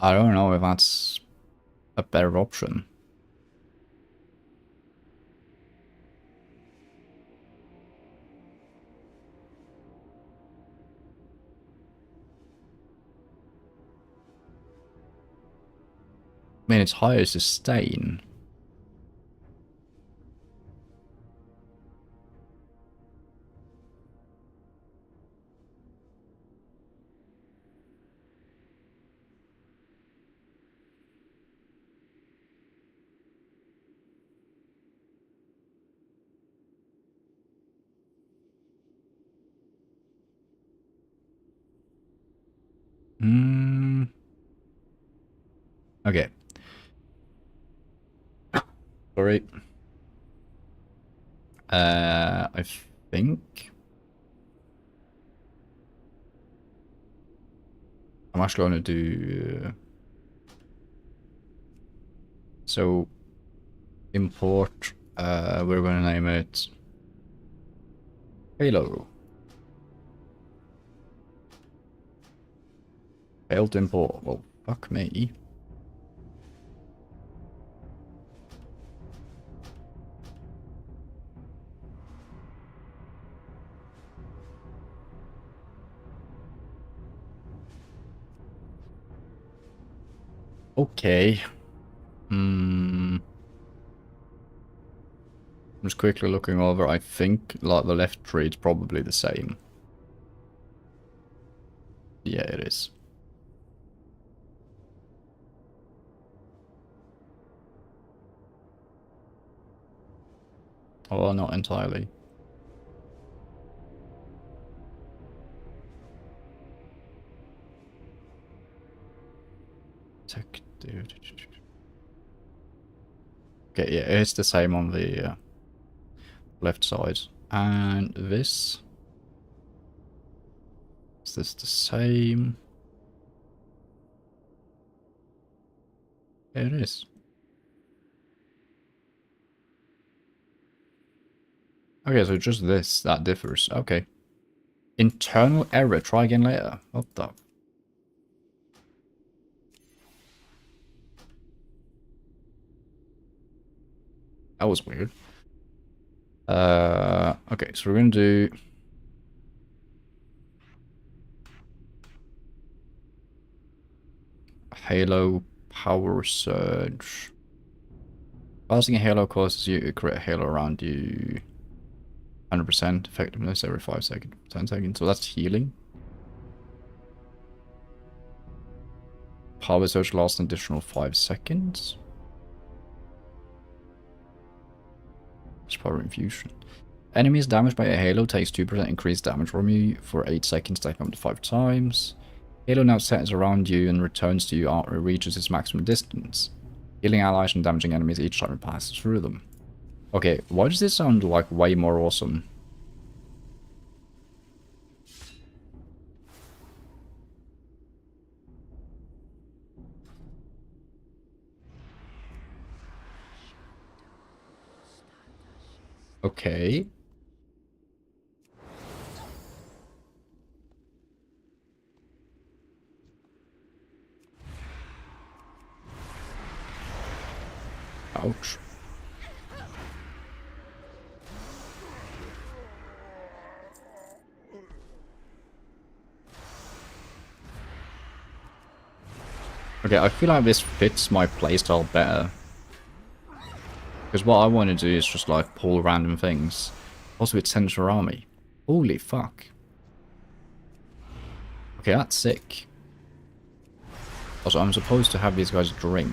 I don't know if that's a better option. I mean, it's higher sustain. Hmm. Okay. Sorry. I think I'm actually going to do so import. We're going to name it Halo. Failed to import. Well, fuck me. Okay. I'm just quickly looking over. I think like the left tree is probably the same. Yeah, it is. Oh, not entirely. Tech, dude. Okay, yeah, it's the same on the left side. And this. Is this the same? Yeah, it is. Okay, so just this that differs. Okay. Internal error. Try again later. What the? That was weird. Okay, so we're gonna do Halo Power Surge. Passing a Halo causes you to create a Halo around you. 100% effectiveness every 5 seconds, 10 seconds. So that's healing. Power Surge lasts an additional 5 seconds. It's Power Infusion. Enemies damaged by a Halo takes 2% increased damage from you for 8 seconds, stacking up to 5 times. Halo now settles around you and returns to you after it reaches its maximum distance, healing allies and damaging enemies each time it passes through them. Okay, why does this sound like way more awesome? Okay. Ouch. Okay, I feel like this fits my playstyle better. Because what I want to do is just like pull random things. Also, it's Central Army. Holy fuck. Okay, that's sick. Also, I'm supposed to have these guys drink.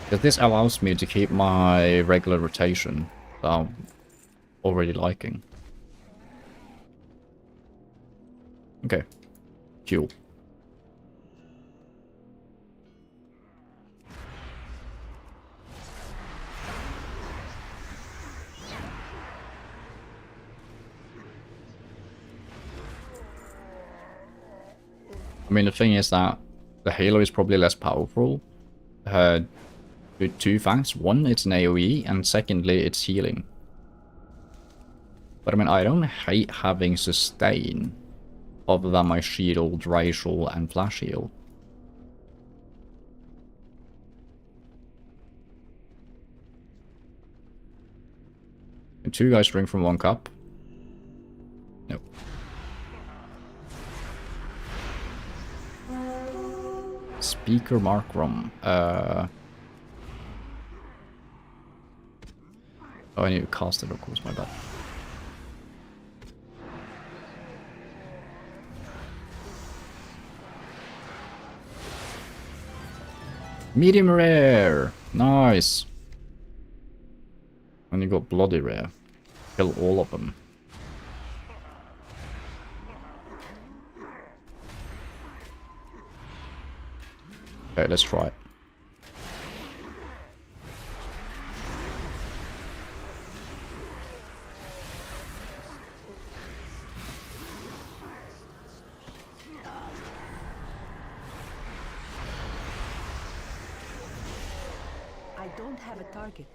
Because this allows me to keep my regular rotation that I'm already liking. Okay. Fuel. I mean, the thing is that the Halo is probably less powerful. With 2 facts. One, it's an AoE, and secondly, it's healing. But I mean, I don't hate having sustain other than my shield, racial, and flash heal. And 2 guys drink from 1 cup. Nope. Speaker Mark Rum. Oh, I need to cast it, of course, my bad. Medium rare! Nice! And you got bloody rare. Kill all of them. Okay, let's try it. I don't have a target.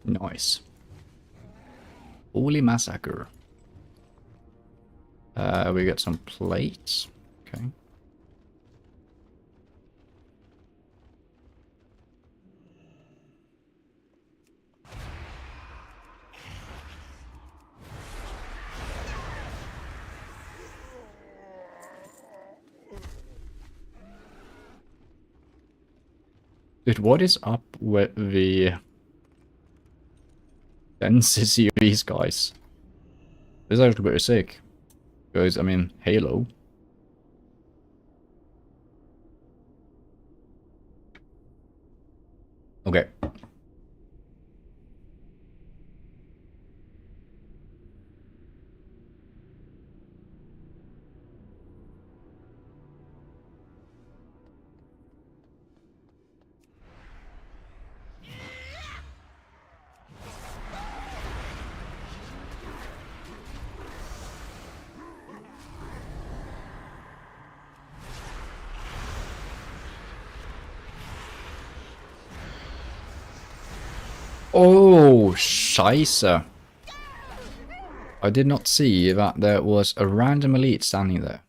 Nice. Holy massacre. We get some plates. Okay. Dude, what is up with the density of these guys? This is actually pretty sick. Because, I mean, Halo. Okay. Oh, scheisse. I did not see that there was a random elite standing there.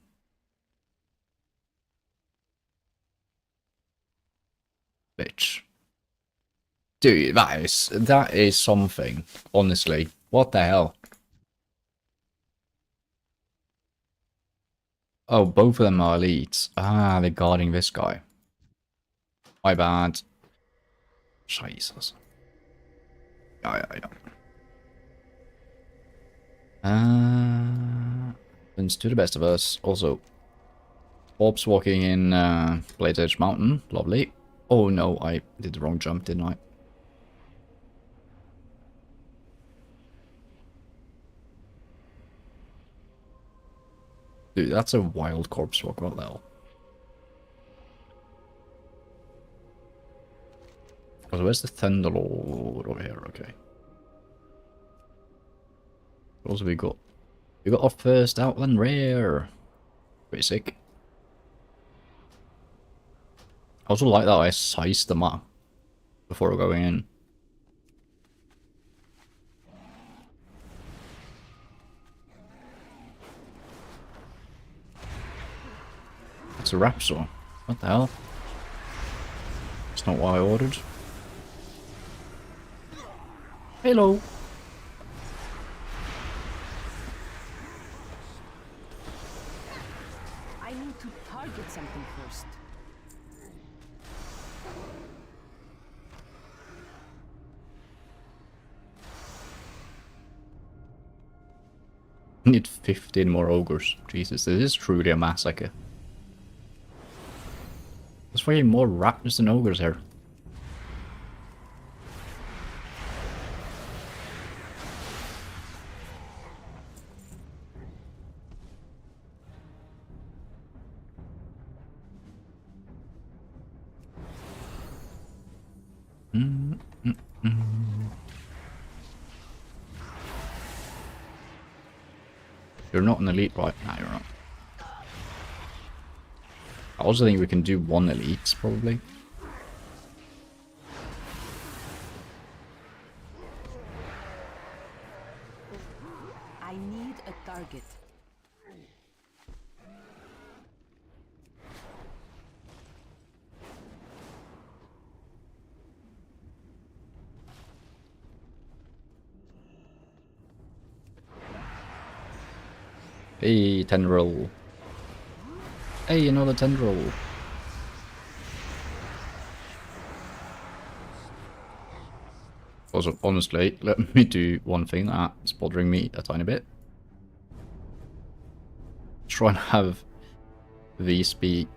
Bitch. Dude, that is something, honestly. What the hell? Oh, both of them are elites. Ah, they're guarding this guy. My bad. Jesus. Yeah. Happens to the best of us. Also, Orbs walking in Blade Edge Mountain. Lovely. Oh no, I did the wrong jump, didn't I? Dude, that's a wild corpse walk. What the hell? So where's the Thunderlord over here? Okay. What else have we got? We got our first Outland rare. Pretty sick. I also like that I sized them up before going in. It's a Rapsor. What the hell? It's not what I ordered. Hello. I need to target something first. Need 15 more ogres. Jesus, this is truly a massacre. There's way more raptors than ogres here. You're not an elite, right? No, you're not. I also think we can do 1 elite, probably. I need a target. Hey, tendril. Hey, another tendril. Also, honestly, let me do one thing that's bothering me a tiny bit. Try and have these be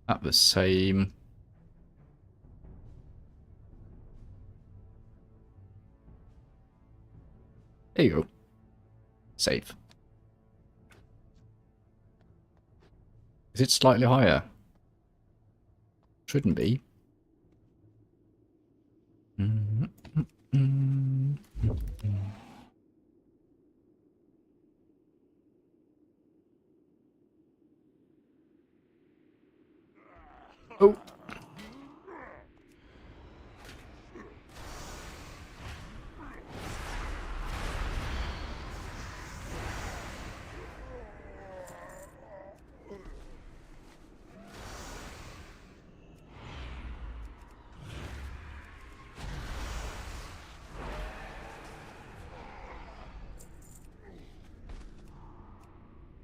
at the same. There you go. Save. Is it slightly higher? Shouldn't be. Oh.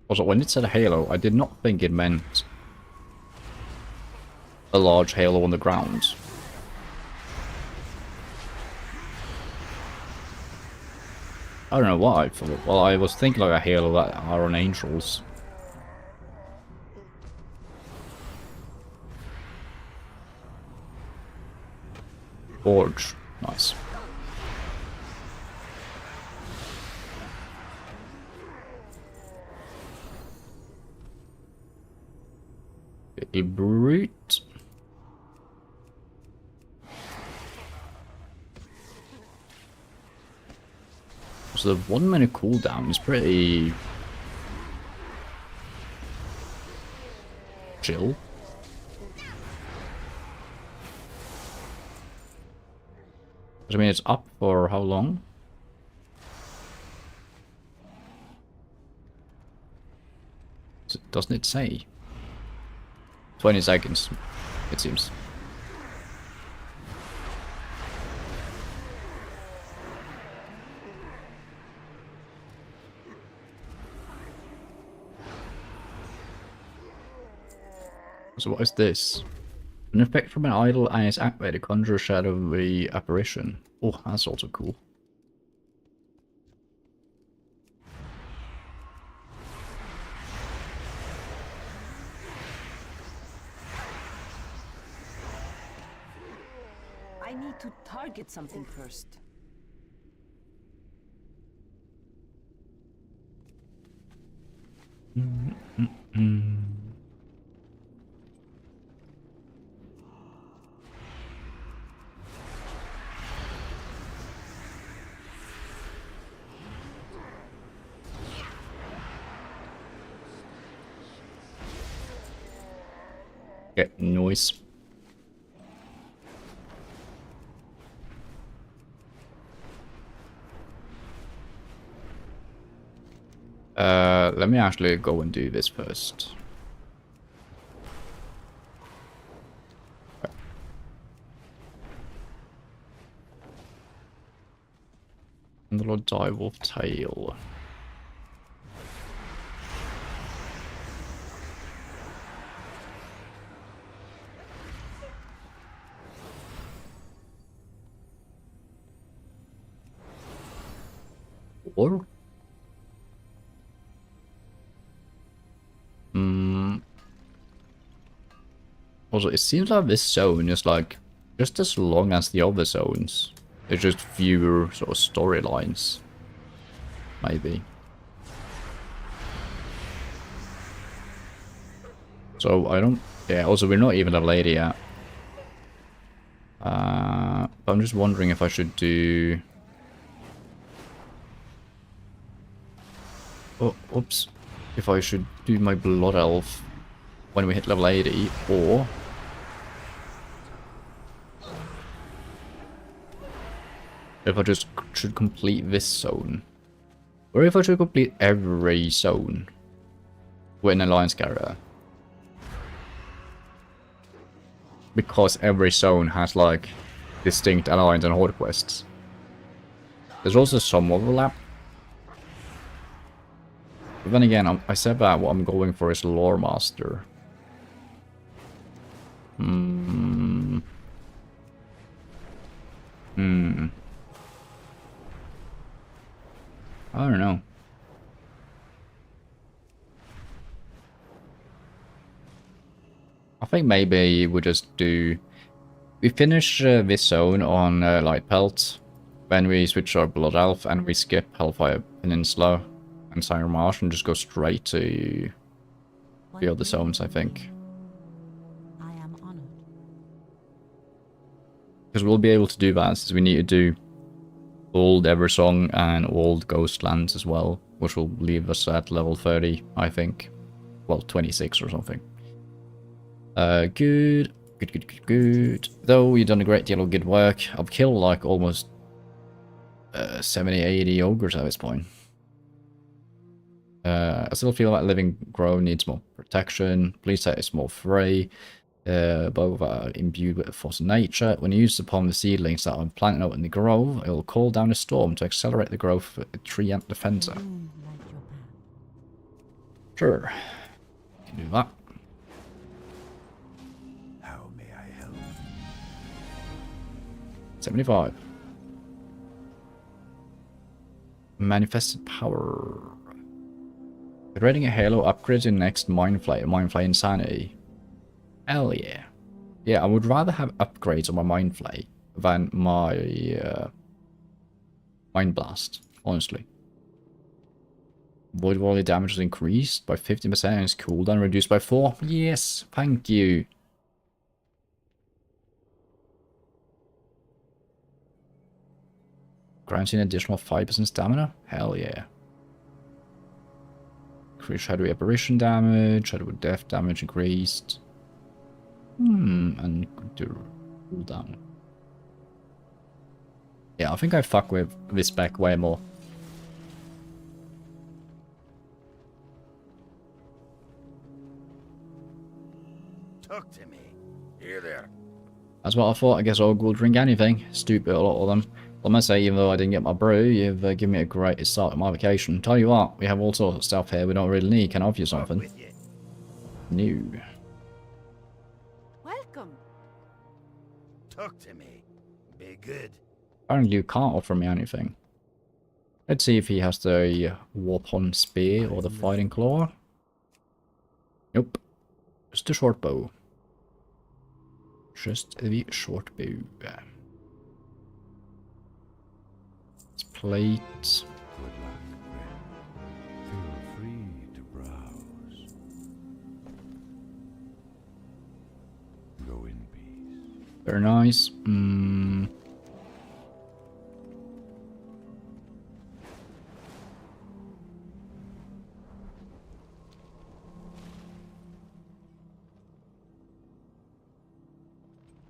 Also, when it said halo, I did not think it meant a large halo on the ground. I don't know why I thought. Well, I was thinking like a halo that are on angels. Forge. Nice. Little brute. So the 1 minute cooldown is pretty chill. I mean, it's up for how long? Doesn't it say? 20 seconds, it seems. So what is this? An effect from an idol and it's activated conjure a shadowy apparition. Oh, that's also cool. I need to target something first. Get noise. Let me actually go and do this first. And the Lord Direwolf Tail. Or also, it seems like this zone is like just as long as the other zones. There's just fewer sort of storylines. Maybe. So I don't. Yeah. Also, we're not even level 80 yet. But I'm just wondering if I should do. Oh, oops. If I should do my Blood Elf when we hit level 80, or if I just should complete this zone. Or if I should complete every zone We're an alliance carrier. Because every zone has like distinct alliance and horde quests. There's also some overlap. But then again, I said that what I'm going for is Lore Master. I don't know. I think maybe we just do... We finish this zone on Light Pelt, then we switch our Blood Elf and we skip Hellfire Peninsula and Siren Marsh and just go straight to the other zones, I think. I am honored. Because we'll be able to do that, since we need to do Old Eversong and Old Ghostlands as well, which will leave us at level 30, I think. Well, 26 or something. Good. Good. Though you've done a great deal of good work. I've killed like almost 70, 80 ogres at this point. I still feel like Living Grove needs more protection. Please set it's more free. Both are imbued with a force of nature. When used upon the seedlings that are planted out in the grove, it will call down a storm to accelerate the growth of a tree and defender. Bloom like your path. Sure. Can do that. How may I help? 75. Manifested power. Rating a Halo upgrade in next Mindflay Insanity. Hell yeah. Yeah, I would rather have upgrades on my Mindflay than my Mind Blast, honestly. Void volley damage is increased by 50% and its cooldown reduced by 4. Yes, thank you. Granting an additional 5% stamina? Hell yeah. Increased shadowy apparition damage, shadowy death damage increased. And cooldown. Yeah, I think I fuck with this spec way more. Talk to me. Here there. That's what I thought. I guess I'll go drink anything. Stupid, a lot of them. I must say, even though I didn't get my brew, you've given me a great start of my vacation. Tell you what, we have all sorts of stuff here we don't really need. Can I offer you something? With you. New. Welcome. Talk to me. Be good. Apparently you can't offer me anything. Let's see if he has the Warp on Spear or the Fighting Claw. Nope. Just a short bow. Just the short bow. Let's plate. Good luck, friend. Feel free to browse. Go in peace. Very nice.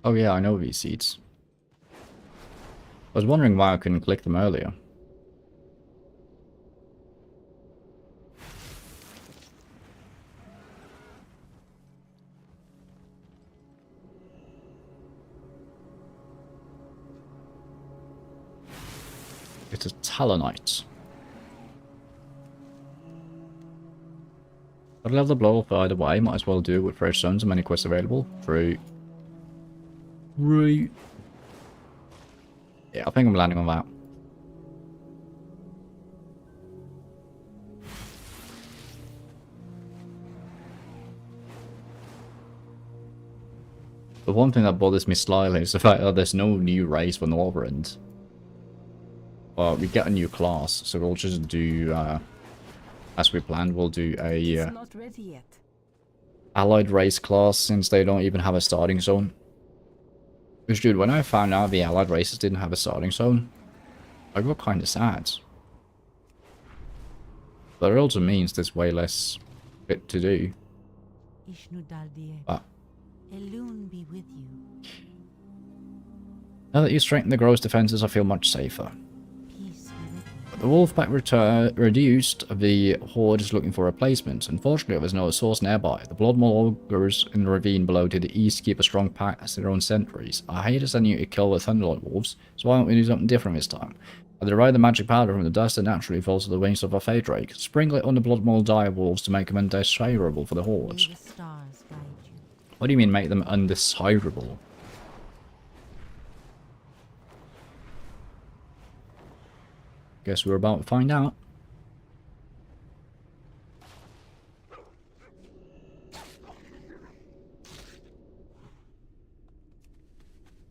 Oh yeah, I know these seeds. I was wondering why I couldn't click them earlier. It's a Talonite. I'd love the blow off either way, might as well do it with fresh zones and many quests available. True. Right. Yeah, I think I'm landing on that. The one thing that bothers me slightly is the fact that there's no new race for Northrend. Well, we get a new class, so we'll just do, as we planned, we'll do a It's not ready yet. allied race class, since they don't even have a starting zone. Which, dude, when I found out the allied races didn't have a starting zone, I got kind of sad. But it also means there's way less bit to do. But Elune be with you. now that you strengthen the gross defenses, I feel much safer. Peace be with you. The Wolfpack reduced, the Horde is looking for replacements. Unfortunately, there's no source nearby. The Blood Maul ogres in the ravine below to the east keep a strong pack as their own sentries. I hate to send you to kill the Thunderlord Wolves, so why don't we do something different this time? I deride the magic powder from the dust that naturally falls to the wings of a Fey Drake. Sprinkle it on the Blood Maul dire wolves to make them undesirable for the May Horde. the stars guide you. What do you mean make them undesirable? Guess we're about to find out.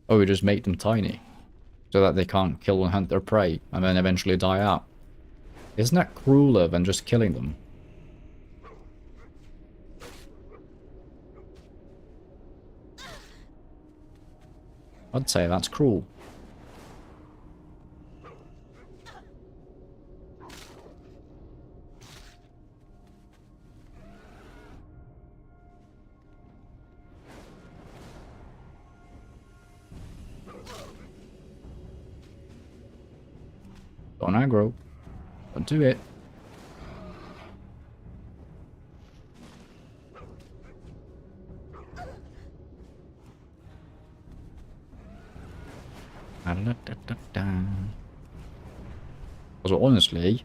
Oh, we just make them tiny. So that they can't kill and hunt their prey, and then eventually die out. Isn't that crueler than just killing them? I'd say that's cruel. Don't aggro. Don't do it. Also, honestly,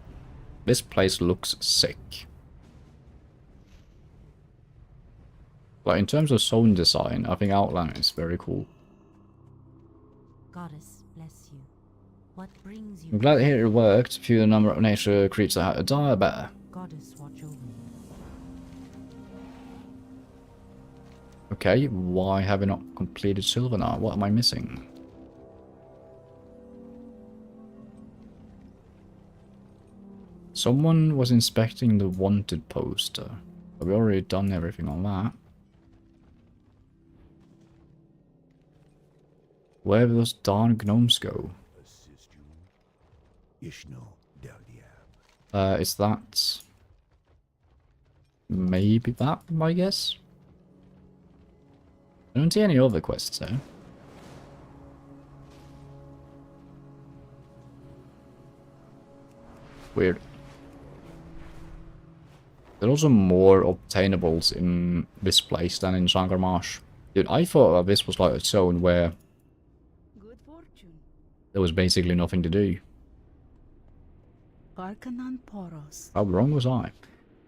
this place looks sick. Like, in terms of zone design, I think Outland is very cool. Goddess bless you. What brings you? I'm glad to hear it worked. Few the number of nature creatures that had to die better. Goddess watch over you. Okay, why have I not completed Sylvanar? What am I missing? Someone was inspecting the wanted poster. But we already done everything on that. Where do those darn gnomes go? Assist you. Ishno del Diab. Is that... maybe that, I guess? I don't see any other quests there. Weird. There's also more obtainables in this place than in Sangarmarsh. Dude, I thought that this was like a zone where Good fortune. there was basically nothing to do. Arcanon Poros. How wrong was I?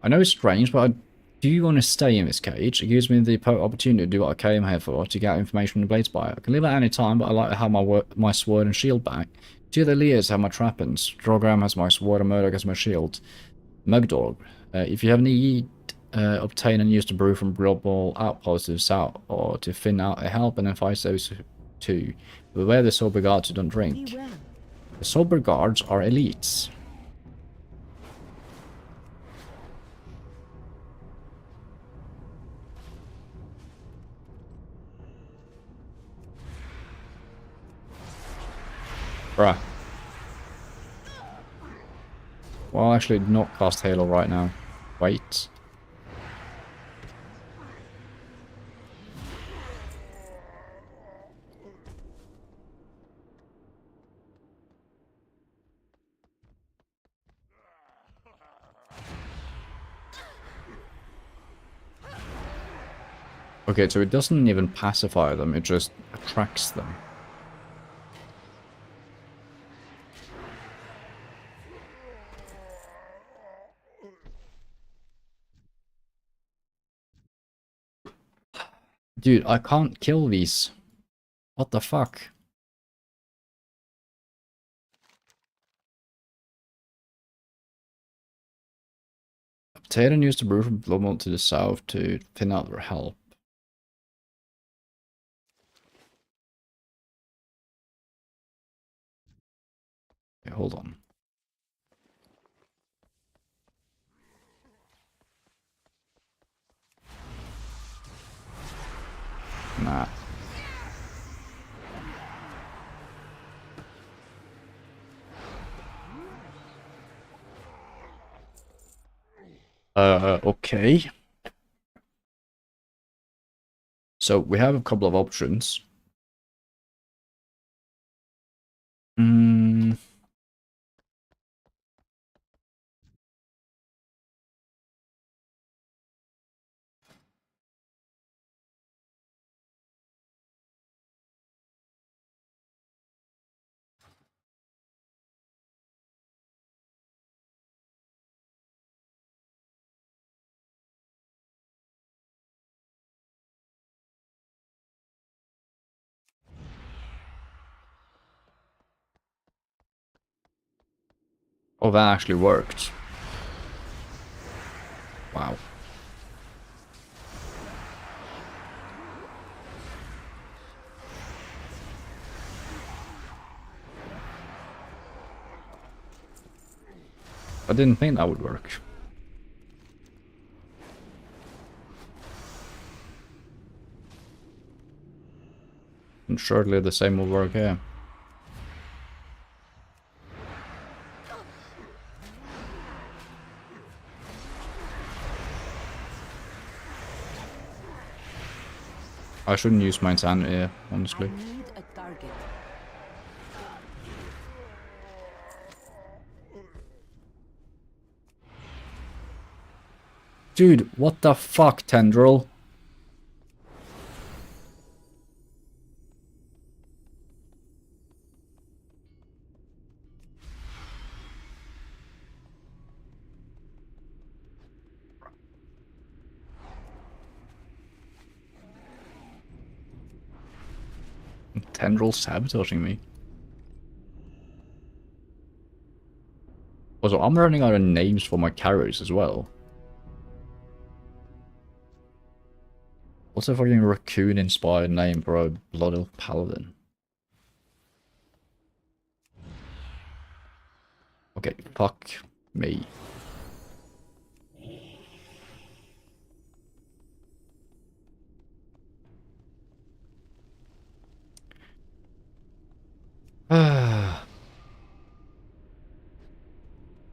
I know it's strange, but I do want to stay in this cage. It gives me the opportunity to do what I came here for, to get information from the Blades Buyer. I can leave at any time, but I like to have my sword and shield back. Two of the Lears have my trappings. Drogram has my sword and Murdoch has my shield. Mugdog. If you have need, obtain and use the brew from global outposts to the south, or to thin out a help and then fight those two. Beware the sober guards who don't drink. Be well. The sober guards are elites. Bruh. Well, actually, not cast Halo right now. Wait. Okay, so it doesn't even pacify them, it just attracts them. Dude, I can't kill these. What the fuck? Obtain and use the brew from Bloodmont to the south to thin out their help. Okay, hold on. Nah. Okay. So we have a couple of options. Oh, that actually worked. Wow. I didn't think that would work. And surely the same will work here. I shouldn't use my insanity here, honestly. I need a target. Dude, what the fuck, Tendril? Tendril sabotaging me. Also, I'm running out of names for my characters as well. What's a fucking raccoon-inspired name for a Blood Elf Paladin? Okay, fuck me.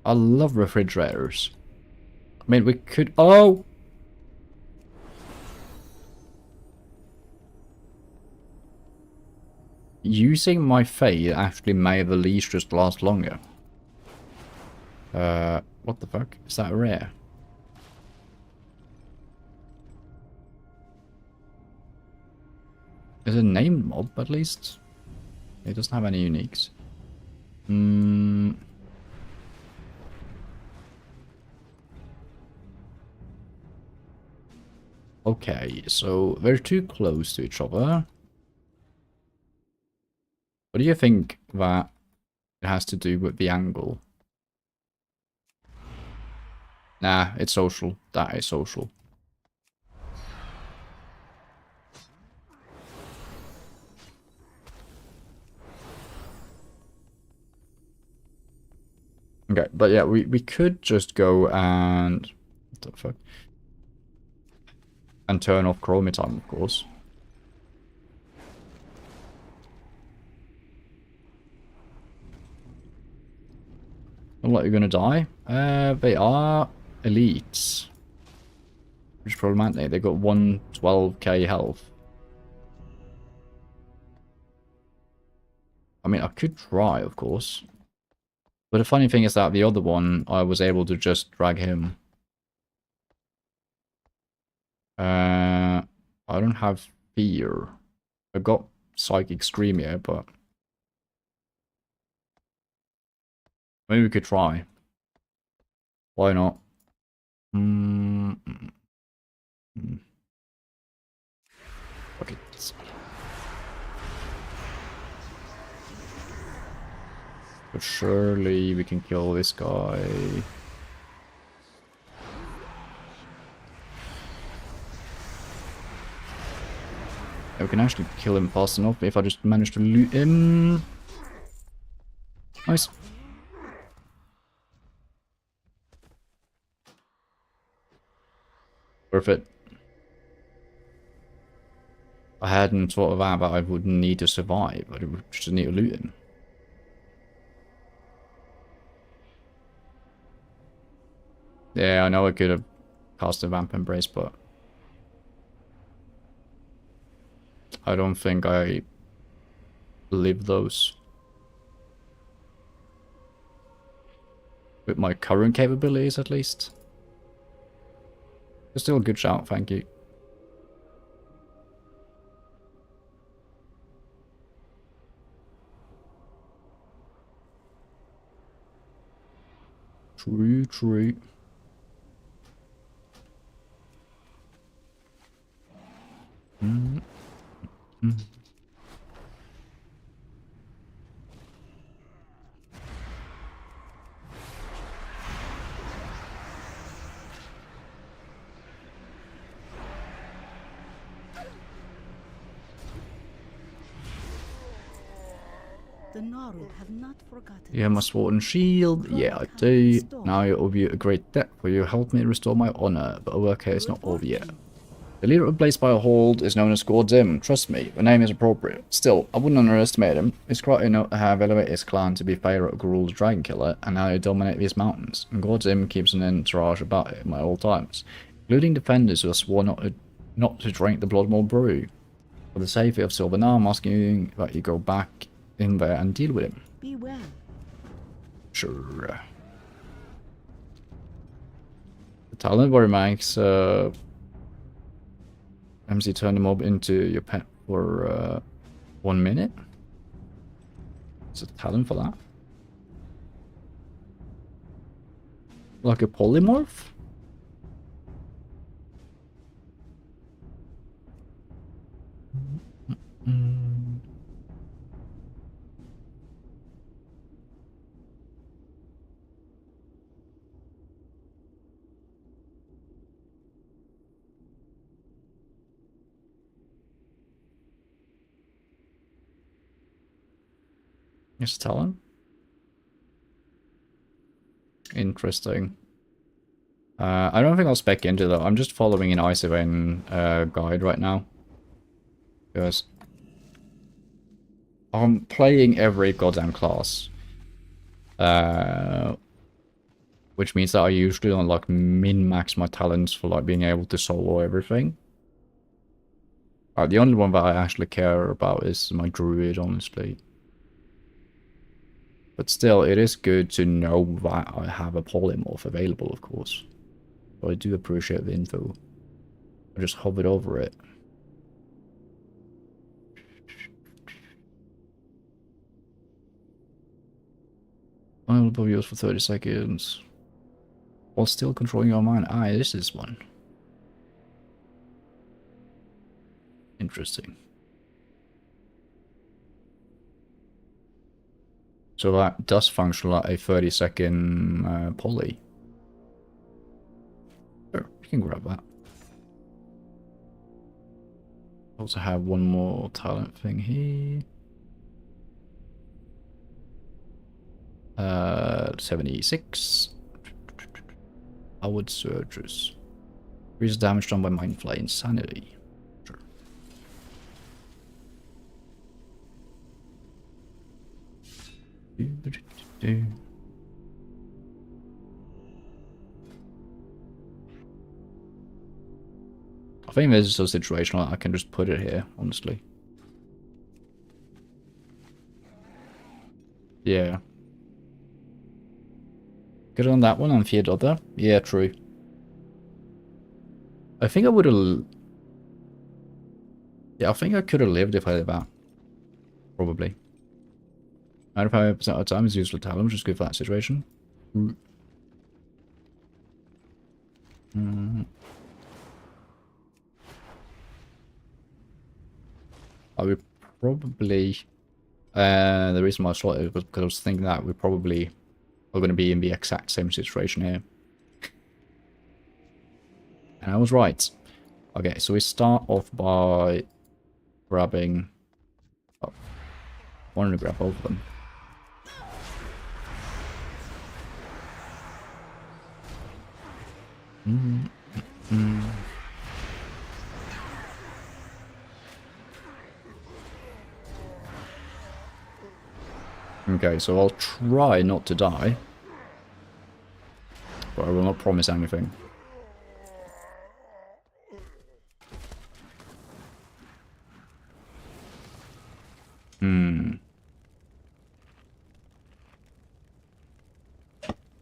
I love refrigerators. I mean, we could... Oh! Using my fate actually made the leash just last longer. What the fuck? Is that rare? Is it a named mob, at least? It doesn't have any uniques. Okay, so they're too close to each other. What do you think that it has to do with the angle? Nah, it's social. That is social. Okay, but yeah, we could just go and... What the fuck? And turn off chromatime, of course. Look like you're gonna die. They are elites. Which is problematic. They've got 112k health. I mean, I could try, of course. But the funny thing is that the other one, I was able to just drag him. I don't have fear. I got psychic scream here, but maybe we could try. Why not? Okay. But surely we can kill this guy. We can actually kill him fast enough if I just manage to loot him. Nice. Worth it. I hadn't thought of that, but I would need to survive. I would just need to loot him. Yeah, I know I could have cast a Vamp Embrace, but I don't think I live those. With my current capabilities, at least. It's still a good shout, thank you. True, true. The Naru have not forgotten. You have my sword and shield? Yeah, I do. Now I owe you a great debt for you helped me restore my honor, but our work here is not over yet. The leader of Blazefire Hold is known as Gordim. Trust me, the name is appropriate. Still, I wouldn't underestimate him. He's quite enough to have elevated his clan to be Pharaoh Gurul's Dragon Killer, and now they dominate these mountains. And Gordim keeps an entourage about him at all times, including defenders who have sworn not to drink the Bloodmold brew. For the safety of Sylvanar, I'm asking that you go back in there and deal with him. Be well. Sure. The talent where it makes MC turn the mob into your pet for 1 minute. Is it a talent for that? Like a polymorph? Yes, talent. Interesting. I don't think I'll spec into that. I'm just following an Icevein guide right now. Because I'm playing every goddamn class. Which means that I usually don't like min-max my talents for like being able to solo everything. The only one that I actually care about is my druid, honestly. But still, it is good to know that I have a polymorph available, of course. So I do appreciate the info. I just hovered over it. I'll above yours for 30 seconds. While still controlling your mind. Ah, this is one. Interesting. So that does function like a 30-second poly. Sure, you can grab that. Also have one more talent thing here. 76. Powered Surges. Increases damage done by Mindflay Insanity. Sure. I think this is so situational, I can just put it here, honestly. Yeah. Good on that one, and feared other. Yeah, true. I think I would have... Yeah, I think I could have lived if I did that. Probably. 95% of the time is useful talent, which is good for that situation. I would probably... the reason why I saw it was because I was thinking that we probably are going to be in the exact same situation here. And I was right. Okay, so we start off by grabbing... Oh, I wanted to grab both of them. Okay, so I'll try not to die. But I will not promise anything.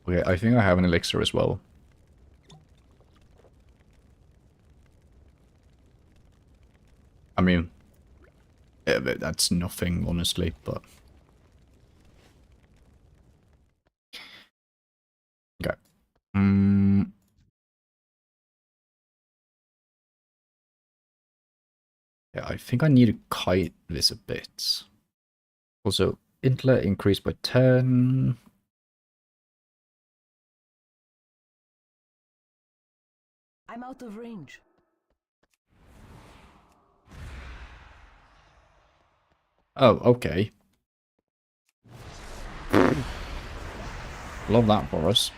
Okay, I think I have an elixir as well. I mean, yeah, that's nothing, honestly, but... Okay. Yeah, I think I need to kite this a bit. Also, intellect increased by 10. I'm out of range. Oh, okay. Love that for us.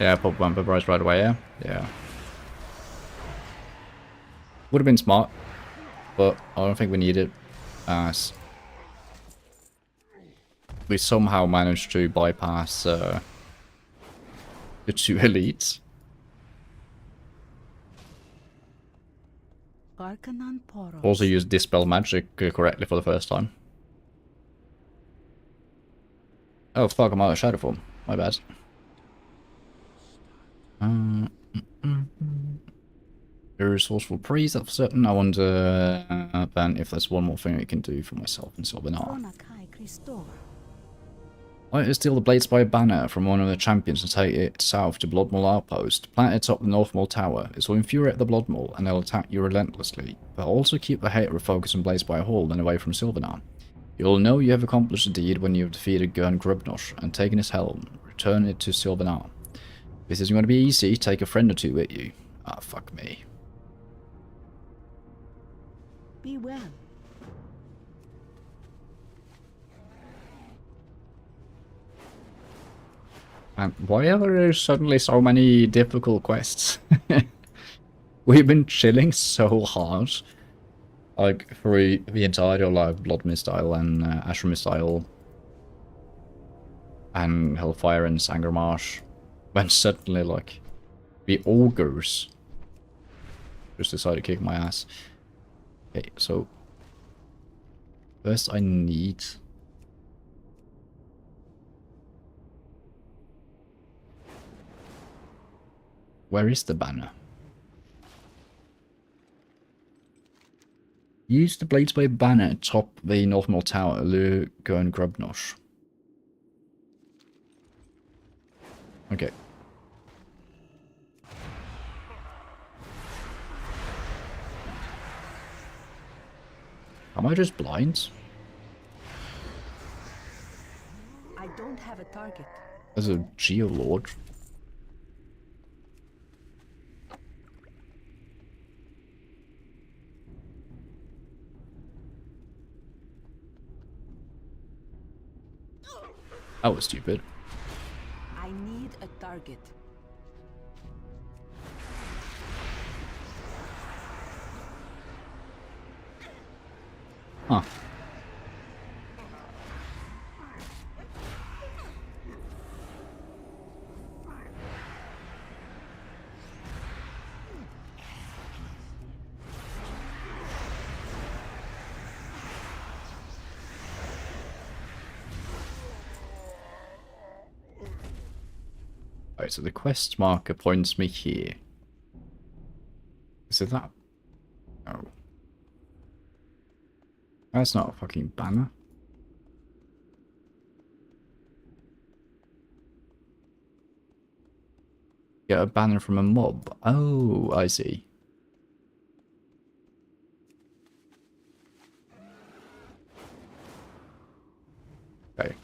Yeah, pop Vampire Price right away, yeah? Yeah. Would have been smart, but I don't think we need it, as we somehow managed to bypass the 2 elites. Arcanon Poros. Also used Dispel Magic correctly for the first time. Oh fuck, I'm out of Shadow Form. My bad. A resourceful priest, that's for certain. I wonder then if there's one more thing we can do for myself and Sylvanar. Chronakai Christor. I to steal the Bladespire banner from one of the champions and take it south to Bloodmaw Outpost. Plant it atop the Northmaw Tower. It will infuriate the Bloodmaw and they'll attack you relentlessly. But also keep the hater focused on Bladespire Hall and away from Sylvanar. You'll know you have accomplished a deed when you have defeated Gurn Grubnosh and taken his helm. Return it to Sylvanar. This isn't going to be easy. Take a friend or two with you. Ah, fuck me. Be well. And why are there suddenly so many difficult quests? We've been chilling so hard. Like, for the entirety of like Blood Mistile and Ashram Mistile. And Hellfire and Sangarmarsh. When suddenly, like, the Ogres just decided to kick my ass. Okay, so first I need... Where is the banner? Use the Bladespire banner atop the Northmaw Tower, lure Gurn Grubnosh. Okay. Am I just blind? I don't have a target. As a Geolord. That was stupid. I need a target. Huh. Right, so the quest marker points me here. Is it that? No. That's not a fucking banner. Get a banner from a mob. Oh, I see. Okay.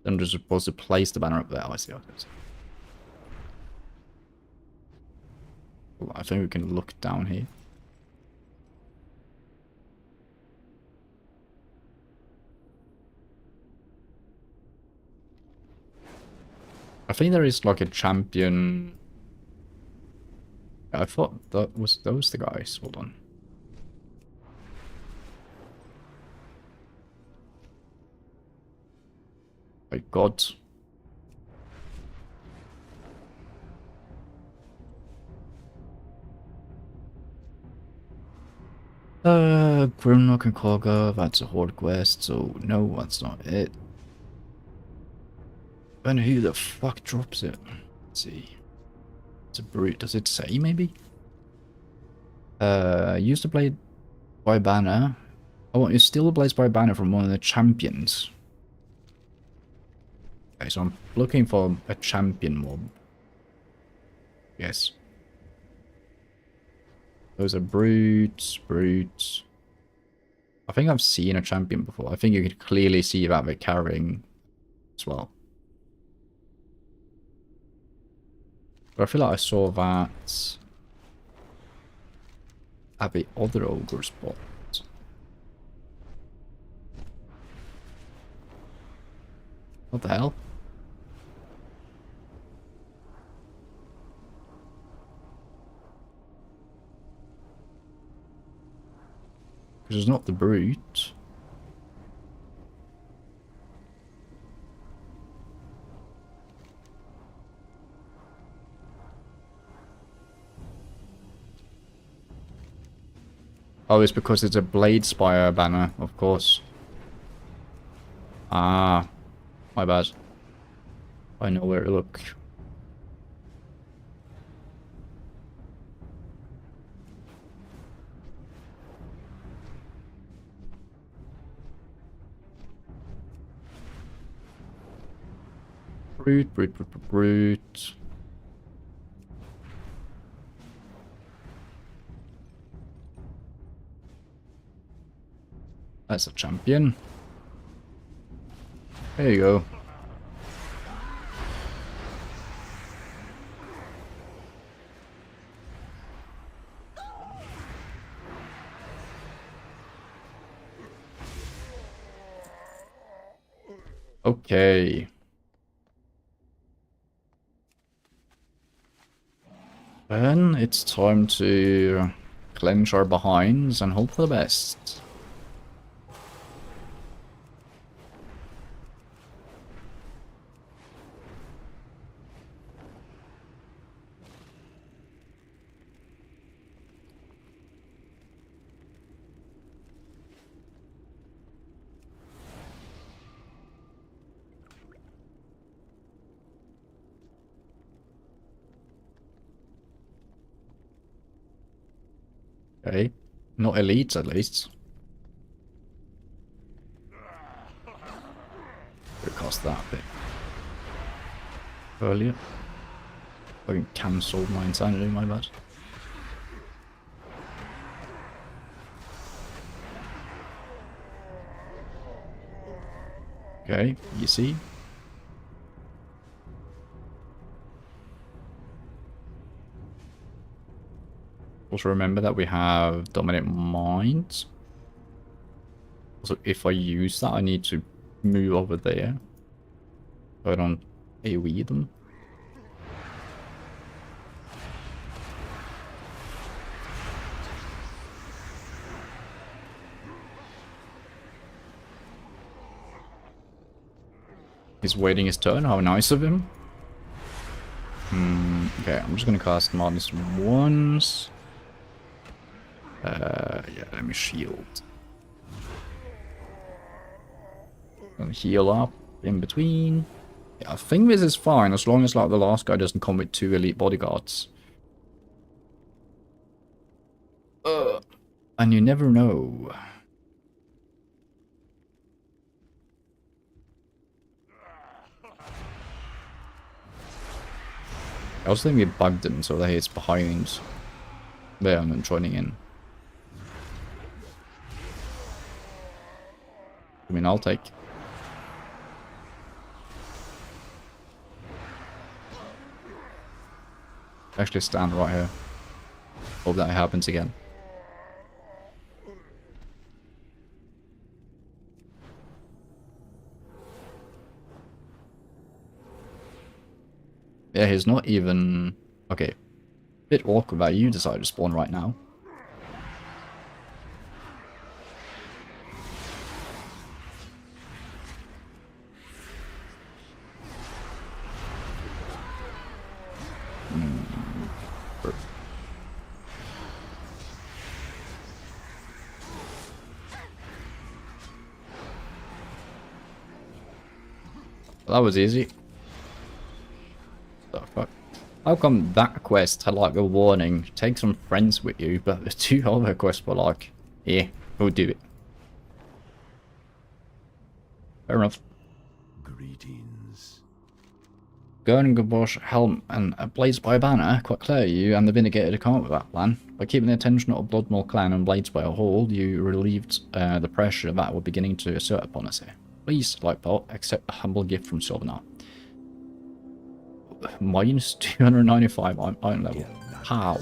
I'm just supposed to place the banner up there. Oh, I see how it is. Well, I think we can look down here. I think there is like a champion. I thought that was those the guys. Hold on. My God. Grimlock and Clogger, that's a horde quest, so no, that's not it. And who the fuck drops it? Let's see. It's a brute. Does it say maybe? Use the blade by banner. I want you to steal the blades by banner from one of the champions. Okay, so I'm looking for a champion mob. Yes. Those are brutes, brutes. I think I've seen a champion before. I think you could clearly see that they're carrying as well. But I feel like I saw that at the other ogre spot. What the hell? Because it's not the brute. Oh, it's because it's a Blade Spire banner, of course. Ah, my bad. I know where to look. Brute, brute, brute, brute, brute. That's a champion. There you go. Okay. Then it's time to clench our behinds and hope for the best. Okay. Not elites, at least. Could cost that a bit earlier. I can cancel my insanity, my bad. Okay, you see. Also remember that we have Dominant Mind. Also, if I use that, I need to move over there. So I don't AoE them. He's waiting his turn, how nice of him. Okay, I'm just gonna cast Madness once. Yeah, let me shield. And heal up in between. Yeah, I think this is fine as long as like the last guy doesn't come with 2 elite bodyguards. And you never know. I also think we bugged him so that he's behind there and then joining in. I mean, I'll take. Actually stand right here. Hope that happens again. Yeah, he's not even... Okay. Bit awkward that you decide to spawn right now. That was easy. The fuck? How come that quest had like a warning, take some friends with you, but the 2 other quests were like, yeah, we'll do it. Fair enough. Greetings. Gerngabosh helm and a Bladespire banner, quite clear you and the Vindicated can't with that plan. By keeping the attention of Bloodmaw clan and Bladespire hold, you relieved the pressure that were beginning to assert upon us here. Please, Lightbot, accept a humble gift from Sylvanar. Minus 295 iron level. How?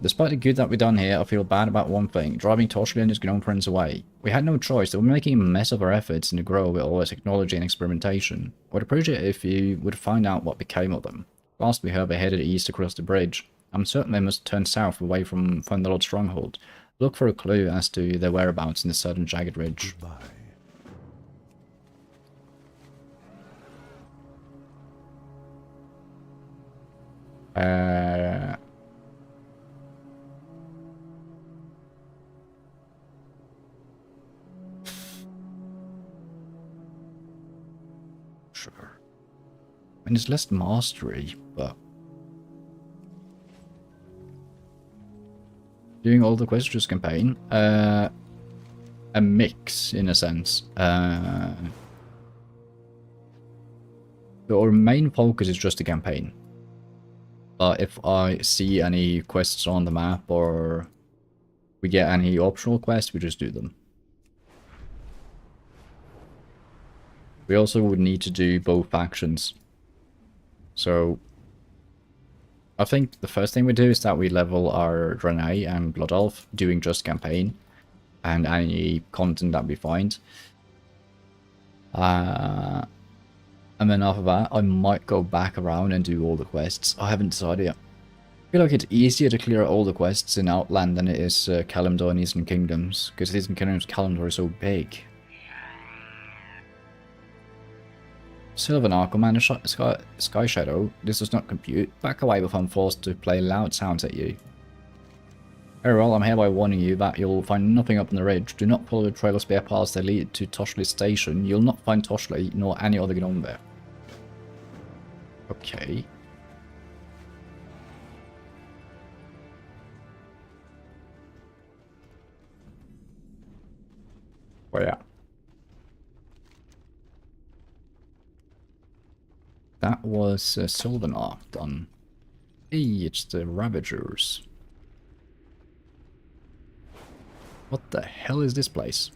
Despite the good that we've done here, I feel bad about one thing. Driving Toshli and his gnome friends away. We had no choice. They were making a mess of our efforts in the grow with all this technology and experimentation. I would appreciate it if you would find out what became of them. Last we heard, they headed east across the bridge. I'm certain they must turn south away from Thunderlord's stronghold. Look for a clue as to their whereabouts in the southern jagged ridge. Goodbye. Sure. I mean, it's less mastery, but doing all the quests campaign, a mix in a sense. Our main focus is just the campaign. But if I see any quests on the map or we get any optional quests, we just do them. We also would need to do both factions. So I think the first thing we do is that we level our Draenei and Blood Elf doing just campaign and any content that we find. And then after that, I might go back around and do all the quests. I haven't decided yet. I feel like it's easier to clear all the quests in Outland than it is Kalimdor and Eastern Kingdoms, because Eastern Kingdoms' Kalimdor is so big. Sylvan Commander Sky Shadow, this does not compute. Back away before I'm forced to play loud sounds at you. Very well, I'm hereby warning you that you'll find nothing up on the ridge. Do not follow the trail of spare paths that lead to Toshli Station. You'll not find Toshli, nor any other gnome there. Okay. Oh yeah. That was Sylvanar done. Hey, it's the Ravagers. What the hell is this place?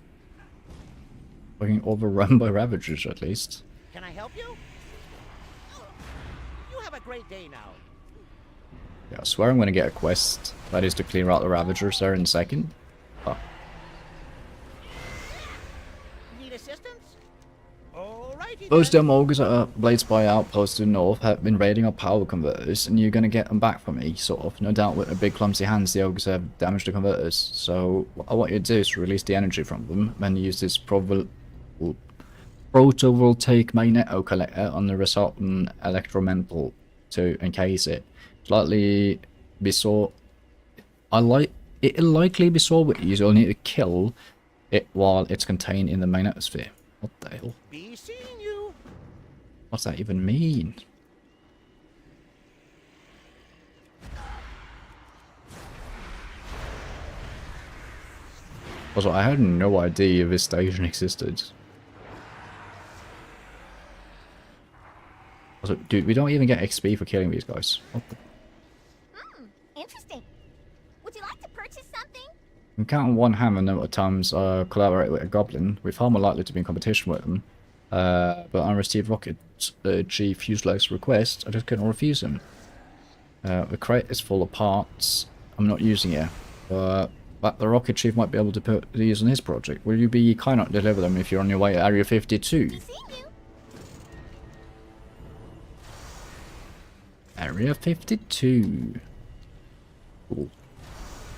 Being overrun by Ravagers, at least. Can I help you? You have a great day now. Yeah, I swear I'm going to get a quest. That is to clear out the Ravagers there in a second. Oh. Need assistance? Alrighty. Those then. dumb ogres at Blade Spy Outpost to the north have been raiding our power converters, and you're going to get them back for me, sort of. No doubt with their big clumsy hands, the ogres have damaged the converters. So what I want you to do is release the energy from them, and use this photovoltaic magneto collector on the resultant electromental to encase it. Likely be saw. It'll likely be saw with you. You'll need to kill it while it's contained in the magnetosphere. What the hell? Be seeing you. What's that even mean? Also, I had no idea this station existed. Also, dude, we don't even get XP for killing these guys. What the? Interesting. Would you like to purchase something? We can count on one hand the number of times I collaborate with a goblin. We're far more likely to be in competition with them. But I received Rocket's Chief Fuselag's request. I just couldn't refuse him. The crate is full of parts. I'm not using it. But the Rocket Chief might be able to put these on his project. Will you be kind enough to deliver them if you're on your way to Area 52? Be seeing you. Area 52. Cool.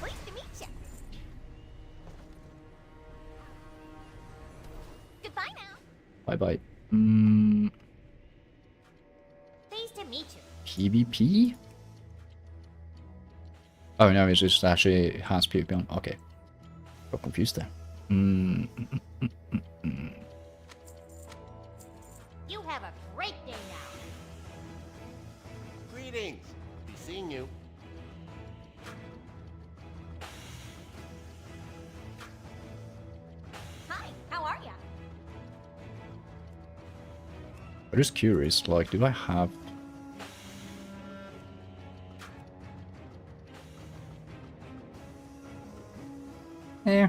Pleased to meet you. Goodbye now. Bye-bye. Pleased to meet you. PvP? Oh no, it's just actually has PvP on. Okay. Got confused there. You have a great day now. Greetings. Be seeing you. Hi, how are ya? I'm just curious, like, do I have... Yeah.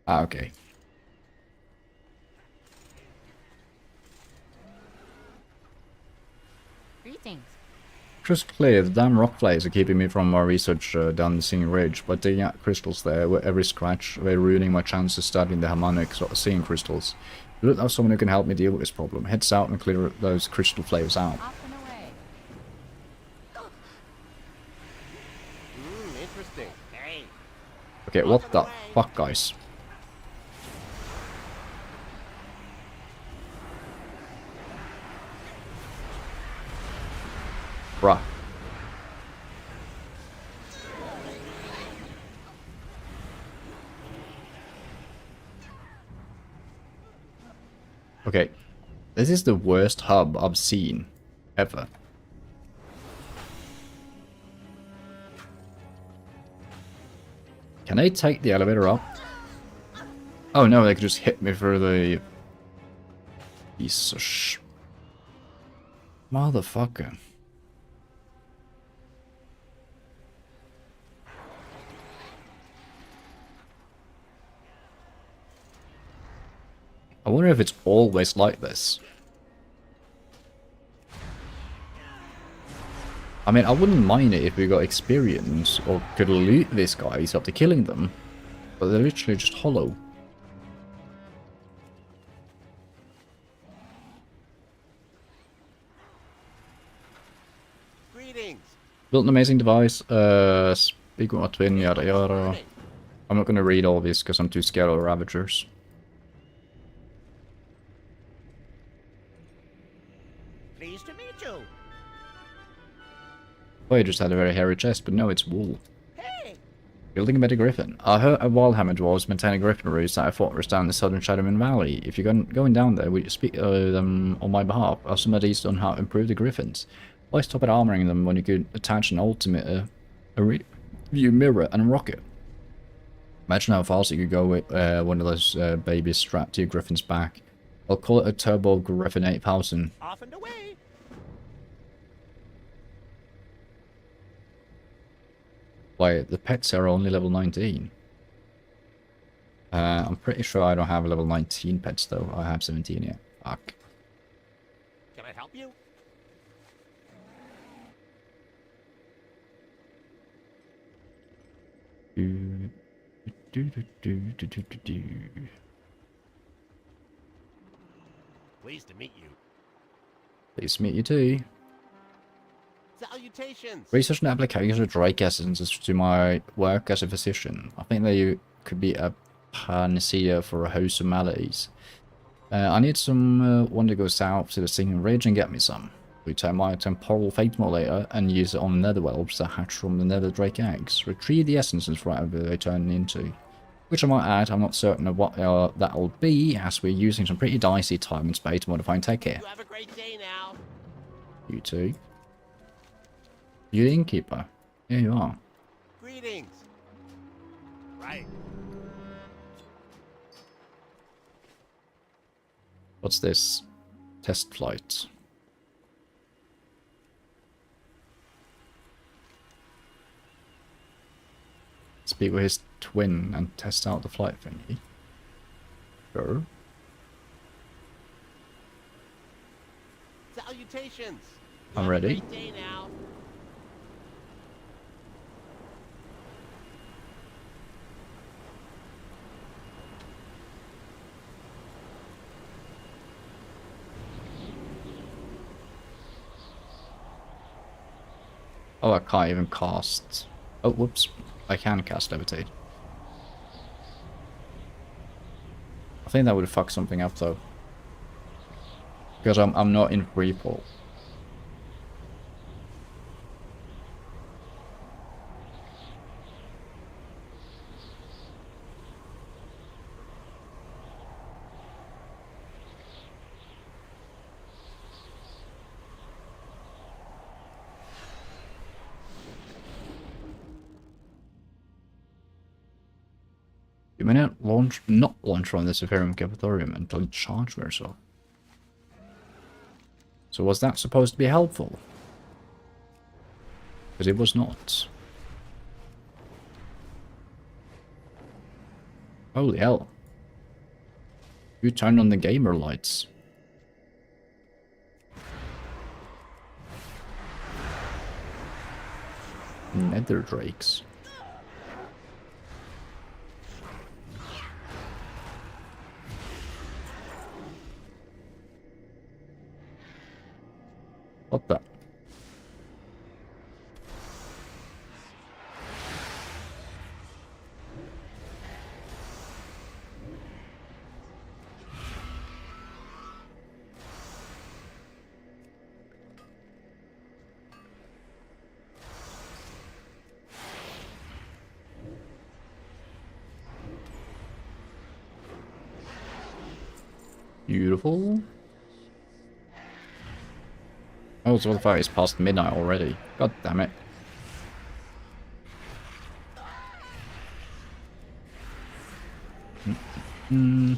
Ah, okay. Greetings. Just clear, the damn rock flays are keeping me from my research down the Singing Ridge. By digging out crystals there, with every scratch, they're ruining my chance of studying the harmonics of singing crystals. You look like someone who can help me deal with this problem. Head south and clear those crystal flares out. Off and away. Interesting. Hey. Okay, what the fuck, guys? Bruh. Okay, this is the worst hub I've seen ever. Can they take the elevator up? Oh no, they could just hit me through the... Piece of sh... Motherfucker. I wonder if it's always like this. I mean, I wouldn't mind it if we got experience or could loot these guys after killing them, but they're literally just hollow. Greetings. Built an amazing device, speak with my twin, yada yada. I'm not gonna read all this because I'm too scared of Ravagers. Pleased to meet you. Oh, you just had a very hairy chest, but no, it's wool. Hey. Building a better griffin. I heard a Wildhammer dwarves maintain a griffin roost at a fortress down the southern Shadowman Valley. If you're going down there, will you speak to them on my behalf? Ask some ideas on how to improve the griffins. Why stop at armoring them when you could attach an ultimate, a view mirror, and a rocket? Imagine how fast you could go with one of those babies strapped to your griffin's back. I'll call it a Turbo Griffin 8000. Off and away. Wait, the pets are only level 19. I'm pretty sure I don't have a level 19 pets though. I have 17 yet. Fuck. Can I help you? Pleased to meet you. Pleased to meet you too. Salutations. Research and application of Drake essences to my work as a physician. I think they could be a panacea for a host of maladies. I need some one to go south to the Singing Ridge and get me some. We take my temporal fate modulator and use it on the nether whelps that hatch from the nether drake eggs. Retrieve the essences for whatever they turn into. Which I might add, I'm not certain of what that'll be, as we're using some pretty dicey time and space to modify tech here. You have a great day now. You too. You the innkeeper. Here you are. Greetings. Right. What's this? Test flight. Speak with his twin and test out the flight thingy. Sure. Salutations. You I'm have a ready. great day now. Oh, I can't even cast. Oh, whoops. I can cast Levitate. I think that would fuck something up though. Because I'm not in free fall. You may not launch from the Sephirium Capithorium until you charge yourself. So was that supposed to be helpful? Because it was not. Holy hell. You turned on the gamer lights. Nether drakes. What the? Beautiful. Oh, so the fact it's past midnight already. God damn it. Hmm.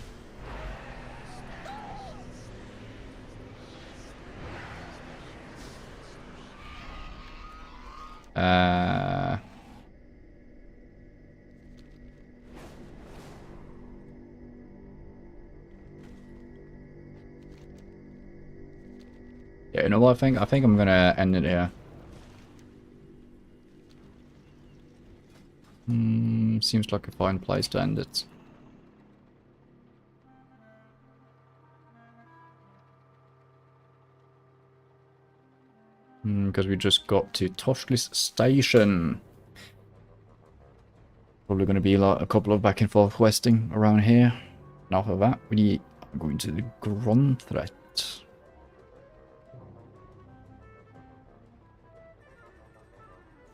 Yeah, you know what I think? I think I'm gonna end it here. Seems like a fine place to end it. Because we just got to Toshlis Station. Probably going to be like a couple of back and forth questing around here. And after that, we are going to the Northrend.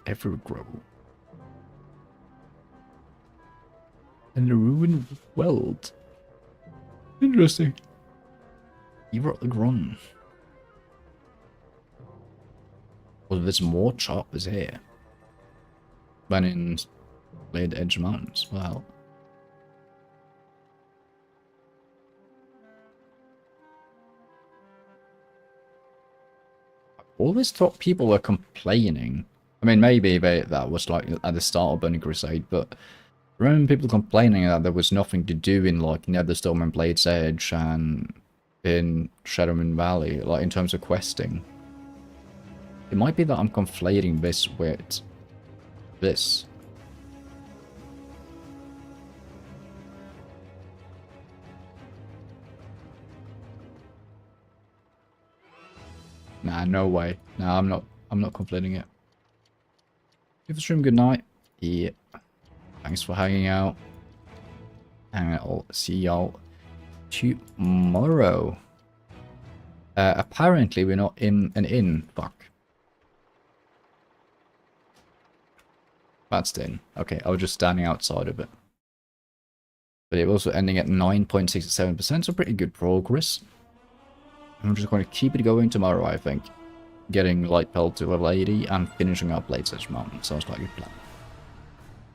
Evergrow. And the ruined world. Interesting. You wrote the Gron. Well, there's more choppers here than in Blade Edge Mountains. Wow. I always thought people were complaining. I mean, maybe that was like at the start of Burning Crusade, but I remember people complaining that there was nothing to do in like Netherstorm and Blade's Edge and in Shadowmoon Valley, like in terms of questing. It might be that I'm conflating this with this. Nah, no way. Nah, I'm not conflating it. Give the stream good night. Yeah. Thanks for hanging out. And I'll see y'all tomorrow. Apparently we're not in an inn. Fuck. That's the inn. Okay, I was just standing outside of it. But it was also ending at 9.67%, so pretty good progress. I'm just going to keep it going tomorrow, I think. Getting Light Pelt to level 80 and finishing up Blade's Edge Mountain. Sounds like a plan.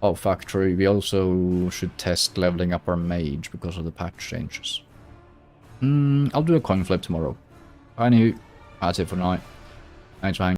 Oh, fuck, true. We also should test leveling up our mage because of the patch changes. I'll do a coin flip tomorrow. Anywho, that's it for tonight. Thanks for hanging.